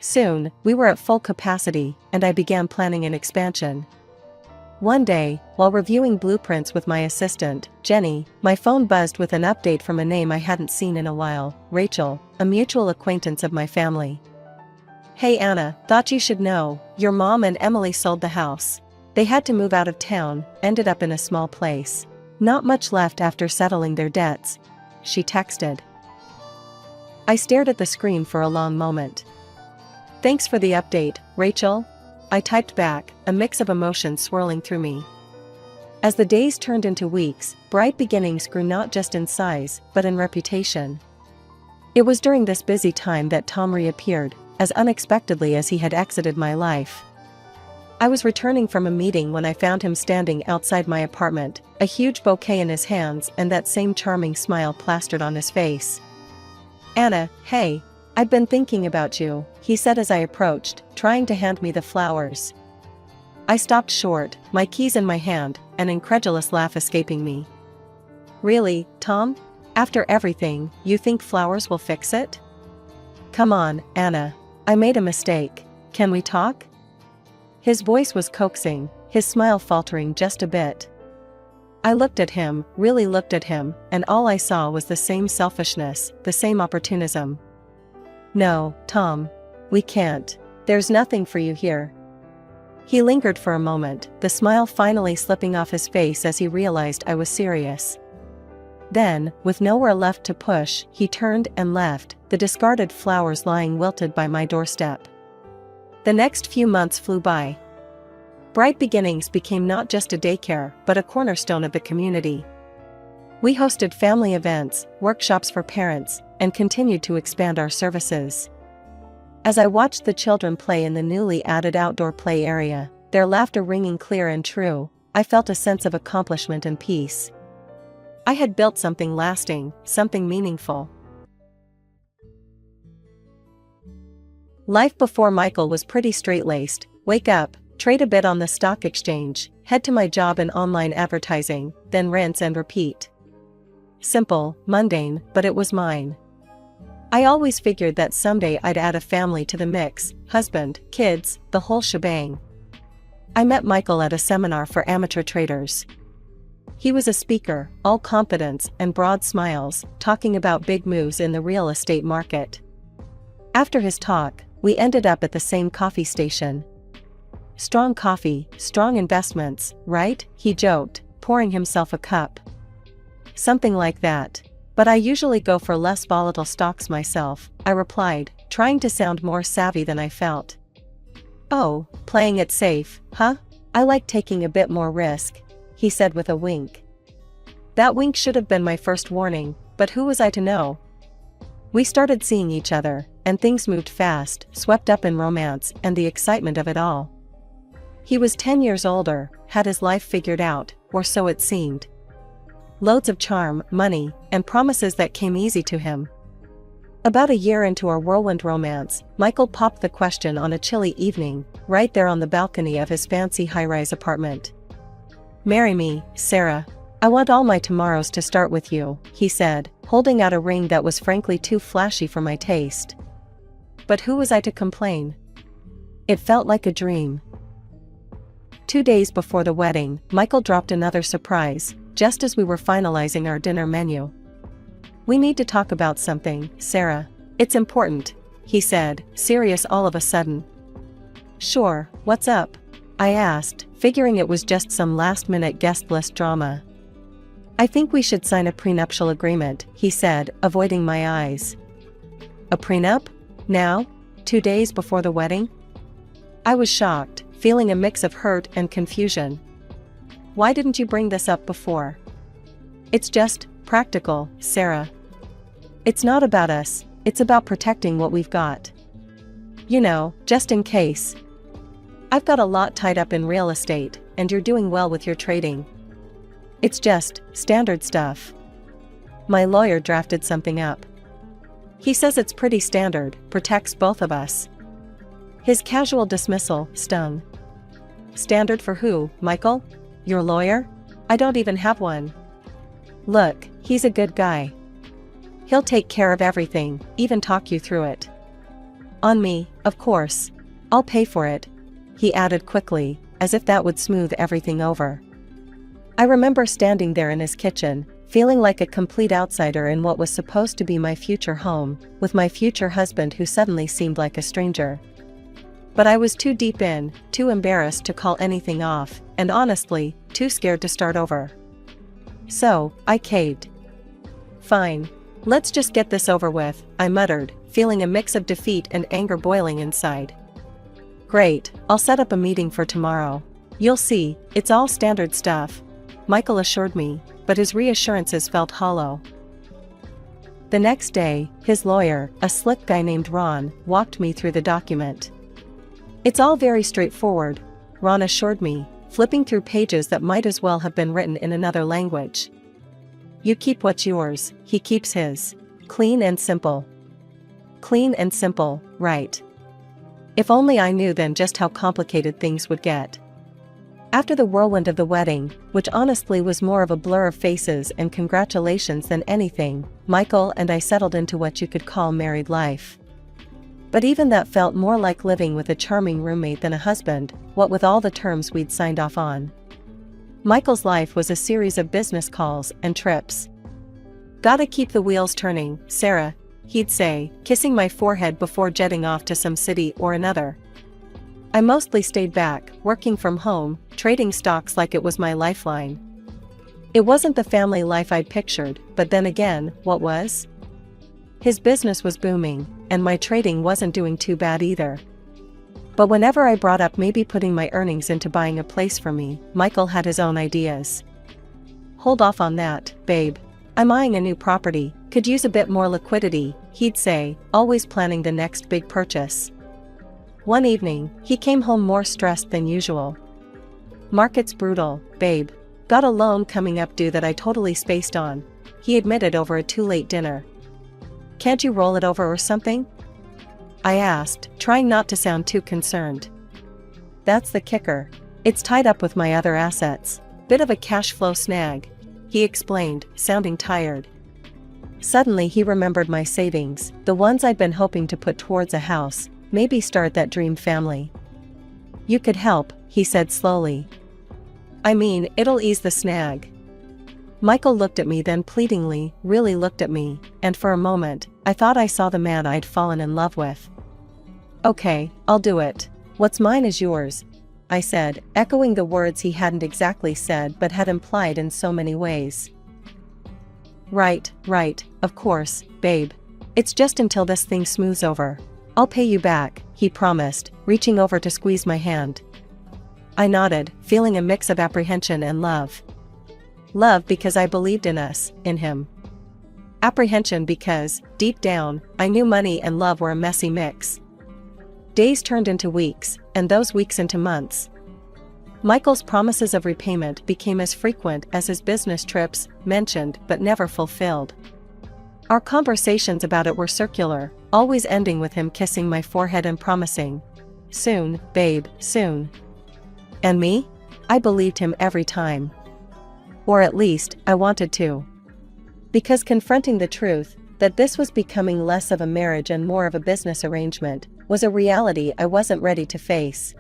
Soon, we were at full capacity, and I began planning an expansion. One day, while reviewing blueprints with my assistant, Jenny, my phone buzzed with an update from a name I hadn't seen in a while, Rachel, a mutual acquaintance of my family. Hey Anna, thought you should know, your mom and Emily sold the house. They had to move out of town, ended up in a small place. Not much left after settling their debts. She texted. I stared at the screen for a long moment. Thanks for the update, Rachel. I typed back, a mix of emotions swirling through me. As the days turned into weeks, Bright Beginnings grew not just in size, but in reputation. It was during this busy time that Tom reappeared, as unexpectedly as he had exited my life. I was returning from a meeting when I found him standing outside my apartment, a huge bouquet in his hands and that same charming smile plastered on his face. Anna, hey, I'd been thinking about you, he said as I approached, trying to hand me the flowers. I stopped short, my keys in my hand, an incredulous laugh escaping me. Really, Tom? After everything, you think flowers will fix it? Come on, Anna. I made a mistake. Can we talk? His voice was coaxing, his smile faltering just a bit. I looked at him, really looked at him, and all I saw was the same selfishness, the same opportunism. No, Tom. We can't. There's nothing for you here. He lingered for a moment, the smile finally slipping off his face as he realized I was serious. Then, with nowhere left to push, he turned and left, the discarded flowers lying wilted by my doorstep. The next few months flew by. Bright Beginnings became not just a daycare, but a cornerstone of the community. We hosted family events, workshops for parents, and continued to expand our services. As I watched the children play in the newly added outdoor play area, their laughter ringing clear and true, I felt a sense of accomplishment and peace. I had built something lasting, something meaningful. Life before Michael was pretty straight-laced. Wake up, trade a bit on the stock exchange, head to my job in online advertising, then rinse and repeat. Simple, mundane, but it was mine. I always figured that someday I'd add a family to the mix, husband, kids, the whole shebang. I met Michael at a seminar for amateur traders. He was a speaker, all confidence and broad smiles, talking about big moves in the real estate market. After his talk, we ended up at the same coffee station. Strong coffee, strong investments, right? He joked, pouring himself a cup. Something like that. But I usually go for less volatile stocks myself, I replied, trying to sound more savvy than I felt. Oh, playing it safe, huh? I like taking a bit more risk, he said with a wink. That wink should have been my first warning, but who was I to know? We started seeing each other, and things moved fast, swept up in romance and the excitement of it all. He was 10 years older, had his life figured out, or so it seemed. Loads of charm, money, and promises that came easy to him. About a year into our whirlwind romance, Michael popped the question on a chilly evening, right there on the balcony of his fancy high-rise apartment. "Marry me, Sarah. I want all my tomorrows to start with you," he said, holding out a ring that was frankly too flashy for my taste. But who was I to complain? It felt like a dream. 2 days before the wedding, Michael dropped another surprise, just as we were finalizing our dinner menu. "We need to talk about something, Sarah. It's important," he said, serious all of a sudden. "Sure, what's up?" I asked, figuring it was just some last-minute guest list drama. "I think we should sign a prenuptial agreement," he said, avoiding my eyes. "A prenup? Now? 2 days before the wedding?" I was shocked, feeling a mix of hurt and confusion. "Why didn't you bring this up before?" "It's just practical, Sarah. It's not about us, it's about protecting what we've got. You know, just in case. I've got a lot tied up in real estate, and you're doing well with your trading. It's just standard stuff. My lawyer drafted something up. He says it's pretty standard, protects both of us." His casual dismissal stung. "Standard for who, Michael? Your lawyer? I don't even have one." "Look, he's a good guy. He'll take care of everything, even talk you through it. On me, of course. I'll pay for it," he added quickly, as if that would smooth everything over. I remember standing there in his kitchen, feeling like a complete outsider in what was supposed to be my future home, with my future husband who suddenly seemed like a stranger. But I was too deep in, too embarrassed to call anything off, and honestly, too scared to start over. So, I caved. "Fine. Let's just get this over with," I muttered, feeling a mix of defeat and anger boiling inside. "Great, I'll set up a meeting for tomorrow. You'll see, it's all standard stuff," Michael assured me, but his reassurances felt hollow. The next day, his lawyer, a slick guy named Ron, walked me through the document. "It's all very straightforward," Ron assured me, flipping through pages that might as well have been written in another language. "You keep what's yours, he keeps his. Clean and simple." Clean and simple, right. If only I knew then just how complicated things would get. After the whirlwind of the wedding, which honestly was more of a blur of faces and congratulations than anything, Michael and I settled into what you could call married life. But even that felt more like living with a charming roommate than a husband, what with all the terms we'd signed off on. Michael's life was a series of business calls and trips. "Gotta keep the wheels turning, Sarah," he'd say, kissing my forehead before jetting off to some city or another. I mostly stayed back, working from home, trading stocks like it was my lifeline. It wasn't the family life I'd pictured, but then again, what was? His business was booming, and my trading wasn't doing too bad either. But whenever I brought up maybe putting my earnings into buying a place for me, Michael had his own ideas. "Hold off on that, babe. I'm eyeing a new property, could use a bit more liquidity," he'd say, always planning the next big purchase. One evening, he came home more stressed than usual. "Market's brutal, babe. Got a loan coming up due that I totally spaced on," he admitted over a too-late dinner. "Can't you roll it over or something?" I asked, trying not to sound too concerned. "That's the kicker. It's tied up with my other assets. Bit of a cash flow snag," he explained, sounding tired. Suddenly he remembered my savings, the ones I'd been hoping to put towards a house, maybe start that dream family. "You could help," he said slowly. "I mean, it'll ease the snag." Michael looked at me then pleadingly, really looked at me, and for a moment, I thought I saw the man I'd fallen in love with. "Okay, I'll do it. What's mine is yours," I said, echoing the words he hadn't exactly said but had implied in so many ways. Right, of course, babe. It's just until this thing smooths over. I'll pay you back," he promised, reaching over to squeeze my hand. I nodded, feeling a mix of apprehension and love. Love because I believed in us, in him. Apprehension because, deep down, I knew money and love were a messy mix. Days turned into weeks, and those weeks into months. Michael's promises of repayment became as frequent as his business trips, mentioned but never fulfilled. Our conversations about it were circular, always ending with him kissing my forehead and promising, "Soon, babe, soon." And me? I believed him every time. Or at least, I wanted to. Because confronting the truth, that this was becoming less of a marriage and more of a business arrangement, was a reality I wasn't ready to face.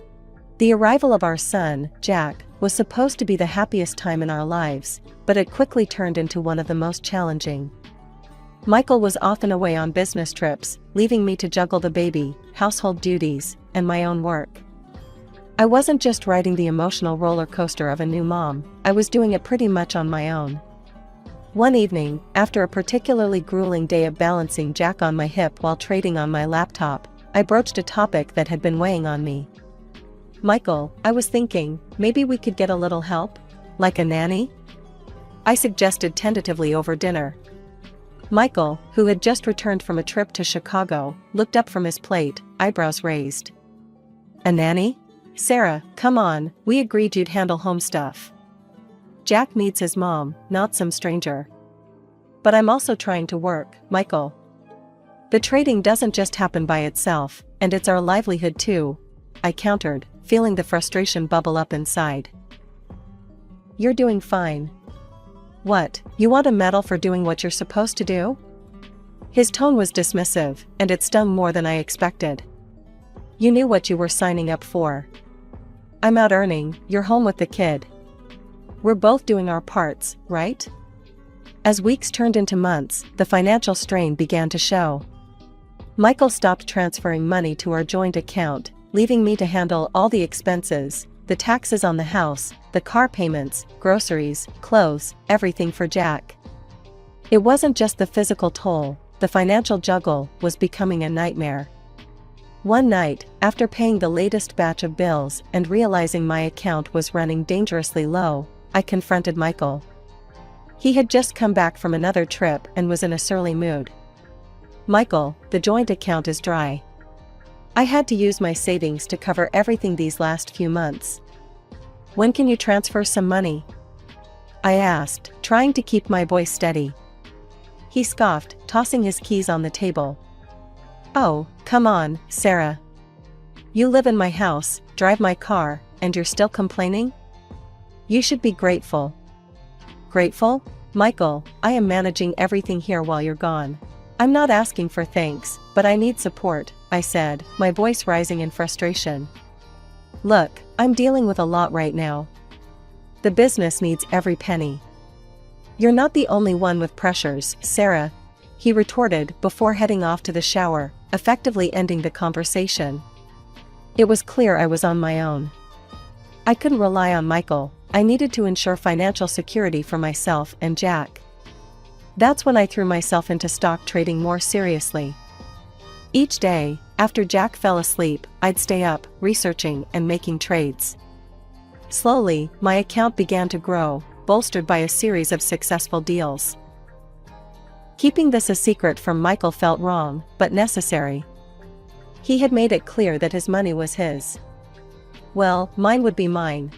The arrival of our son, Jack, was supposed to be the happiest time in our lives, but it quickly turned into one of the most challenging. Michael was often away on business trips, leaving me to juggle the baby, household duties, and my own work. I wasn't just riding the emotional roller coaster of a new mom, I was doing it pretty much on my own. One evening, after a particularly grueling day of balancing Jack on my hip while trading on my laptop, I broached a topic that had been weighing on me. "Michael, I was thinking, maybe we could get a little help? Like a nanny?" I suggested tentatively over dinner. Michael, who had just returned from a trip to Chicago, looked up from his plate, eyebrows raised. "A nanny? Sarah, come on, we agreed you'd handle home stuff. Jack needs his mom, not some stranger." "But I'm also trying to work, Michael. The trading doesn't just happen by itself, and it's our livelihood too," I countered, feeling the frustration bubble up inside. "You're doing fine. What, you want a medal for doing what you're supposed to do?" His tone was dismissive, and it stung more than I expected. "You knew what you were signing up for. I'm out earning, you're home with the kid. We're both doing our parts, right?" As weeks turned into months, the financial strain began to show. Michael stopped transferring money to our joint account, leaving me to handle all the expenses, the taxes on the house, the car payments, groceries, clothes, everything for Jack. It wasn't just the physical toll, the financial juggle was becoming a nightmare. One night, after paying the latest batch of bills and realizing my account was running dangerously low, I confronted Michael. He had just come back from another trip and was in a surly mood. "Michael, the joint account is dry. I had to use my savings to cover everything these last few months. When can you transfer some money?" I asked, trying to keep my voice steady. He scoffed, tossing his keys on the table. "Oh, come on, Sarah. You live in my house, drive my car, and you're still complaining? You should be grateful." "Grateful? Michael, I am managing everything here while you're gone. I'm not asking for thanks, but I need support," I said, my voice rising in frustration. "Look, I'm dealing with a lot right now. The business needs every penny." "You're not the only one with pressures, Sarah," he retorted before heading off to the shower, effectively ending the conversation. It was clear I was on my own. I couldn't rely on Michael. I needed to ensure financial security for myself and Jack. That's when I threw myself into stock trading more seriously. Each day, after Jack fell asleep, I'd stay up, researching and making trades. Slowly, my account began to grow, bolstered by a series of successful deals. Keeping this a secret from Michael felt wrong, but necessary. He had made it clear that his money was his. Well, mine would be mine.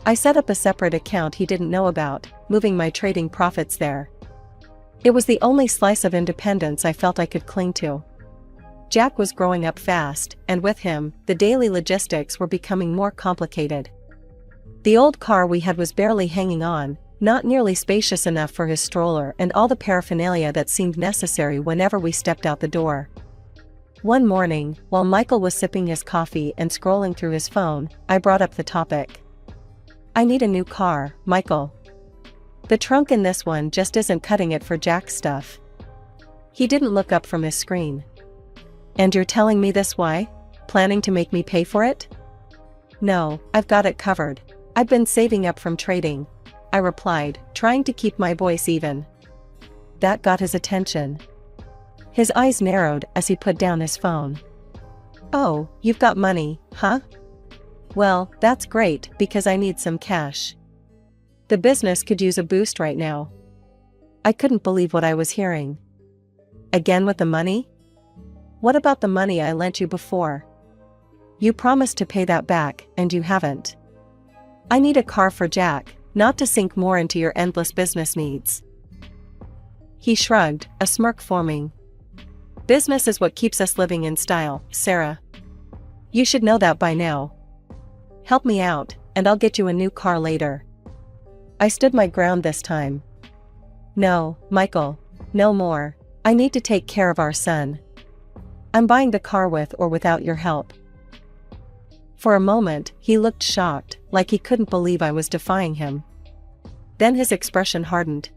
I set up a separate account he didn't know about, moving my trading profits there. It was the only slice of independence I felt I could cling to. Jack was growing up fast, and with him, the daily logistics were becoming more complicated. The old car we had was barely hanging on, not nearly spacious enough for his stroller and all the paraphernalia that seemed necessary whenever we stepped out the door. One morning, while Michael was sipping his coffee and scrolling through his phone, I brought up the topic. "I need a new car, Michael. The trunk in this one just isn't cutting it for Jack's stuff." He didn't look up from his screen. "And you're telling me this why? Planning to make me pay for it?" "No, I've got it covered. I've been saving up from trading," I replied, trying to keep my voice even. That got his attention. His eyes narrowed as he put down his phone. "Oh, you've got money, huh? Well, that's great because I need some cash. The business could use a boost right now." I couldn't believe what I was hearing. "Again with the money? What about the money I lent you before? You promised to pay that back, and you haven't." I need a car for Jack, not to sink more into your endless business needs. He shrugged, a smirk forming. Business is what keeps us living in style, Sarah. You should know that by now. Help me out, and I'll get you a new car later. I stood my ground this time. No, Michael, no more. I need to take care of our son. I'm buying the car with or without your help. For a moment, he looked shocked, like he couldn't believe I was defying him. Then his expression hardened.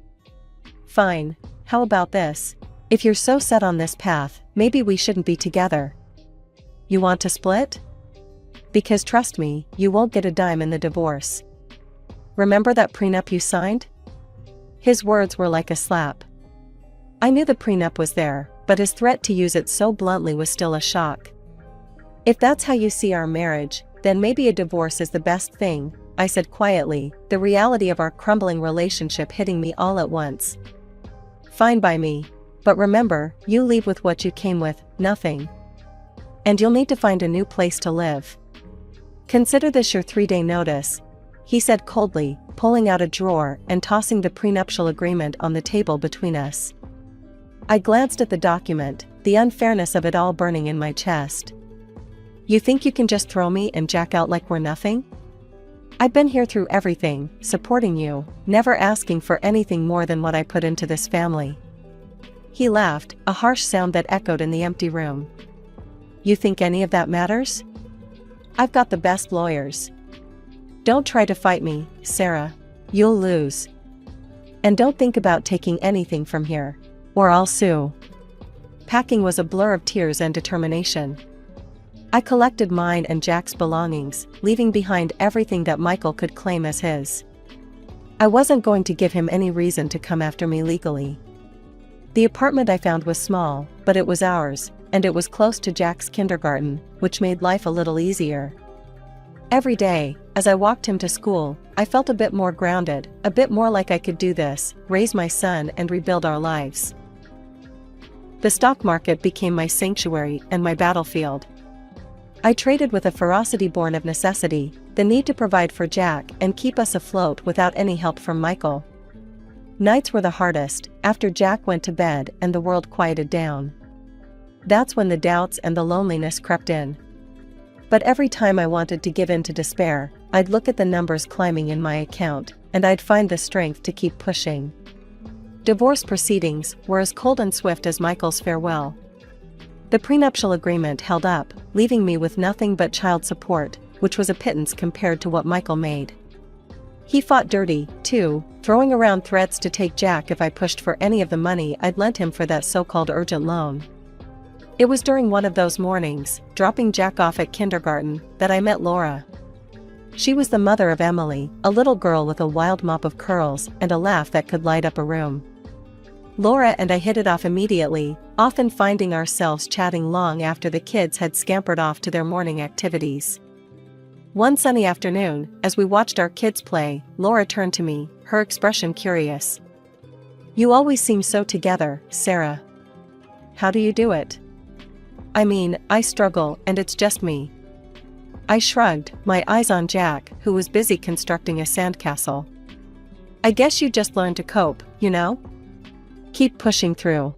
Fine, how about this? If you're so set on this path, maybe we shouldn't be together. You want to split? Because trust me, you won't get a dime in the divorce. Remember that prenup you signed? His words were like a slap. I knew the prenup was there, but his threat to use it so bluntly was still a shock. If that's how you see our marriage, then maybe a divorce is the best thing, I said quietly, the reality of our crumbling relationship hitting me all at once. Fine by me. But remember, you leave with what you came with, nothing. And you'll need to find a new place to live. Consider this your 3-day notice, he said coldly, pulling out a drawer and tossing the prenuptial agreement on the table between us. I glanced at the document, the unfairness of it all burning in my chest. You think you can just throw me and Jack out like we're nothing? I've been here through everything, supporting you, never asking for anything more than what I put into this family. He laughed, a harsh sound that echoed in the empty room. You think any of that matters? I've got the best lawyers. Don't try to fight me, Sarah. You'll lose. And don't think about taking anything from here, or I'll sue. Packing was a blur of tears and determination. I collected mine and Jack's belongings, leaving behind everything that Michael could claim as his. I wasn't going to give him any reason to come after me legally. The apartment I found was small, but it was ours, and it was close to Jack's kindergarten, which made life a little easier. Every day, as I walked him to school, I felt a bit more grounded, a bit more like I could do this, raise my son and rebuild our lives. The stock market became my sanctuary and my battlefield. I traded with a ferocity born of necessity, the need to provide for Jack and keep us afloat without any help from Michael. Nights were the hardest, after Jack went to bed and the world quieted down. That's when the doubts and the loneliness crept in. But every time I wanted to give in to despair, I'd look at the numbers climbing in my account, and I'd find the strength to keep pushing. Divorce proceedings were as cold and swift as Michael's farewell. The prenuptial agreement held up, leaving me with nothing but child support, which was a pittance compared to what Michael made. He fought dirty, too, throwing around threats to take Jack if I pushed for any of the money I'd lent him for that so-called urgent loan. It was during one of those mornings, dropping Jack off at kindergarten, that I met Laura. She was the mother of Emily, a little girl with a wild mop of curls and a laugh that could light up a room. Laura and I hit it off immediately, often finding ourselves chatting long after the kids had scampered off to their morning activities. One sunny afternoon, as we watched our kids play, Laura turned to me, her expression curious. You always seem so together, Sarah. How do you do it? I mean, I struggle, and it's just me. I shrugged, my eyes on Jack, who was busy constructing a sandcastle. I guess you just learn to cope, you know? Keep pushing through.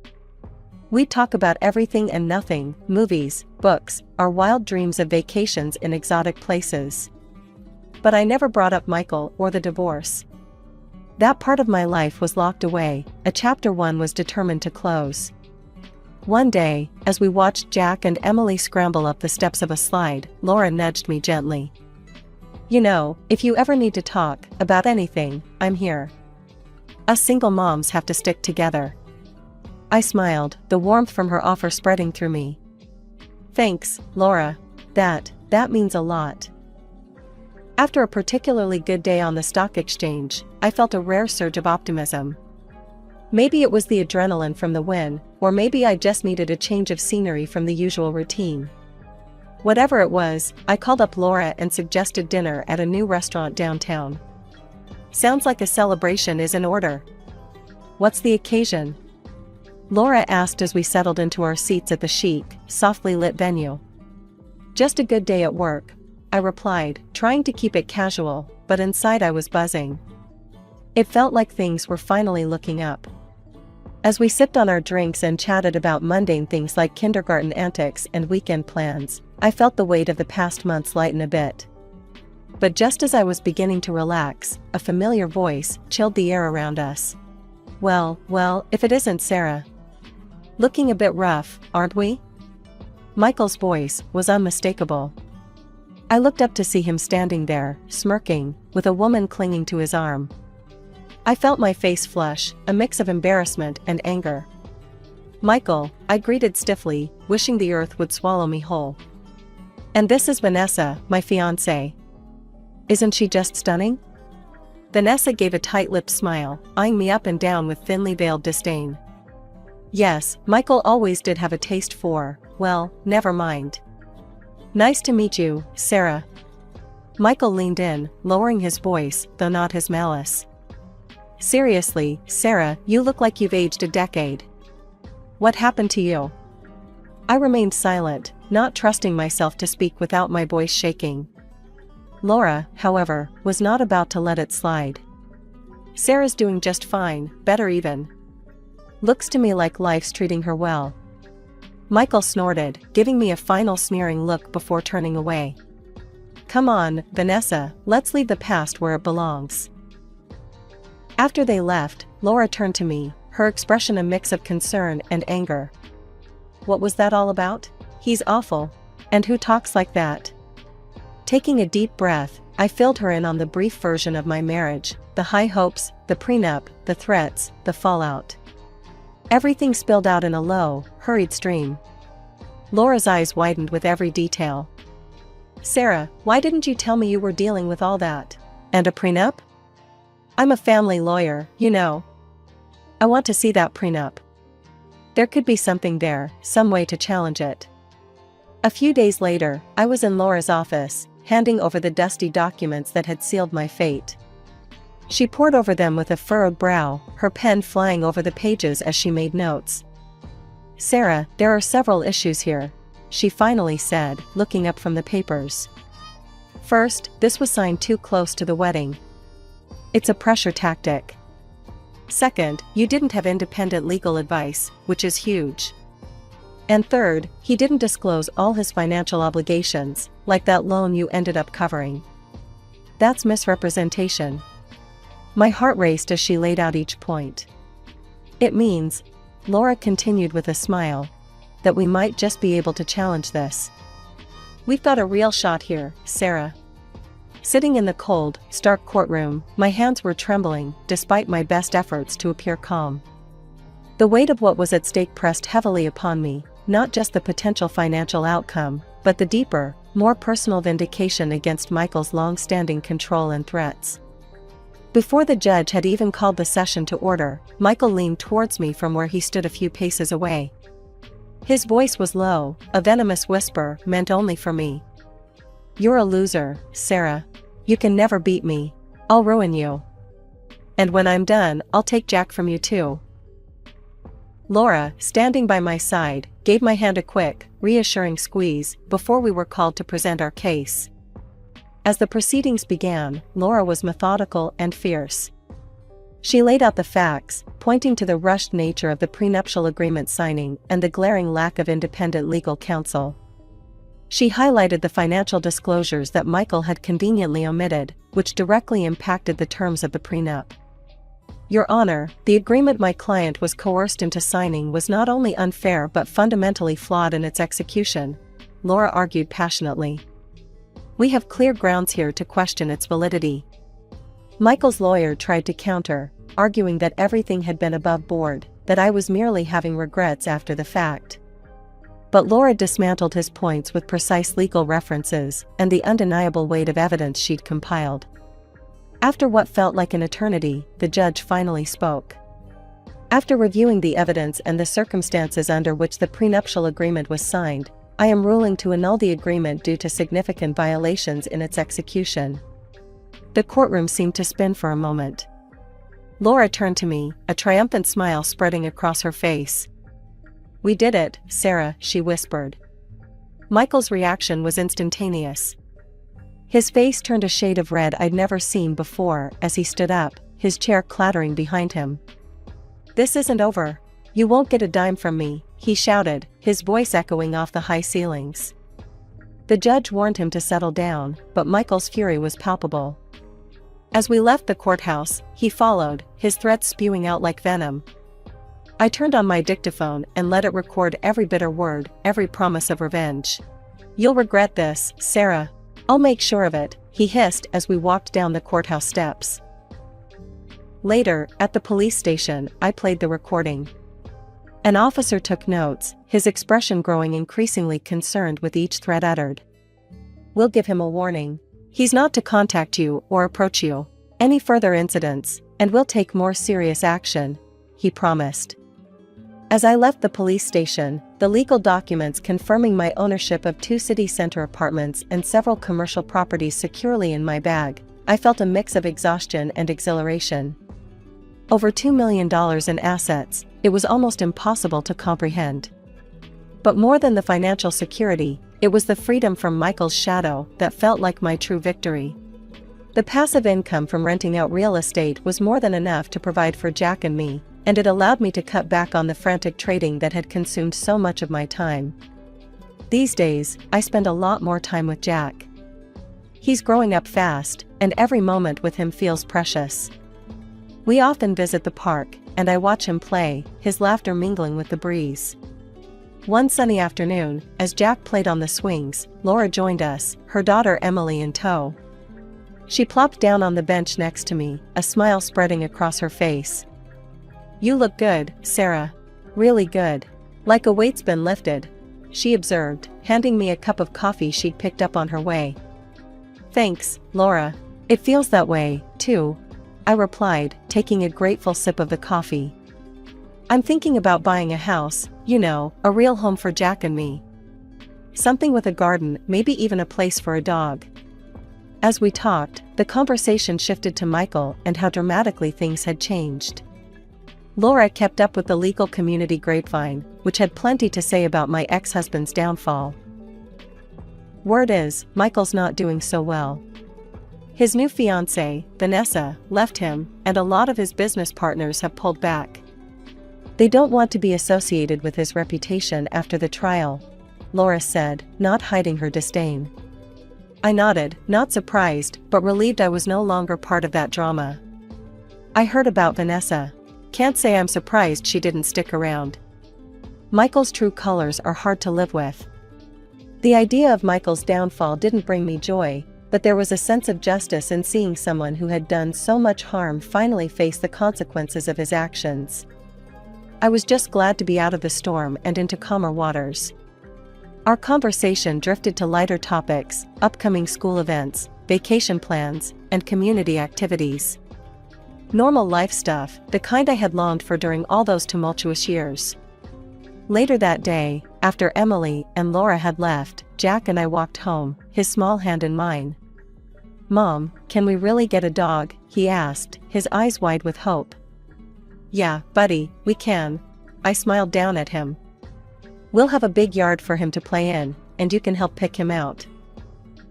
We talk about everything and nothing, movies, books, our wild dreams of vacations in exotic places. But I never brought up Michael or the divorce. That part of my life was locked away, a chapter one was determined to close. One day, as we watched Jack and Emily scramble up the steps of a slide, Laura nudged me gently. You know, if you ever need to talk about anything, I'm here. Us single moms have to stick together. I smiled, the warmth from her offer spreading through me. Thanks, Laura. That means a lot. After a particularly good day on the stock exchange, I felt a rare surge of optimism. Maybe it was the adrenaline from the win, or maybe I just needed a change of scenery from the usual routine. Whatever it was, I called up Laura and suggested dinner at a new restaurant downtown. Sounds like a celebration is in order. What's the occasion? Laura asked as we settled into our seats at the chic, softly lit venue. Just a good day at work, I replied, trying to keep it casual, but inside I was buzzing. It felt like things were finally looking up. As we sipped on our drinks and chatted about mundane things like kindergarten antics and weekend plans, I felt the weight of the past months lighten a bit. But just as I was beginning to relax, a familiar voice chilled the air around us. Well, if it isn't Sarah. Looking a bit rough, aren't we? Michael's voice was unmistakable. I looked up to see him standing there, smirking, with a woman clinging to his arm. I felt my face flush, a mix of embarrassment and anger. Michael, I greeted stiffly, wishing the earth would swallow me whole. And this is Vanessa, my fiancée. Isn't she just stunning? Vanessa gave a tight-lipped smile, eyeing me up and down with thinly veiled disdain. Yes, Michael always did have a taste for, well, never mind. Nice to meet you, Sarah. Michael leaned in, lowering his voice, though not his malice. Seriously, Sarah, you look like you've aged a decade. What happened to you? I remained silent, not trusting myself to speak without my voice shaking. Laura, however, was not about to let it slide. Sarah's doing just fine, better even. Looks to me like life's treating her well. Michael snorted, giving me a final sneering look before turning away. Come on, Vanessa, let's leave the past where it belongs. After they left, Laura turned to me, her expression a mix of concern and anger. What was that all about? He's awful. And who talks like that? Taking a deep breath, I filled her in on the brief version of my marriage, the high hopes, the prenup, the threats, the fallout. Everything spilled out in a low, hurried stream. Laura's eyes widened with every detail. Sarah, why didn't you tell me you were dealing with all that? And a prenup? I'm a family lawyer, you know. I want to see that prenup. There could be something there, some way to challenge it. A few days later, I was in Laura's office, handing over the dusty documents that had sealed my fate. She pored over them with a furrowed brow, her pen flying over the pages as she made notes. Sarah, there are several issues here, she finally said, looking up from the papers. First, this was signed too close to the wedding. It's a pressure tactic. Second, you didn't have independent legal advice, which is huge. And third, he didn't disclose all his financial obligations, like that loan you ended up covering. That's misrepresentation. My heart raced as she laid out each point. It means, Laura continued with a smile, that we might just be able to challenge this. We've got a real shot here, Sarah. Sitting in the cold, stark courtroom, my hands were trembling, despite my best efforts to appear calm. The weight of what was at stake pressed heavily upon me, not just the potential financial outcome, but the deeper, more personal vindication against Michael's long-standing control and threats. Before the judge had even called the session to order, Michael leaned towards me from where he stood a few paces away. His voice was low, a venomous whisper meant only for me. You're a loser, Sarah. You can never beat me. I'll ruin you. And when I'm done, I'll take Jack from you too. Laura, standing by my side, gave my hand a quick, reassuring squeeze before we were called to present our case. As the proceedings began, Laura was methodical and fierce. She laid out the facts, pointing to the rushed nature of the prenuptial agreement signing and the glaring lack of independent legal counsel. She highlighted the financial disclosures that Michael had conveniently omitted, which directly impacted the terms of the prenup. Your Honor, the agreement my client was coerced into signing was not only unfair but fundamentally flawed in its execution, Laura argued passionately. We have clear grounds here to question its validity. Michael's lawyer tried to counter, arguing that everything had been above board, that I was merely having regrets after the fact. But Laura dismantled his points with precise legal references and the undeniable weight of evidence she'd compiled. After what felt like an eternity, the judge finally spoke. After reviewing the evidence and the circumstances under which the prenuptial agreement was signed, I am ruling to annul the agreement due to significant violations in its execution. The courtroom seemed to spin for a moment. Laura turned to me, a triumphant smile spreading across her face. We did it, Sarah, she whispered. Michael's reaction was instantaneous. His face turned a shade of red I'd never seen before as he stood up, his chair clattering behind him. "This isn't over. You won't get a dime from me," he shouted, his voice echoing off the high ceilings. The judge warned him to settle down, but Michael's fury was palpable. As we left the courthouse, he followed, his threats spewing out like venom. I turned on my dictaphone and let it record every bitter word, every promise of revenge. "You'll regret this, Sarah. I'll make sure of it," he hissed as we walked down the courthouse steps. Later, at the police station, I played the recording. An officer took notes, his expression growing increasingly concerned with each threat uttered. "We'll give him a warning. He's not to contact you or approach you. Any further incidents, and we'll take more serious action," he promised. As I left the police station, the legal documents confirming my ownership of 2 city center apartments and several commercial properties securely in my bag, I felt a mix of exhaustion and exhilaration. Over $2 million in assets, it was almost impossible to comprehend. But more than the financial security, it was the freedom from Michael's shadow that felt like my true victory. The passive income from renting out real estate was more than enough to provide for Jack and me, and it allowed me to cut back on the frantic trading that had consumed so much of my time. These days, I spend a lot more time with Jack. He's growing up fast, and every moment with him feels precious. We often visit the park, and I watch him play, his laughter mingling with the breeze. One sunny afternoon, as Jack played on the swings, Laura joined us, her daughter Emily in tow. She plopped down on the bench next to me, a smile spreading across her face. "You look good, Sarah. Really good. Like a weight's been lifted," she observed, handing me a cup of coffee she'd picked up on her way. "Thanks, Laura. It feels that way, too," I replied, taking a grateful sip of the coffee. "I'm thinking about buying a house, you know, a real home for Jack and me. Something with a garden, maybe even a place for a dog." As we talked, the conversation shifted to Michael and how dramatically things had changed. Laura kept up with the legal community grapevine, which had plenty to say about my ex-husband's downfall. Word is, Michael's not doing so well. His new fiancée, Vanessa, left him, and a lot of his business partners have pulled back. They don't want to be associated with his reputation after the trial, Laura said, not hiding her disdain. I nodded, not surprised, but relieved I was no longer part of that drama. I heard about Vanessa. Can't say I'm surprised she didn't stick around. Michael's true colors are hard to live with. The idea of Michael's downfall didn't bring me joy, but there was a sense of justice in seeing someone who had done so much harm finally face the consequences of his actions. I was just glad to be out of the storm and into calmer waters. Our conversation drifted to lighter topics, upcoming school events, vacation plans, and community activities. Normal life stuff, the kind I had longed for during all those tumultuous years. Later that day, after Emily and Laura had left, Jack and I walked home, his small hand in mine. "Mom, can we really get a dog?" he asked, his eyes wide with hope. "Yeah, buddy, we can." I smiled down at him. "We'll have a big yard for him to play in, and you can help pick him out."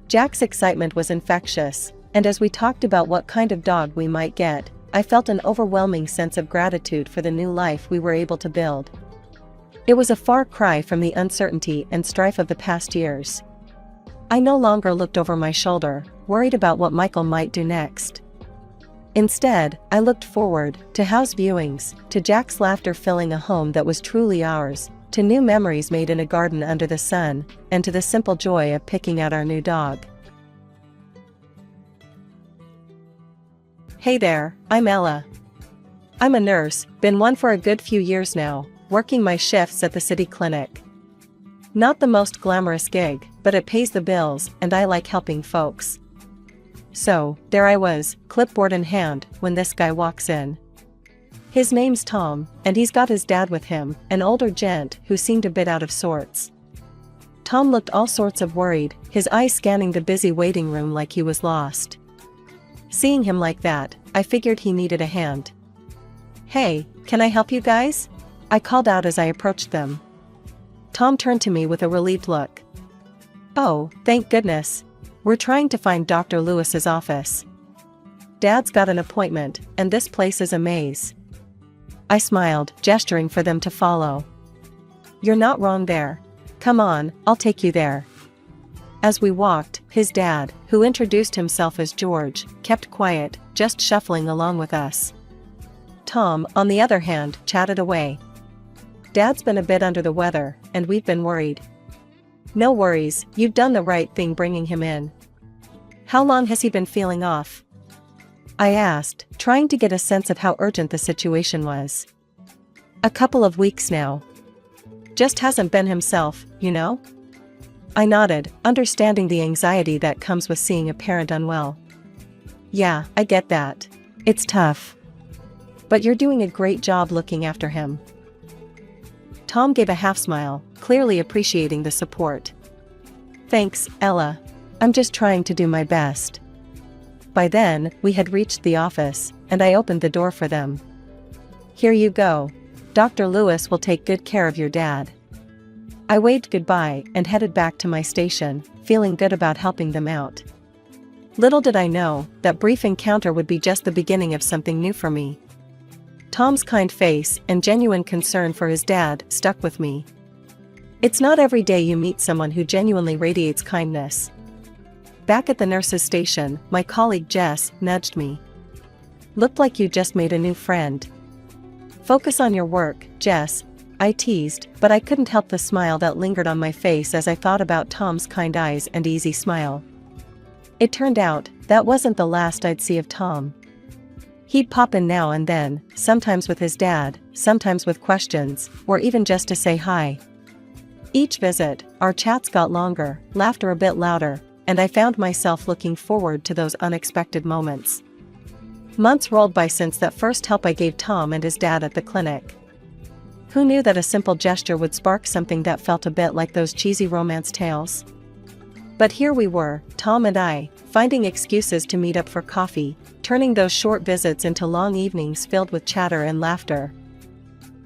Jack's excitement was infectious, and as we talked about what kind of dog we might get, I felt an overwhelming sense of gratitude for the new life we were able to build. It was a far cry from the uncertainty and strife of the past years. I no longer looked over my shoulder, worried about what Michael might do next. Instead, I looked forward, to house viewings, to Jack's laughter filling a home that was truly ours, to new memories made in a garden under the sun, and to the simple joy of picking out our new dog. Hey there, I'm Ella. I'm a nurse, been one for a good few years now, working my shifts at the city clinic. Not the most glamorous gig, but it pays the bills, and I like helping folks. So, there I was, clipboard in hand, when this guy walks in. His name's Tom, and he's got his dad with him, an older gent who seemed a bit out of sorts. Tom looked all sorts of worried, his eyes scanning the busy waiting room like he was lost. Seeing him like that, I figured he needed a hand. "Hey, can I help you guys?" I called out as I approached them. Tom turned to me with a relieved look. "Oh, thank goodness. We're trying to find Dr. Lewis's office. Dad's got an appointment, and this place is a maze. I smiled, gesturing for them to follow. You're not wrong there. Come on, I'll take you there. As we walked, his dad, who introduced himself as George, kept quiet, just shuffling along with us. Tom, on the other hand, chatted away. Dad's been a bit under the weather, and we've been worried. No worries, you've done the right thing bringing him in. How long has he been feeling off? I asked, trying to get a sense of how urgent the situation was. A couple of weeks now. Just hasn't been himself, you know? I nodded, understanding the anxiety that comes with seeing a parent unwell. Yeah, I get that. It's tough. But you're doing a great job looking after him. Tom gave a half smile, clearly appreciating the support. Thanks, Ella. I'm just trying to do my best. By then, we had reached the office, and I opened the door for them. Here you go. Dr. Lewis will take good care of your dad. I waved goodbye and headed back to my station, feeling good about helping them out. Little did I know that brief encounter would be just the beginning of something new for me. Tom's kind face and genuine concern for his dad stuck with me. It's not every day you meet someone who genuinely radiates kindness. Back at the nurse's station, my colleague Jess nudged me. Looked like you just made a new friend. Focus on your work, Jess, I teased, but I couldn't help the smile that lingered on my face as I thought about Tom's kind eyes and easy smile. It turned out, that wasn't the last I'd see of Tom. He'd pop in now and then, sometimes with his dad, sometimes with questions, or even just to say hi. Each visit, our chats got longer, laughter a bit louder, and I found myself looking forward to those unexpected moments. Months rolled by since that first help I gave Tom and his dad at the clinic. Who knew that a simple gesture would spark something that felt a bit like those cheesy romance tales? But here we were, Tom and I, finding excuses to meet up for coffee, turning those short visits into long evenings filled with chatter and laughter.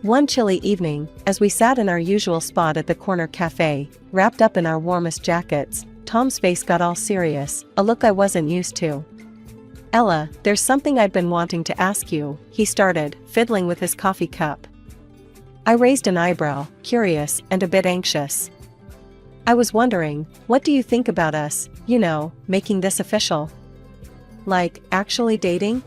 One chilly evening, as we sat in our usual spot at the corner cafe, wrapped up in our warmest jackets, Tom's face got all serious, a look I wasn't used to. Ella, there's something I've been wanting to ask you, he started, fiddling with his coffee cup. I raised an eyebrow, curious and a bit anxious. I was wondering, what do you think about us, making this official? Like, actually dating?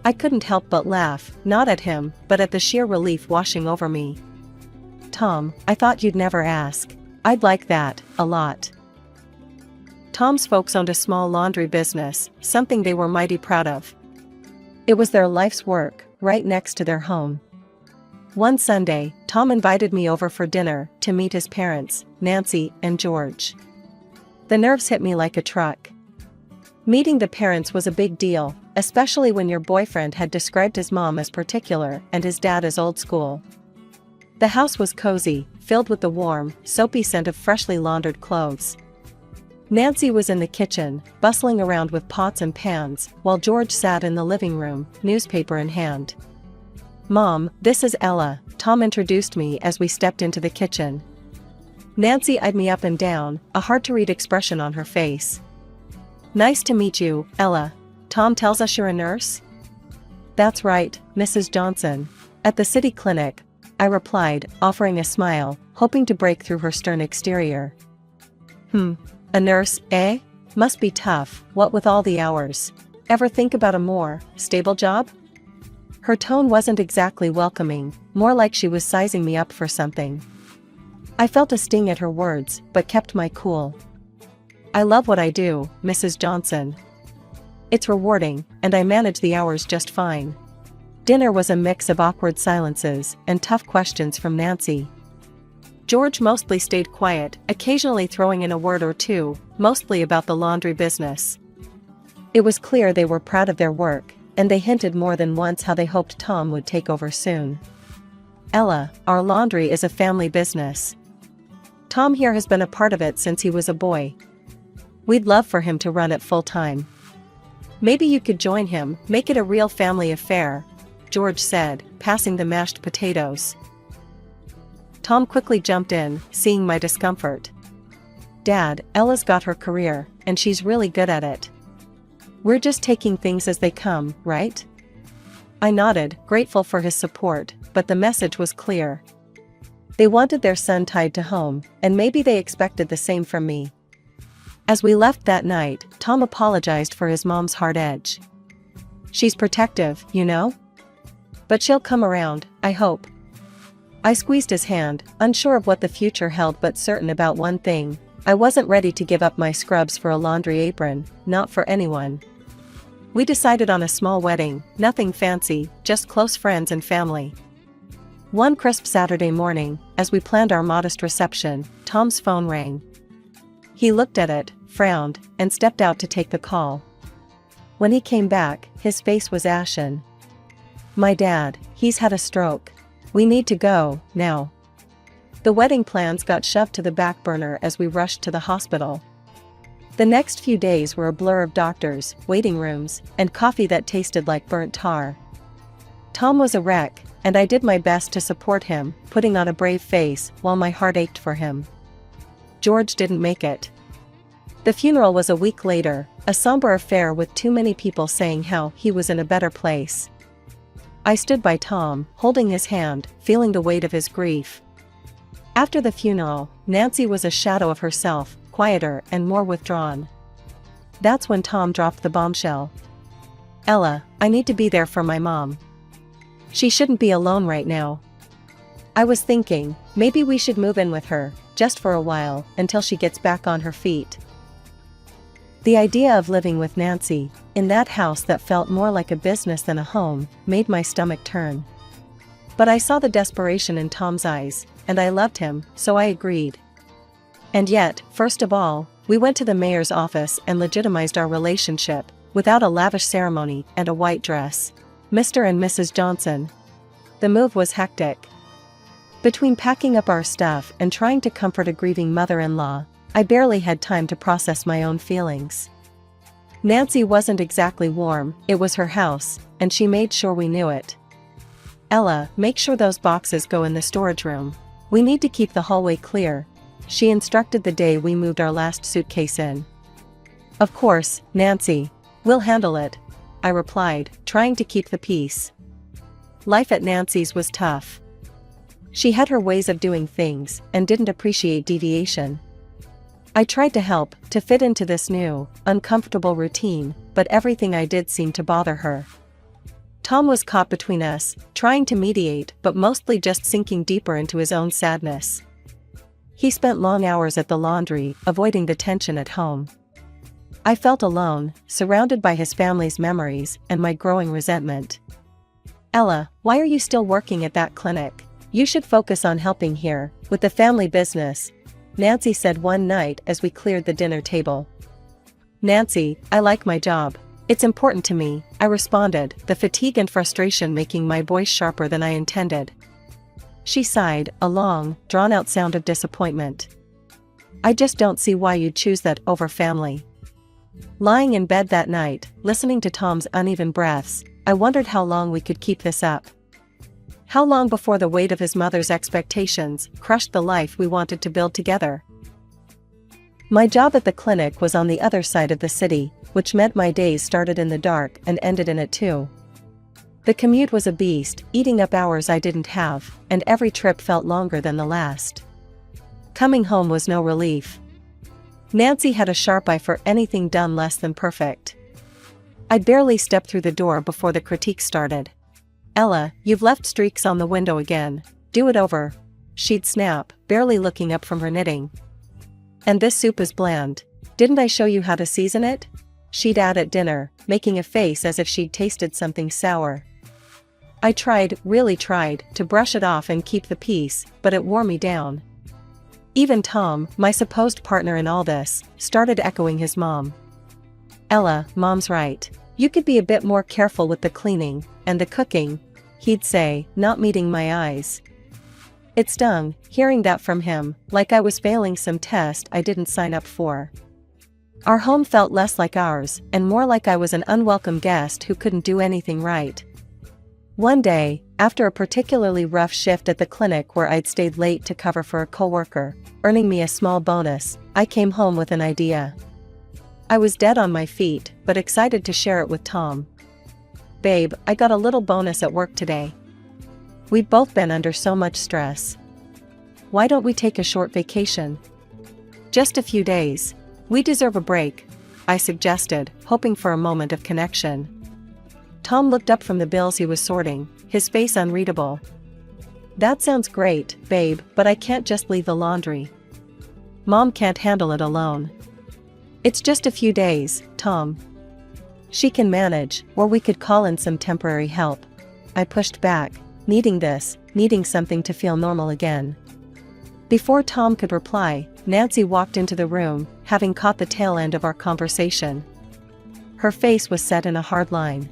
I couldn't help but laugh, not at him, but at the sheer relief washing over me. Tom, I thought you'd never ask. I'd like that, a lot. Tom's folks owned a small laundry business, something they were mighty proud of. It was their life's work, right next to their home. One Sunday, Tom invited me over for dinner to meet his parents, Nancy and George. The nerves hit me like a truck. Meeting the parents was a big deal, especially when your boyfriend had described his mom as particular and his dad as old school. The house was cozy, filled with the warm, soapy scent of freshly laundered clothes. Nancy was in the kitchen, bustling around with pots and pans, while George sat in the living room, newspaper in hand. Mom, this is Ella, Tom introduced me as we stepped into the kitchen. Nancy eyed me up and down, a hard-to-read expression on her face. Nice to meet you, Ella. Tom tells us you're a nurse? That's right, Mrs. Johnson. At the city clinic, I replied, offering a smile, hoping to break through her stern exterior. A nurse, eh? Must be tough, what with all the hours. Ever think about a more stable job? Her tone wasn't exactly welcoming, more like she was sizing me up for something. I felt a sting at her words, but kept my cool. I love what I do, Mrs. Johnson. It's rewarding, and I manage the hours just fine. Dinner was a mix of awkward silences and tough questions from Nancy. George mostly stayed quiet, occasionally throwing in a word or two, mostly about the laundry business. It was clear they were proud of their work, and they hinted more than once how they hoped Tom would take over soon. Ella, our laundry is a family business. Tom here has been a part of it since he was a boy. We'd love for him to run it full-time. Maybe you could join him, make it a real family affair, George said, passing the mashed potatoes. Tom quickly jumped in, seeing my discomfort. Dad, Ella's got her career, and she's really good at it. We're just taking things as they come, right? I nodded, grateful for his support, but the message was clear. They wanted their son tied to home, and maybe they expected the same from me. As we left that night, Tom apologized for his mom's hard edge. She's protective, you know? But she'll come around, I hope. I squeezed his hand, unsure of what the future held but certain about one thing. I wasn't ready to give up my scrubs for a laundry apron, not for anyone. We decided on a small wedding, nothing fancy, just close friends and family. One crisp Saturday morning, as we planned our modest reception, Tom's phone rang. He looked at it, frowned, and stepped out to take the call. When he came back, his face was ashen. My dad, he's had a stroke. We need to go, now. The wedding plans got shoved to the back burner as we rushed to the hospital. The next few days were a blur of doctors, waiting rooms, and coffee that tasted like burnt tar. Tom was a wreck, and I did my best to support him, putting on a brave face while my heart ached for him. George didn't make it. The funeral was a week later, a somber affair with too many people saying how he was in a better place. I stood by Tom, holding his hand, feeling the weight of his grief. After the funeral, Nancy was a shadow of herself, quieter and more withdrawn. That's when Tom dropped the bombshell. Ella, I need to be there for my mom. She shouldn't be alone right now. I was thinking, maybe we should move in with her, just for a while, until she gets back on her feet. The idea of living with Nancy, in that house that felt more like a business than a home, made my stomach turn. But I saw the desperation in Tom's eyes, and I loved him, so I agreed. And yet, first of all, we went to the mayor's office and legitimized our relationship, without a lavish ceremony and a white dress. Mr. and Mrs. Johnson. The move was hectic. Between packing up our stuff and trying to comfort a grieving mother-in-law, I barely had time to process my own feelings. Nancy wasn't exactly warm, it was her house, and she made sure we knew it. Ella, make sure those boxes go in the storage room. We need to keep the hallway clear, she instructed the day we moved our last suitcase in. Of course, Nancy. We'll handle it, I replied, trying to keep the peace. Life at Nancy's was tough. She had her ways of doing things, and didn't appreciate deviation. I tried to help, to fit into this new, uncomfortable routine, but everything I did seemed to bother her. Tom was caught between us, trying to mediate but mostly just sinking deeper into his own sadness. He spent long hours at the laundry, avoiding the tension at home. I felt alone, surrounded by his family's memories and my growing resentment. Ella, why are you still working at that clinic? You should focus on helping here, with the family business, Nancy said one night as we cleared the dinner table. Nancy, I like my job. It's important to me, I responded, the fatigue and frustration making my voice sharper than I intended. She sighed, a long, drawn-out sound of disappointment. I just don't see why you'd choose that over family. Lying in bed that night, listening to Tom's uneven breaths, I wondered how long we could keep this up. How long before the weight of his mother's expectations crushed the life we wanted to build together? My job at the clinic was on the other side of the city, which meant my days started in the dark and ended in it too. The commute was a beast, eating up hours I didn't have, and every trip felt longer than the last. Coming home was no relief. Nancy had a sharp eye for anything done less than perfect. I'd barely stepped through the door before the critique started. Ella, you've left streaks on the window again. Do it over. She'd snap, barely looking up from her knitting. And this soup is bland. Didn't I show you how to season it? She'd add at dinner, making a face as if she'd tasted something sour. I tried, really tried, to brush it off and keep the peace, but it wore me down. Even Tom, my supposed partner in all this, started echoing his mom. Ella, Mom's right. You could be a bit more careful with the cleaning, and the cooking, he'd say, not meeting my eyes. It stung, hearing that from him, like I was failing some test I didn't sign up for. Our home felt less like ours, and more like I was an unwelcome guest who couldn't do anything right. One day, after a particularly rough shift at the clinic where I'd stayed late to cover for a coworker, earning me a small bonus, I came home with an idea. I was dead on my feet, but excited to share it with Tom. "Babe, I got a little bonus at work today. We've both been under so much stress. Why don't we take a short vacation? Just a few days. We deserve a break," I suggested, hoping for a moment of connection. Tom looked up from the bills he was sorting, his face unreadable. "That sounds great, babe, but I can't just leave the laundry. Mom can't handle it alone." "It's just a few days, Tom. She can manage, or we could call in some temporary help." I pushed back, needing something to feel normal again. Before Tom could reply, Nancy walked into the room, having caught the tail end of our conversation. Her face was set in a hard line.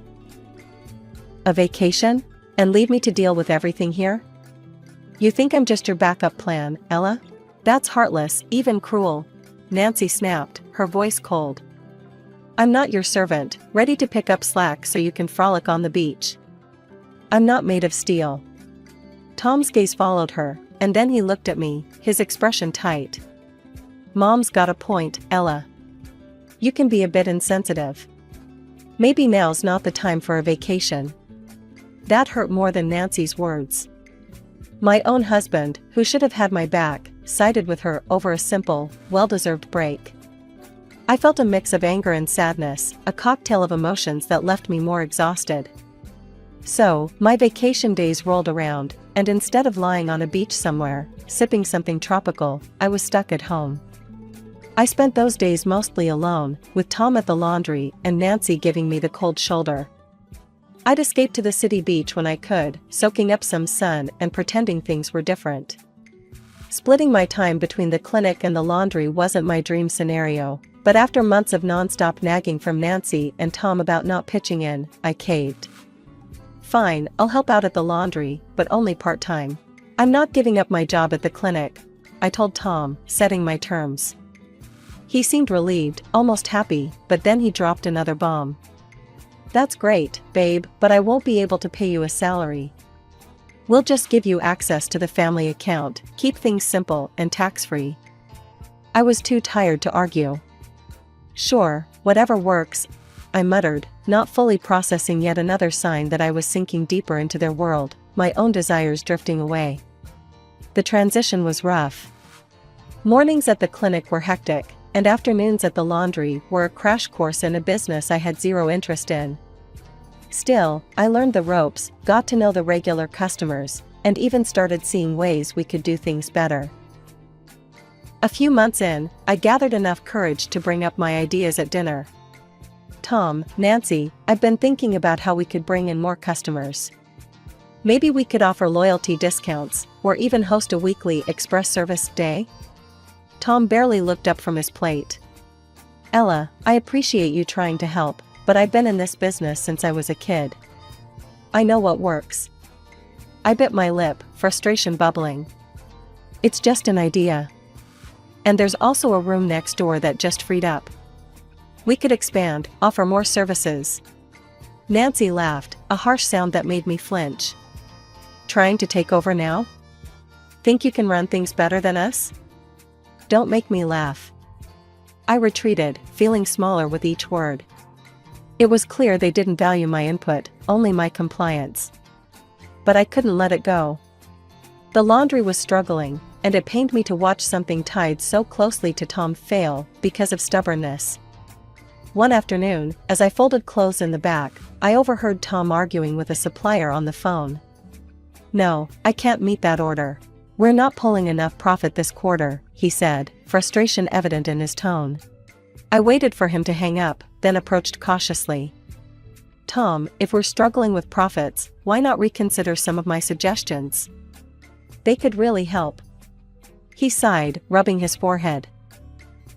"A vacation? And leave me to deal with everything here? You think I'm just your backup plan, Ella? That's heartless, even cruel," Nancy snapped, her voice cold. "I'm not your servant, ready to pick up slack so you can frolic on the beach. I'm not made of steel." Tom's gaze followed her, and then he looked at me, his expression tight. "Mom's got a point, Ella. You can be a bit insensitive. Maybe now's not the time for a vacation." That hurt more than Nancy's words. My own husband, who should have had my back, sided with her over a simple, well-deserved break. I felt a mix of anger and sadness, a cocktail of emotions that left me more exhausted. So, my vacation days rolled around, and instead of lying on a beach somewhere, sipping something tropical, I was stuck at home. I spent those days mostly alone, with Tom at the laundry and Nancy giving me the cold shoulder. I'd escape to the city beach when I could, soaking up some sun and pretending things were different. Splitting my time between the clinic and the laundry wasn't my dream scenario, but after months of non-stop nagging from Nancy and Tom about not pitching in, I caved. "Fine, I'll help out at the laundry, but only part-time. I'm not giving up my job at the clinic," I told Tom, setting my terms. He seemed relieved, almost happy, but then he dropped another bomb. "That's great, babe, but I won't be able to pay you a salary. We'll just give you access to the family account, keep things simple and tax-free." I was too tired to argue. "Sure, whatever works," I muttered, not fully processing yet another sign that I was sinking deeper into their world, my own desires drifting away. The transition was rough. Mornings at the clinic were hectic, and afternoons at the laundry were a crash course in a business I had zero interest in. Still, I learned the ropes, got to know the regular customers, and even started seeing ways we could do things better. A few months in, I gathered enough courage to bring up my ideas at dinner. "Tom, Nancy, I've been thinking about how we could bring in more customers. Maybe we could offer loyalty discounts, or even host a weekly express service day?" Tom barely looked up from his plate. "Ella, I appreciate you trying to help, but I've been in this business since I was a kid. I know what works." I bit my lip, frustration bubbling. "It's just an idea. And there's also a room next door that just freed up. We could expand, offer more services." Nancy laughed, a harsh sound that made me flinch. "Trying to take over now? Think you can run things better than us? Don't make me laugh." I retreated, feeling smaller with each word. It was clear they didn't value my input, only my compliance. But I couldn't let it go. The laundry was struggling, and it pained me to watch something tied so closely to Tom fail because of stubbornness. One afternoon, as I folded clothes in the back, I overheard Tom arguing with a supplier on the phone. "No, I can't meet that order. We're not pulling enough profit this quarter," he said, frustration evident in his tone. I waited for him to hang up, then approached cautiously. "Tom, if we're struggling with profits, why not reconsider some of my suggestions? They could really help." He sighed, rubbing his forehead.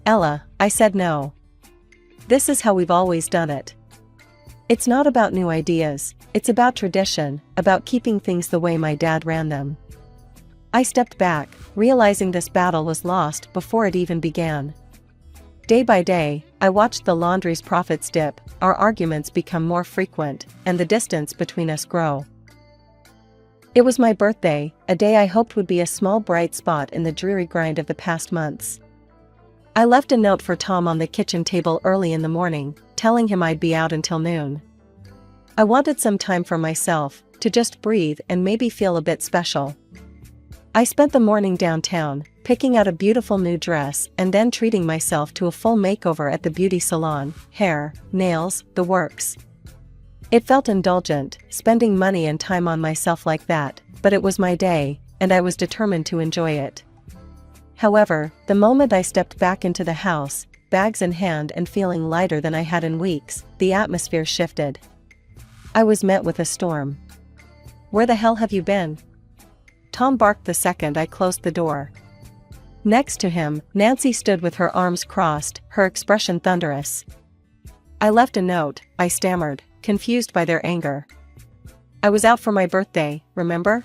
"Ella, I said no. This is how we've always done it. It's not about new ideas, it's about tradition, about keeping things the way my dad ran them." I stepped back, realizing this battle was lost before it even began. Day by day, I watched the laundry's profits dip, our arguments become more frequent, and the distance between us grow. It was my birthday, a day I hoped would be a small bright spot in the dreary grind of the past months. I left a note for Tom on the kitchen table early in the morning, telling him I'd be out until noon. I wanted some time for myself, to just breathe and maybe feel a bit special. I spent the morning downtown, picking out a beautiful new dress and then treating myself to a full makeover at the beauty salon, hair, nails, the works. It felt indulgent, spending money and time on myself like that, but it was my day, and I was determined to enjoy it. However, the moment I stepped back into the house, bags in hand and feeling lighter than I had in weeks, the atmosphere shifted. I was met with a storm. "Where the hell have you been?" Tom barked the second I closed the door. Next to him, Nancy stood with her arms crossed, her expression thunderous. "I left a note," I stammered, confused by their anger. "I was out for my birthday, remember?"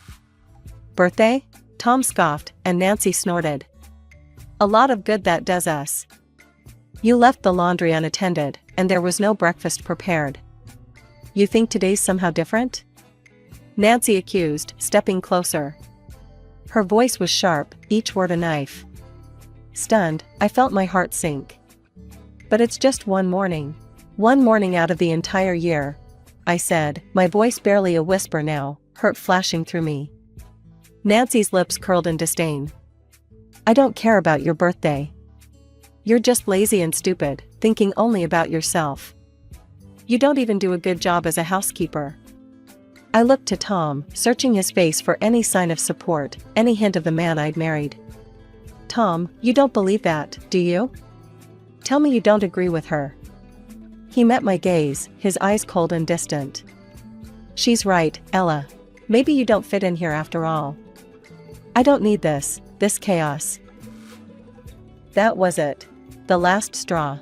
"Birthday?" Tom scoffed, and Nancy snorted. "A lot of good that does us. You left the laundry unattended, and there was no breakfast prepared. You think today's somehow different?" Nancy accused, stepping closer. Her voice was sharp, each word a knife. Stunned, I felt my heart sink. "But it's just one morning. One morning out of the entire year," I said, my voice barely a whisper now, hurt flashing through me. Nancy's lips curled in disdain. "I don't care about your birthday. You're just lazy and stupid, thinking only about yourself. You don't even do a good job as a housekeeper." I looked to Tom, searching his face for any sign of support, any hint of the man I'd married. "Tom, you don't believe that, do you? Tell me you don't agree with her." He met my gaze, his eyes cold and distant. "She's right, Ella. Maybe you don't fit in here after all. I don't need this chaos." That was it. The last straw.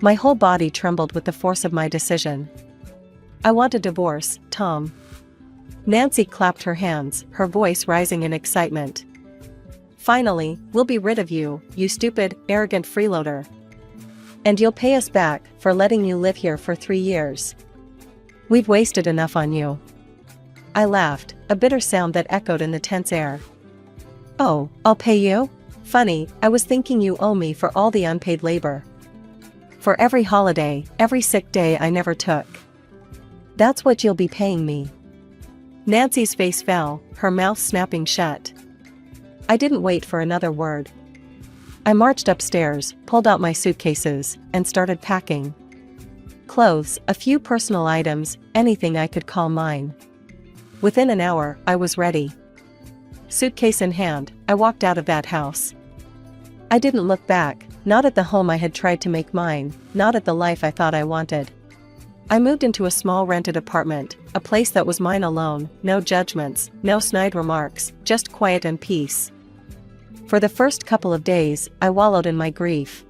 My whole body trembled with the force of my decision. "I want a divorce, Tom." Nancy clapped her hands, her voice rising in excitement. "Finally, we'll be rid of you, you stupid, arrogant freeloader. And you'll pay us back for letting you live here for 3 years. We've wasted enough on you." I laughed, a bitter sound that echoed in the tense air. "Oh, I'll pay you? Funny, I was thinking you owe me for all the unpaid labor. For every holiday, every sick day I never took. That's what you'll be paying me." Nancy's face fell, her mouth snapping shut. I didn't wait for another word. I marched upstairs, pulled out my suitcases, and started packing. Clothes, a few personal items, anything I could call mine. Within an hour, I was ready. Suitcase in hand, I walked out of that house. I didn't look back, not at the home I had tried to make mine, not at the life I thought I wanted. I moved into a small rented apartment, a place that was mine alone, no judgments, no snide remarks, just quiet and peace. For the first couple of days, I wallowed in my grief.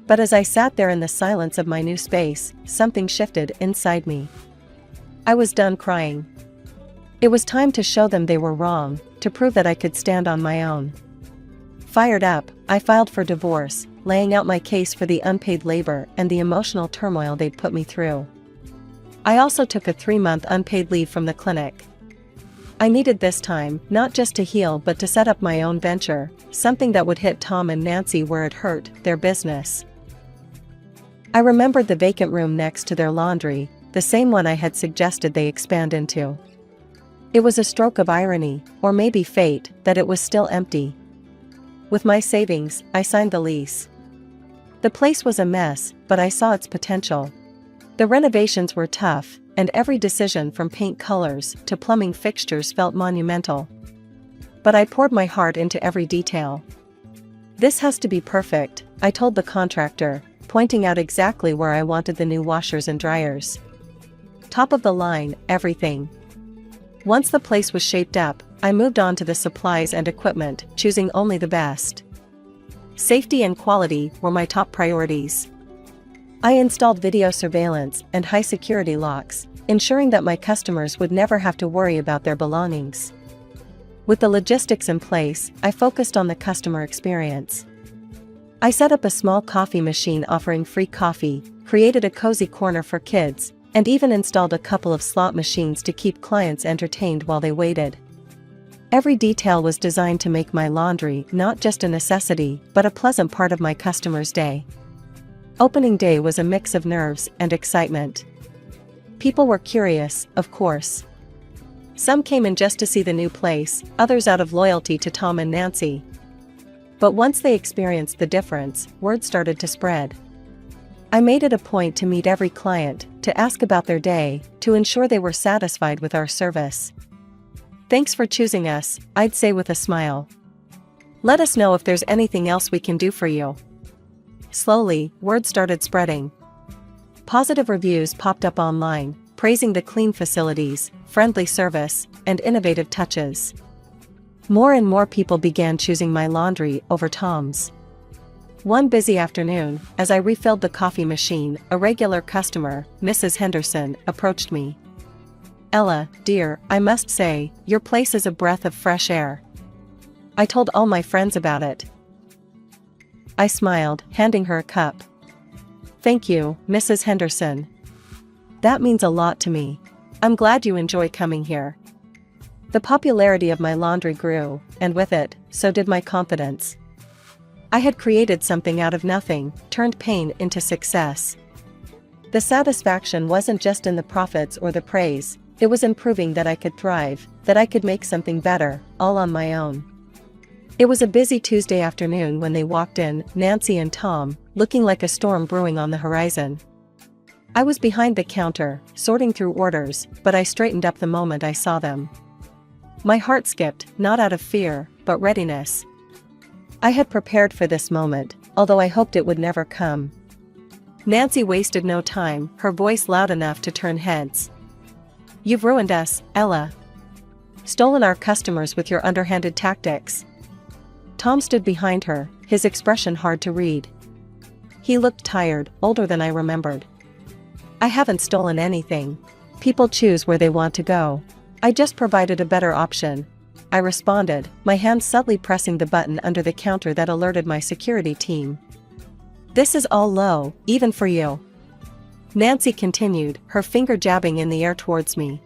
But as I sat there in the silence of my new space, something shifted inside me. I was done crying. It was time to show them they were wrong, to prove that I could stand on my own. Fired up, I filed for divorce, laying out my case for the unpaid labor and the emotional turmoil they'd put me through. I also took a 3-month unpaid leave from the clinic. I needed this time, not just to heal but to set up my own venture, something that would hit Tom and Nancy where it hurt, their business. I remembered the vacant room next to their laundry, the same one I had suggested they expand into. It was a stroke of irony, or maybe fate, that it was still empty. With my savings, I signed the lease. The place was a mess, but I saw its potential. The renovations were tough, and every decision from paint colors to plumbing fixtures felt monumental. But I poured my heart into every detail. "This has to be perfect," I told the contractor, pointing out exactly where I wanted the new washers and dryers. Top of the line, everything. Once the place was shaped up, I moved on to the supplies and equipment, choosing only the best. Safety and quality were my top priorities. I installed video surveillance and high-security locks, ensuring that my customers would never have to worry about their belongings. With the logistics in place, I focused on the customer experience. I set up a small coffee machine offering free coffee, created a cozy corner for kids, and even installed a couple of slot machines to keep clients entertained while they waited. Every detail was designed to make my laundry not just a necessity but a pleasant part of my customer's day. Opening day was a mix of nerves and excitement. People were curious, of course. Some came in just to see the new place, others out of loyalty to Tom and Nancy. But once they experienced the difference, word started to spread. I made it a point to meet every client, to ask about their day, to ensure they were satisfied with our service. "Thanks for choosing us," I'd say with a smile. "Let us know if there's anything else we can do for you." Slowly, word started spreading. Positive reviews popped up online, praising the clean facilities, friendly service, and innovative touches. More and more people began choosing my laundry over Tom's. One busy afternoon, as I refilled the coffee machine, a regular customer, Mrs. Henderson, approached me. "Ella, dear, I must say, your place is a breath of fresh air. I told all my friends about it." I smiled, handing her a cup. "Thank you, Mrs. Henderson. That means a lot to me. I'm glad you enjoy coming here." The popularity of my laundry grew, and with it, so did my confidence. I had created something out of nothing, turned pain into success. The satisfaction wasn't just in the profits or the praise, it was in proving that I could thrive, that I could make something better, all on my own. It was a busy Tuesday afternoon when they walked in, Nancy and Tom, looking like a storm brewing on the horizon. I was behind the counter, sorting through orders, but I straightened up the moment I saw them. My heart skipped, not out of fear, but readiness. I had prepared for this moment, although I hoped it would never come. Nancy wasted no time, her voice loud enough to turn heads. "You've ruined us, Ella. Stolen our customers with your underhanded tactics." Tom stood behind her, his expression hard to read. He looked tired, older than I remembered. "I haven't stolen anything. People choose where they want to go. I just provided a better option," I responded, my hand subtly pressing the button under the counter that alerted my security team. "This is all low, even for you," Nancy continued, her finger jabbing in the air towards me.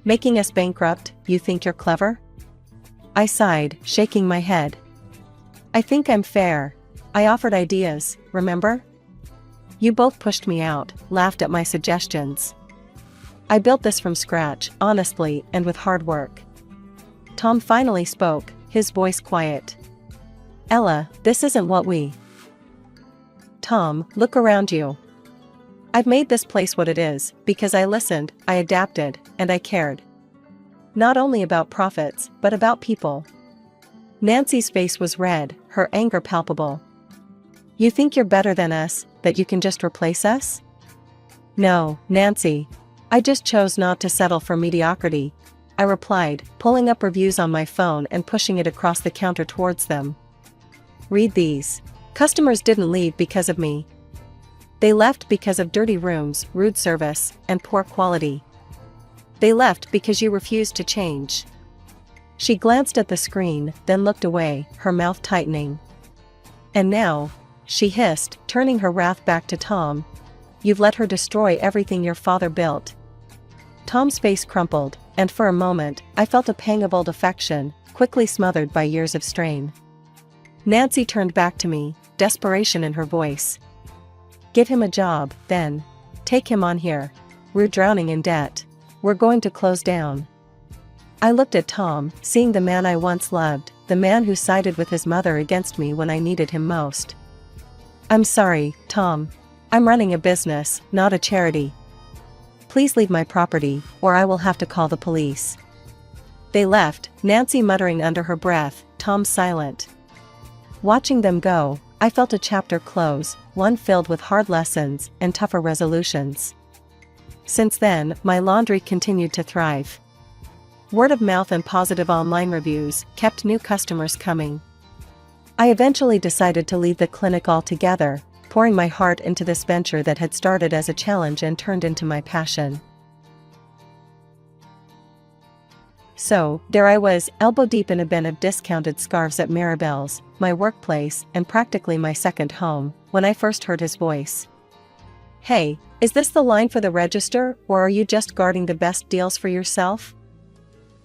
"Making us bankrupt, you think you're clever?" I sighed, shaking my head. "I think I'm fair. I offered ideas, remember? You both pushed me out, laughed at my suggestions. I built this from scratch, honestly, and with hard work." Tom finally spoke, his voice quiet. "Ella, this isn't what we..." "Tom, look around you. I've made this place what it is, because I listened, I adapted, and I cared. Not only about profits, but about people." Nancy's face was red, her anger palpable. "You think you're better than us, that you can just replace us?" "No, Nancy. I just chose not to settle for mediocrity," I replied, pulling up reviews on my phone and pushing it across the counter towards them. "Read these. Customers didn't leave because of me. They left because of dirty rooms, rude service, and poor quality. They left because you refused to change." She glanced at the screen, then looked away, her mouth tightening. "And now," she hissed, turning her wrath back to Tom, "you've let her destroy everything your father built." Tom's face crumpled, and for a moment, I felt a pang of old affection, quickly smothered by years of strain. Nancy turned back to me, desperation in her voice. "Give him a job, then. Take him on here. We're drowning in debt. We're going to close down." I looked at Tom, seeing the man I once loved, the man who sided with his mother against me when I needed him most. "I'm sorry, Tom. I'm running a business, not a charity. Please leave my property, or I will have to call the police." They left, Nancy muttering under her breath, Tom silent. Watching them go, I felt a chapter close, one filled with hard lessons and tougher resolutions. Since then, my laundry continued to thrive. Word of mouth and positive online reviews kept new customers coming. I eventually decided to leave the clinic altogether, pouring my heart into this venture that had started as a challenge and turned into my passion. So, there I was, elbow deep in a bin of discounted scarves at Maribel's, my workplace and practically my second home, when I first heard his voice. "Hey, is this the line for the register, or are you just guarding the best deals for yourself?"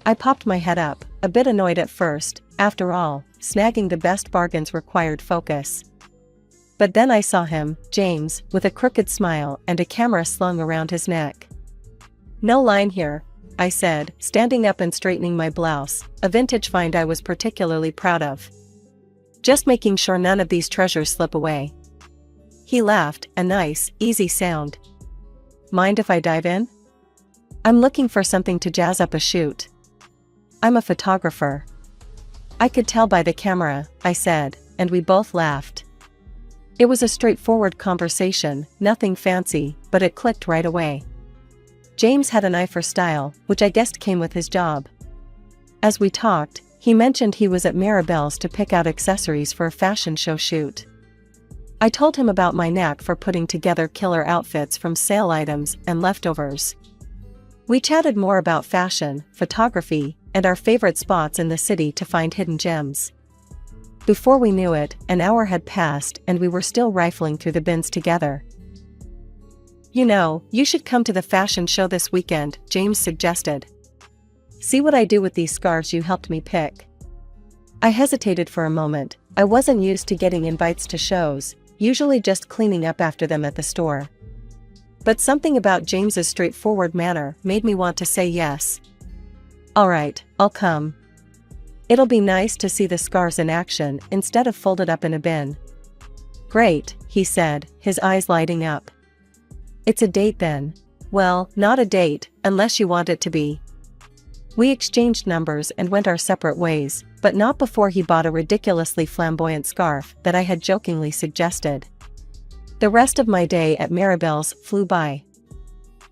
I popped my head up, a bit annoyed at first. After all, snagging the best bargains required focus. But then I saw him, James, with a crooked smile and a camera slung around his neck. "No line here," I said, standing up and straightening my blouse, a vintage find I was particularly proud of. "Just making sure none of these treasures slip away." He laughed, a nice, easy sound. "Mind if I dive in?" "I'm looking for something to jazz up a shoot. I'm a photographer." "I could tell by the camera," I said, and we both laughed. It was a straightforward conversation, nothing fancy, but it clicked right away. James had an eye for style, which I guessed came with his job. As we talked, he mentioned he was at Maribel's to pick out accessories for a fashion show shoot. I told him about my knack for putting together killer outfits from sale items and leftovers. We chatted more about fashion, photography, and our favorite spots in the city to find hidden gems. Before we knew it, an hour had passed and we were still rifling through the bins together. "You know, you should come to the fashion show this weekend," James suggested. "See what I do with these scarves you helped me pick." I hesitated for a moment. I wasn't used to getting invites to shows, usually just cleaning up after them at the store. But something about James's straightforward manner made me want to say yes. "All right, I'll come. It'll be nice to see the scarves in action instead of folded up in a bin." "Great," he said, his eyes lighting up. "It's a date then." "Well, not a date, unless you want it to be." We exchanged numbers and went our separate ways, but not before he bought a ridiculously flamboyant scarf that I had jokingly suggested. The rest of my day at Maribel's flew by.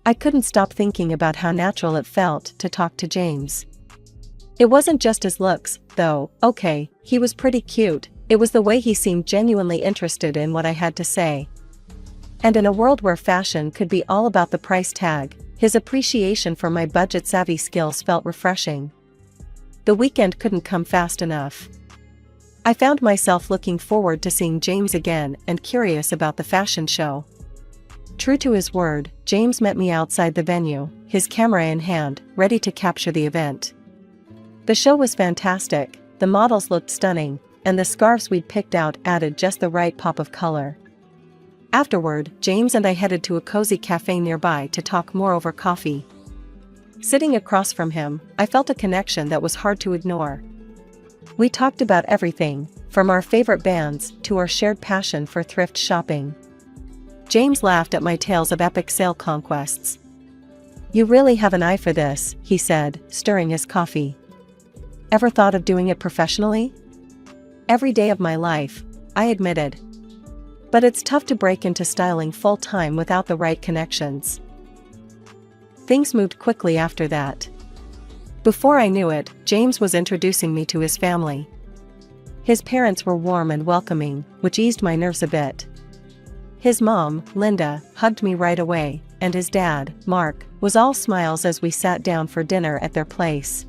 I couldn't stop thinking about how natural it felt to talk to James. It wasn't just his looks, though. Okay, he was pretty cute. It was the way he seemed genuinely interested in what I had to say. And in a world where fashion could be all about the price tag, his appreciation for my budget-savvy skills felt refreshing. The weekend couldn't come fast enough. I found myself looking forward to seeing James again and curious about the fashion show. True to his word, James met me outside the venue, his camera in hand, ready to capture the event. The show was fantastic, the models looked stunning, and the scarves we'd picked out added just the right pop of color. Afterward, James and I headed to a cozy cafe nearby to talk more over coffee. Sitting across from him, I felt a connection that was hard to ignore. We talked about everything, from our favorite bands to our shared passion for thrift shopping. James laughed at my tales of epic sale conquests. "You really have an eye for this," he said, stirring his coffee. "Ever thought of doing it professionally?" "Every day of my life," I admitted. "But it's tough to break into styling full-time without the right connections." Things moved quickly after that. Before I knew it, James was introducing me to his family. His parents were warm and welcoming, which eased my nerves a bit. His mom, Linda, hugged me right away, and his dad, Mark, was all smiles as we sat down for dinner at their place.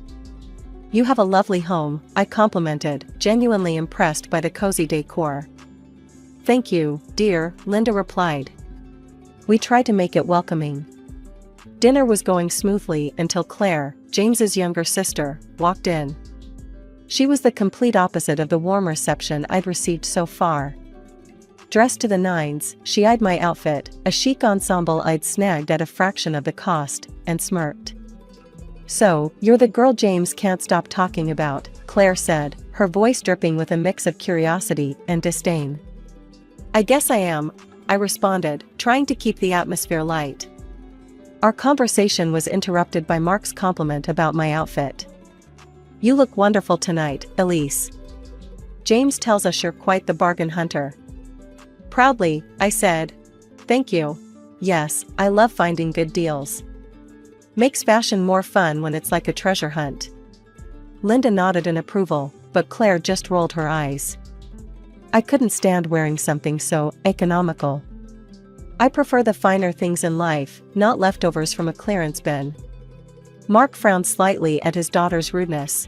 "You have a lovely home," I complimented, genuinely impressed by the cozy decor. "Thank you, dear," Linda replied. We tried to make it welcoming. Dinner was going smoothly until Claire, James's younger sister, walked in. She was the complete opposite of the warm reception I'd received so far. Dressed to the nines, she eyed my outfit, a chic ensemble I'd snagged at a fraction of the cost, and smirked. "So, you're the girl James can't stop talking about," Claire said, her voice dripping with a mix of curiosity and disdain. "I guess I am," I responded, trying to keep the atmosphere light. Our conversation was interrupted by Mark's compliment about my outfit. "You look wonderful tonight, Elise. James tells us you're quite the bargain hunter." Proudly, I said. "Thank you. Yes, I love finding good deals. Makes fashion more fun when it's like a treasure hunt." Linda nodded in approval, but Claire just rolled her eyes. I couldn't stand wearing something so economical. I prefer the finer things in life, not leftovers from a clearance bin. Mark frowned slightly at his daughter's rudeness.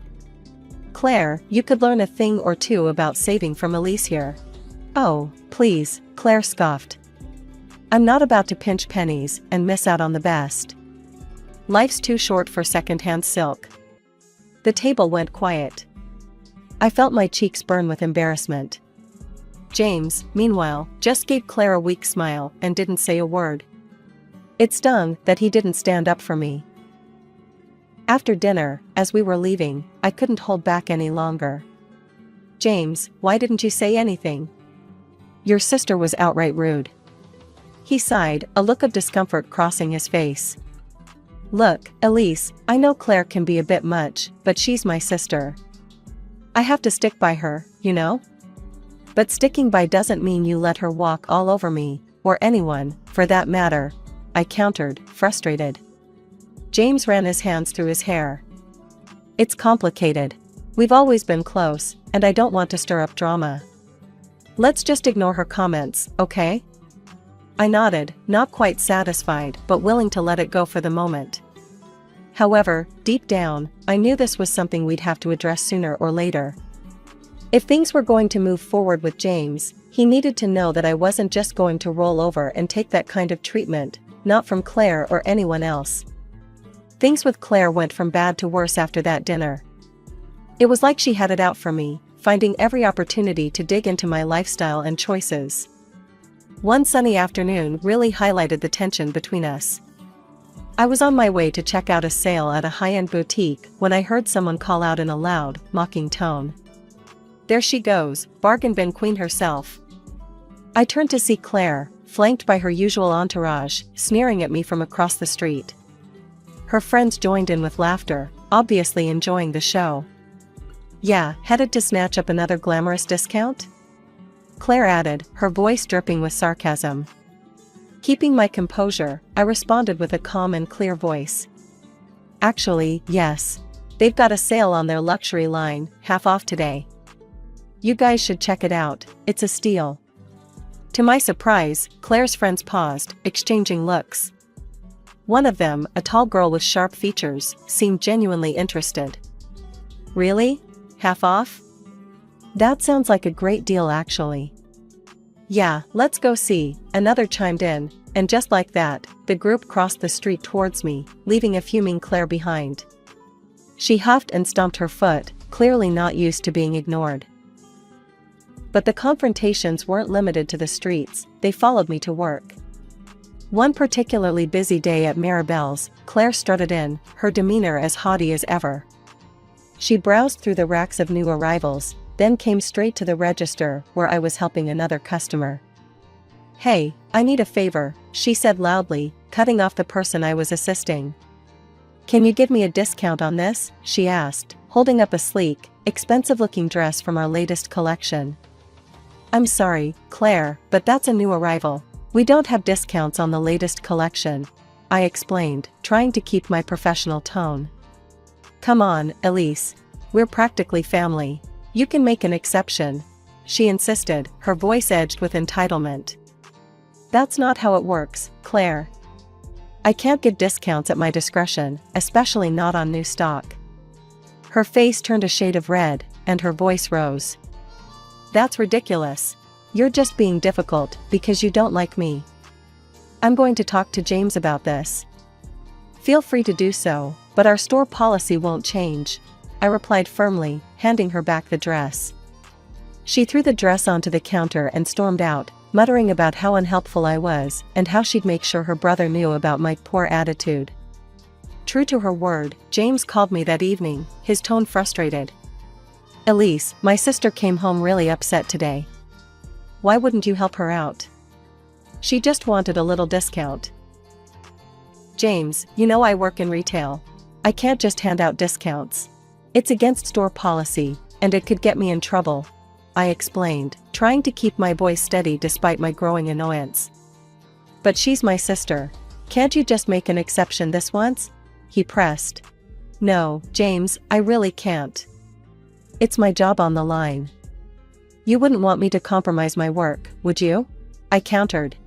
"Claire, you could learn a thing or two about saving from Elise here." "Oh, please," Claire scoffed. "I'm not about to pinch pennies and miss out on the best. Life's too short for second-hand silk." The table went quiet. I felt my cheeks burn with embarrassment. James, meanwhile, just gave Claire a weak smile and didn't say a word. It stung that he didn't stand up for me. After dinner, as we were leaving, I couldn't hold back any longer. James, why didn't you say anything? Your sister was outright rude. He sighed, a look of discomfort crossing his face. Look, Elise, I know Claire can be a bit much, but she's my sister. I have to stick by her, you know? But sticking by doesn't mean you let her walk all over me, or anyone, for that matter, I countered, frustrated. James ran his hands through his hair. It's complicated. We've always been close, and I don't want to stir up drama. Let's just ignore her comments, okay? I nodded, not quite satisfied, but willing to let it go for the moment. However, deep down, I knew this was something we'd have to address sooner or later. If things were going to move forward with James, he needed to know that I wasn't just going to roll over and take that kind of treatment, not from Claire or anyone else. Things with Claire went from bad to worse after that dinner. It was like she had it out for me, finding every opportunity to dig into my lifestyle and choices. One sunny afternoon really highlighted the tension between us. I was on my way to check out a sale at a high-end boutique when I heard someone call out in a loud, mocking tone. There she goes, bargain bin queen herself. I turned to see Claire, flanked by her usual entourage, sneering at me from across the street. Her friends joined in with laughter, obviously enjoying the show. Yeah, headed to snatch up another glamorous discount? Claire added, her voice dripping with sarcasm. Keeping my composure, I responded with a calm and clear voice. Actually, yes. They've got a sale on their luxury line, half off today. You guys should check it out, it's a steal. To my surprise, Claire's friends paused, exchanging looks. One of them, a tall girl with sharp features, seemed genuinely interested. Really? Half off? That sounds like a great deal actually. Yeah, let's go see, another chimed in, and just like that, the group crossed the street towards me, leaving a fuming Claire behind. She huffed and stomped her foot, clearly not used to being ignored. But the confrontations weren't limited to the streets, they followed me to work. One particularly busy day at Maribel's, Claire strutted in, her demeanor as haughty as ever. She browsed through the racks of new arrivals, then came straight to the register where I was helping another customer. Hey, I need a favor, she said loudly, cutting off the person I was assisting. Can you give me a discount on this? She asked, holding up a sleek, expensive-looking dress from our latest collection. I'm sorry, Claire, but that's a new arrival. We don't have discounts on the latest collection, I explained, trying to keep my professional tone. Come on, Elise. We're practically family. You can make an exception, she insisted, her voice edged with entitlement. That's not how it works, Claire. I can't give discounts at my discretion, especially not on new stock. Her face turned a shade of red, and her voice rose. That's ridiculous. You're just being difficult because you don't like me. I'm going to talk to James about this. Feel free to do so, but our store policy won't change, I replied firmly, handing her back the dress. She threw the dress onto the counter and stormed out, muttering about how unhelpful I was and how she'd make sure her brother knew about my poor attitude. True to her word, James called me that evening, his tone frustrated. Elise, my sister came home really upset today. Why wouldn't you help her out? She just wanted a little discount. James, you know I work in retail. I can't just hand out discounts. It's against store policy, and it could get me in trouble, I explained, trying to keep my voice steady despite my growing annoyance. But she's my sister. Can't you just make an exception this once? He pressed. No, James, I really can't. It's my job on the line. You wouldn't want me to compromise my work, would you? I countered.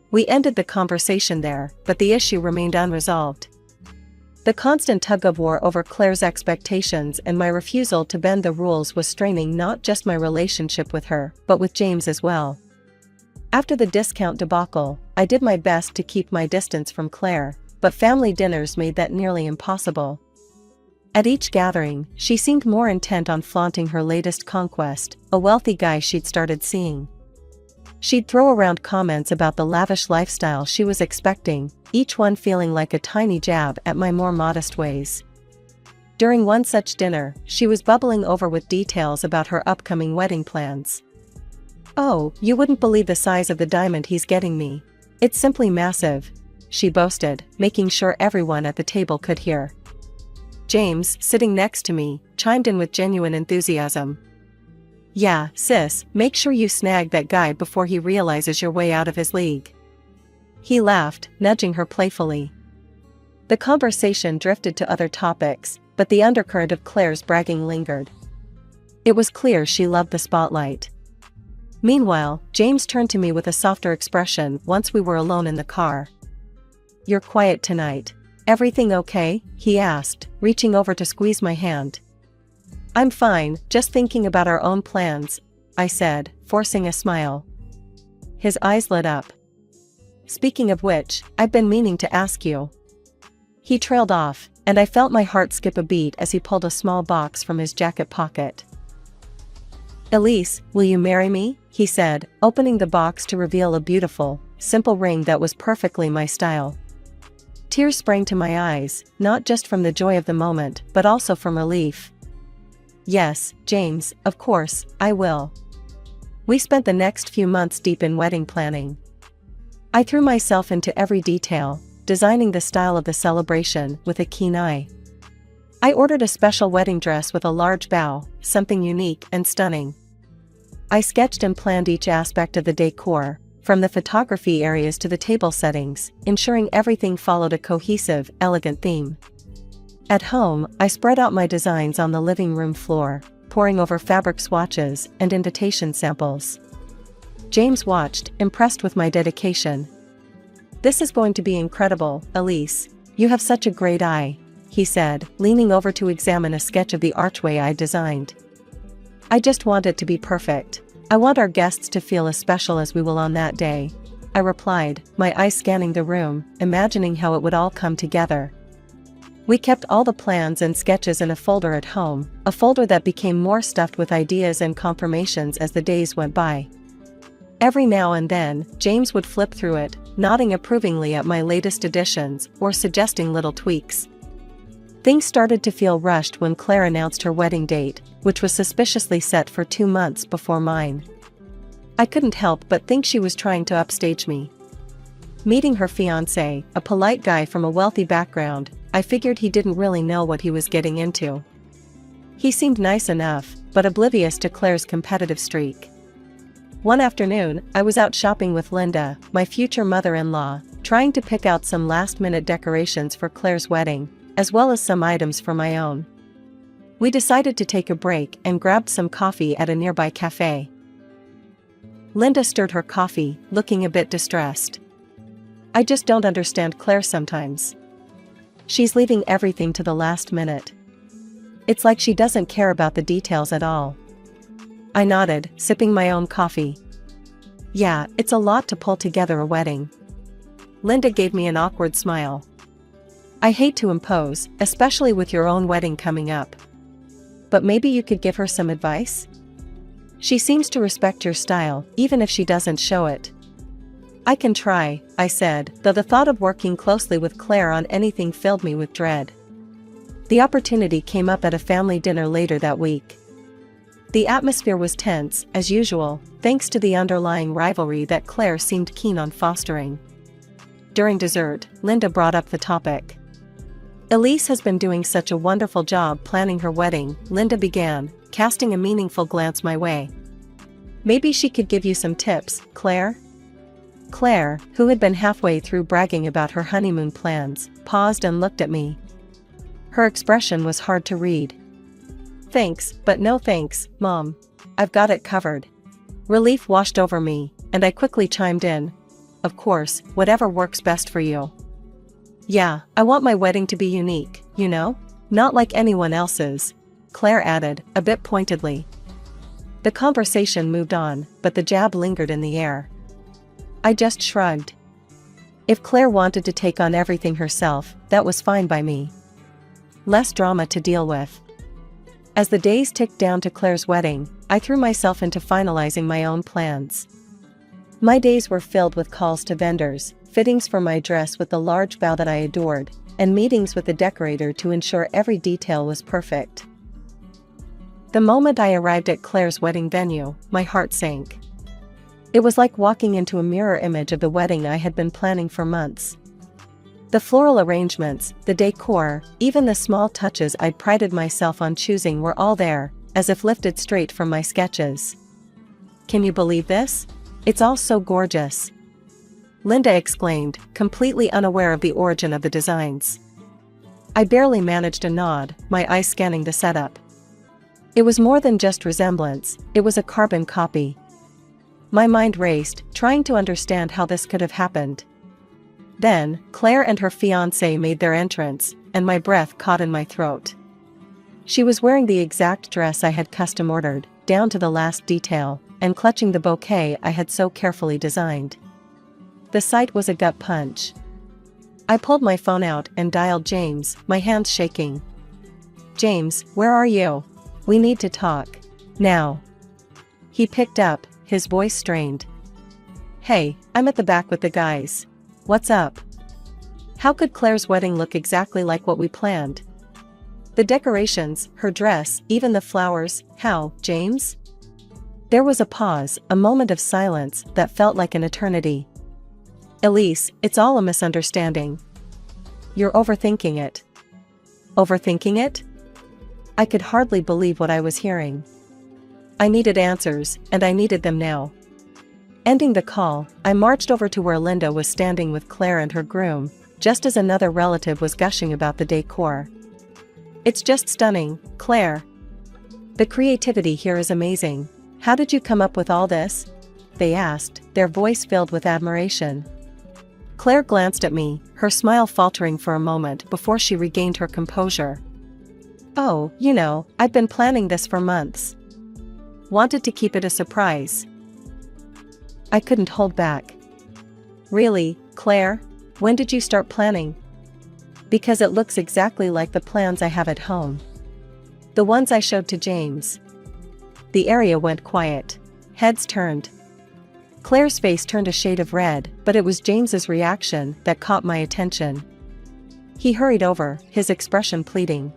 We ended the conversation there, but the issue remained unresolved. The constant tug-of-war over Claire's expectations and my refusal to bend the rules was straining not just my relationship with her, but with James as well. After the discount debacle, I did my best to keep my distance from Claire, but family dinners made that nearly impossible. At each gathering, she seemed more intent on flaunting her latest conquest, a wealthy guy she'd started seeing. She'd throw around comments about the lavish lifestyle she was expecting, each one feeling like a tiny jab at my more modest ways. During one such dinner, she was bubbling over with details about her upcoming wedding plans. "Oh, you wouldn't believe the size of the diamond he's getting me. It's simply massive," she boasted, making sure everyone at the table could hear. James, sitting next to me, chimed in with genuine enthusiasm. "Yeah, sis, make sure you snag that guy before he realizes you're way out of his league." He laughed, nudging her playfully. The conversation drifted to other topics, but the undercurrent of Claire's bragging lingered. It was clear she loved the spotlight. Meanwhile, James turned to me with a softer expression once we were alone in the car. "You're quiet tonight. Everything okay?" he asked, reaching over to squeeze my hand. "I'm fine, just thinking about our own plans," I said, forcing a smile. His eyes lit up. "Speaking of which, I've been meaning to ask you." He trailed off, and I felt my heart skip a beat as he pulled a small box from his jacket pocket. "Elise, will you marry me?" he said, opening the box to reveal a beautiful, simple ring that was perfectly my style. Tears sprang to my eyes, not just from the joy of the moment, but also from relief. "Yes, James, of course, I will." We spent the next few months deep in wedding planning. I threw myself into every detail, designing the style of the celebration with a keen eye. I ordered a special wedding dress with a large bow, something unique and stunning. I sketched and planned each aspect of the decor, from the photography areas to the table settings, ensuring everything followed a cohesive, elegant theme. At home, I spread out my designs on the living room floor, poring over fabric swatches and invitation samples. James watched, impressed with my dedication. "This is going to be incredible, Elise. You have such a great eye," he said, leaning over to examine a sketch of the archway I designed. "I just want it to be perfect. I want our guests to feel as special as we will on that day," I replied, my eyes scanning the room, imagining how it would all come together. We kept all the plans and sketches in a folder at home, a folder that became more stuffed with ideas and confirmations as the days went by. Every now and then, James would flip through it, nodding approvingly at my latest additions or suggesting little tweaks. Things started to feel rushed when Claire announced her wedding date, which was suspiciously set for 2 months before mine. I couldn't help but think she was trying to upstage me. Meeting her fiancé, a polite guy from a wealthy background, I figured he didn't really know what he was getting into. He seemed nice enough, but oblivious to Claire's competitive streak. One afternoon, I was out shopping with Linda, my future mother-in-law, trying to pick out some last-minute decorations for Claire's wedding, as well as some items for my own. We decided to take a break and grabbed some coffee at a nearby cafe. Linda stirred her coffee, looking a bit distressed. "I just don't understand Claire sometimes. She's leaving everything to the last minute. It's like she doesn't care about the details at all." I nodded, sipping my own coffee. "Yeah, it's a lot to pull together a wedding." Linda gave me an awkward smile. "I hate to impose, especially with your own wedding coming up. But maybe you could give her some advice? She seems to respect your style, even if she doesn't show it." "I can try," I said, though the thought of working closely with Claire on anything filled me with dread. The opportunity came up at a family dinner later that week. The atmosphere was tense, as usual, thanks to the underlying rivalry that Claire seemed keen on fostering. During dessert, Linda brought up the topic. "Elise has been doing such a wonderful job planning her wedding," Linda began, casting a meaningful glance my way. "Maybe she could give you some tips, Claire?" Claire, who had been halfway through bragging about her honeymoon plans, paused and looked at me. Her expression was hard to read. "Thanks, but no thanks, Mom. I've got it covered." Relief washed over me, and I quickly chimed in. "Of course, whatever works best for you." "Yeah, I want my wedding to be unique, you know? Not like anyone else's," Claire added, a bit pointedly. The conversation moved on, but the jab lingered in the air. I just shrugged. If Claire wanted to take on everything herself, that was fine by me. less drama to deal with. As the days ticked down to Claire's wedding, I threw myself into finalizing my own plans. My days were filled with calls to vendors, fittings for my dress with the large bow that I adored, and meetings with the decorator to ensure every detail was perfect. The moment I arrived at Claire's wedding venue, my heart sank. It was like walking into a mirror image of the wedding I had been planning for months. The floral arrangements, the decor, even the small touches I'd prided myself on choosing were all there, as if lifted straight from my sketches. "Can you believe this? It's all so gorgeous," Linda exclaimed, completely unaware of the origin of the designs. I barely managed a nod, my eyes scanning the setup. It was more than just resemblance, it was a carbon copy. My mind raced, trying to understand how this could have happened. Then, Claire and her fiancé made their entrance, and my breath caught in my throat. She was wearing the exact dress I had custom ordered, down to the last detail, and clutching the bouquet I had so carefully designed. The sight was a gut punch. I pulled my phone out and dialed James, my hands shaking. "James, where are you? We need to talk. Now." He picked up, his voice strained. "Hey, I'm at the back with the guys. What's up?" How could Claire's wedding look exactly like what we planned? The decorations, her dress, even the flowers, how, James? There was a pause, a moment of silence that felt like an eternity. "Elise, it's all a misunderstanding. You're overthinking it." Overthinking it? I could hardly believe what I was hearing. I needed answers, and I needed them now. Ending the call, I marched over to where Linda was standing with Claire and her groom, just as another relative was gushing about the decor. "It's just stunning, Claire. The creativity here is amazing. How did you come up with all this?" they asked, their voice filled with admiration. Claire glanced at me, her smile faltering for a moment before she regained her composure. "Oh, I've been planning this for months. Wanted to keep it a surprise." I couldn't hold back. "Really, Claire? When did you start planning?" "Because it looks exactly like the plans I have at home. The ones I showed to James." The area went quiet. Heads turned. Claire's face turned a shade of red, but it was James's reaction that caught my attention. He hurried over, his expression pleading.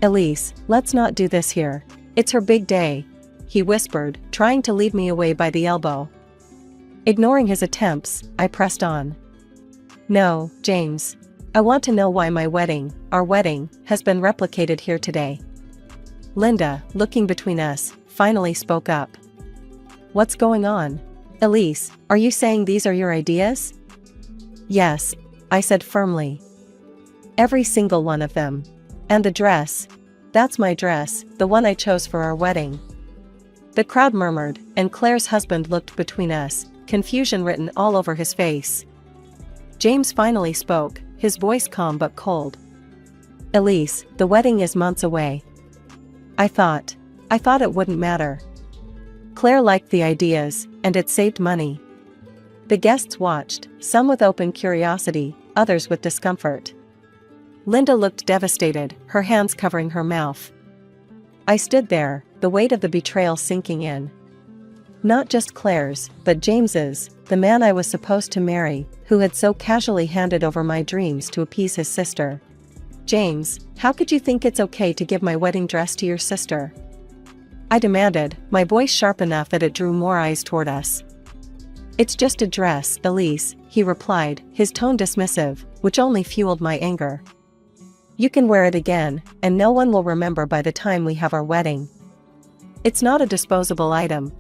"Elise, let's not do this here. It's her big day," he whispered, trying to lead me away by the elbow. Ignoring his attempts, I pressed on. "No, James. I want to know why our wedding, has been replicated here today." Linda, looking between us, finally spoke up. "What's going on? Elise, are you saying these are your ideas?" "Yes," I said firmly. "Every single one of them. And the dress. That's my dress, the one I chose for our wedding." The crowd murmured, and Claire's husband looked between us, confusion written all over his face. James finally spoke, his voice calm but cold. "Elise, the wedding is months away. I thought it wouldn't matter." Claire liked the ideas, and it saved money. The guests watched, some with open curiosity, others with discomfort. Linda looked devastated, her hands covering her mouth. I stood there, the weight of the betrayal sinking in. Not just Claire's, but James's, the man I was supposed to marry, who had so casually handed over my dreams to appease his sister. "James, how could you think it's okay to give my wedding dress to your sister?" I demanded, my voice sharp enough that it drew more eyes toward us. "It's just a dress, Elise," he replied, his tone dismissive, which only fueled my anger. "You can wear it again, and no one will remember by the time we have our wedding. It's not a disposable item."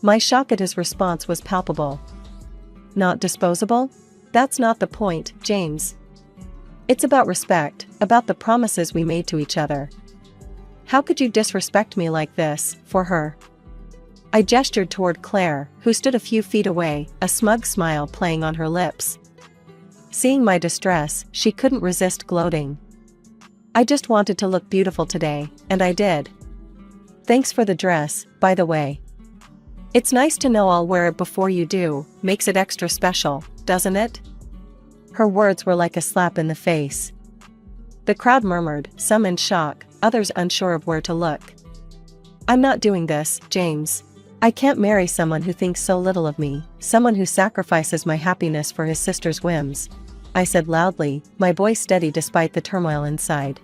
My shock at his response was palpable. "Not disposable? That's not the point, James. It's about respect, about the promises we made to each other. How could you disrespect me like this, for her?" I gestured toward Claire, who stood a few feet away, a smug smile playing on her lips. Seeing my distress, she couldn't resist gloating. "I just wanted to look beautiful today, and I did. Thanks for the dress, by the way. It's nice to know I'll wear it before you do, makes it extra special, doesn't it?" Her words were like a slap in the face. The crowd murmured, some in shock, others unsure of where to look. I'm not doing this, James. I can't marry someone who thinks so little of me, someone who sacrifices my happiness for his sister's whims, I said loudly, my voice steady despite the turmoil inside.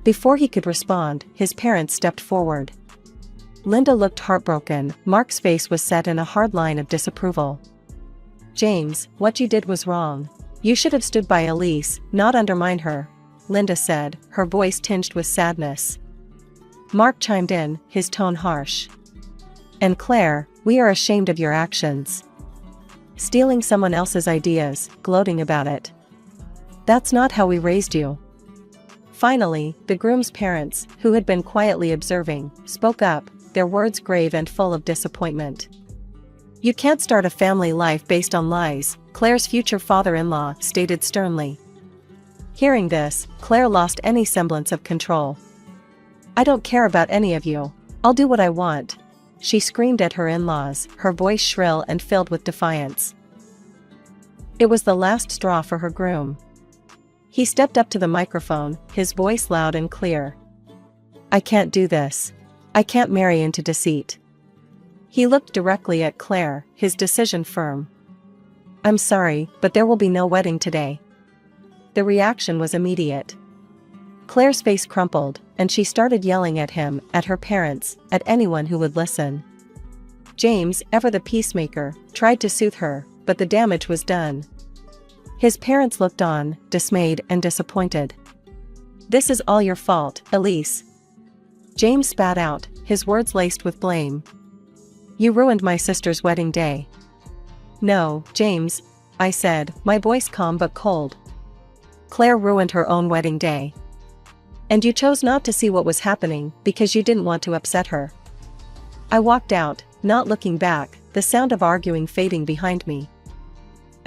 Before he could respond, his parents stepped forward. Linda looked heartbroken. Mark's face was set in a hard line of disapproval. James, what you did was wrong. You should have stood by Elise, not undermine her, Linda said, her voice tinged with sadness. Mark chimed in, his tone harsh. And Claire, we are ashamed of your actions. Stealing someone else's ideas, gloating about it. That's not how we raised you. Finally, the groom's parents, who had been quietly observing, spoke up, their words grave and full of disappointment. You can't start a family life based on lies, Claire's future father-in-law stated sternly. Hearing this, Claire lost any semblance of control. I don't care about any of you. I'll do what I want, she screamed at her in-laws, her voice shrill and filled with defiance. It was the last straw for her groom. He stepped up to the microphone, his voice loud and clear. I can't do this. I can't marry into deceit. He looked directly at Claire, his decision firm. I'm sorry, but there will be no wedding today. The reaction was immediate. Claire's face crumpled, and she started yelling at him, at her parents, at anyone who would listen. James, ever the peacemaker, tried to soothe her, but the damage was done. His parents looked on, dismayed and disappointed. This is all your fault, Elise. James spat out, his words laced with blame. You ruined my sister's wedding day. No, James, I said, my voice calm but cold. Claire ruined her own wedding day. And you chose not to see what was happening because you didn't want to upset her. I walked out, not looking back, the sound of arguing fading behind me.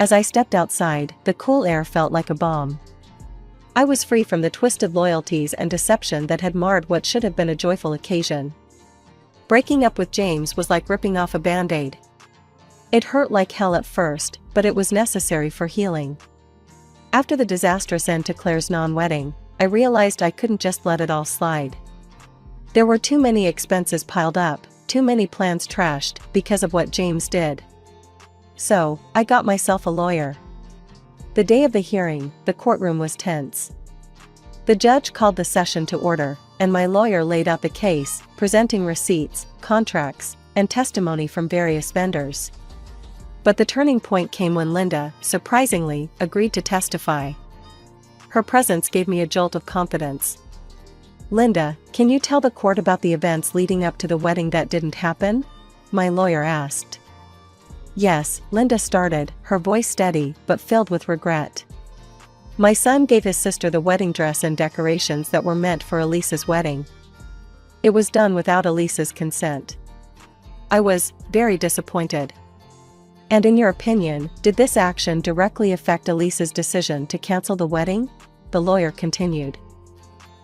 As I stepped outside, the cool air felt like a balm. I was free from the twisted loyalties and deception that had marred what should have been a joyful occasion. Breaking up with James was like ripping off a band-aid. It hurt like hell at first, but it was necessary for healing. After the disastrous end to Claire's non-wedding, I realized I couldn't just let it all slide. There were too many expenses piled up, too many plans trashed, because of what James did. So, I got myself a lawyer. The day of the hearing, the courtroom was tense. The judge called the session to order, and my lawyer laid out the case, presenting receipts, contracts, and testimony from various vendors. But the turning point came when Linda, surprisingly, agreed to testify. Her presence gave me a jolt of confidence. Linda, can you tell the court about the events leading up to the wedding that didn't happen? My lawyer asked. Yes, Linda started, her voice steady, but filled with regret. My son gave his sister the wedding dress and decorations that were meant for Elise's wedding. It was done without Elise's consent. I was very disappointed. And in your opinion, did this action directly affect Elise's decision to cancel the wedding? The lawyer continued.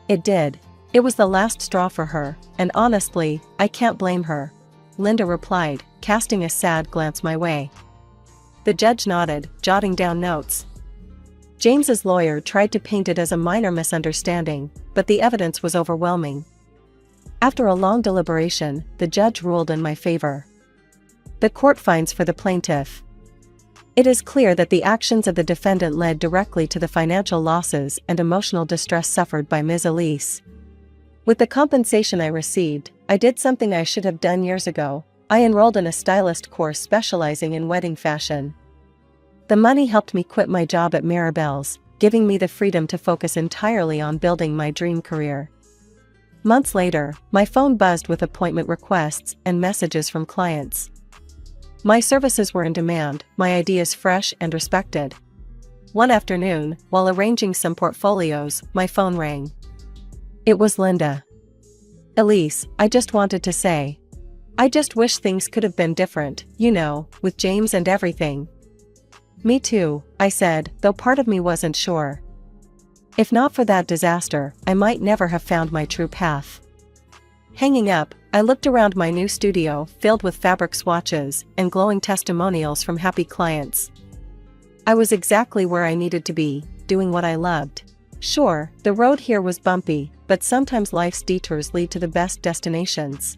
It did. It was the last straw for her, and honestly, I can't blame her, Linda replied, casting a sad glance my way. The judge nodded, jotting down notes. James's lawyer tried to paint it as a minor misunderstanding, but the evidence was overwhelming. After a long deliberation, the judge ruled in my favor. The court finds for the plaintiff. It is clear that the actions of the defendant led directly to the financial losses and emotional distress suffered by Ms. Elise. With the compensation I received, I did something I should have done years ago. I enrolled in a stylist course specializing in wedding fashion. The money helped me quit my job at Maribel's, giving me the freedom to focus entirely on building my dream career. Months later, my phone buzzed with appointment requests and messages from clients. My services were in demand, my ideas fresh and respected. One afternoon, while arranging some portfolios, my phone rang. It was Linda. Elise, I just wanted to say. I just wish things could have been different, you know, with James and everything. Me too, I said, though part of me wasn't sure. If not for that disaster, I might never have found my true path. Hanging up, I looked around my new studio filled with fabric swatches and glowing testimonials from happy clients. I was exactly where I needed to be, doing what I loved. Sure, the road here was bumpy, but sometimes life's detours lead to the best destinations.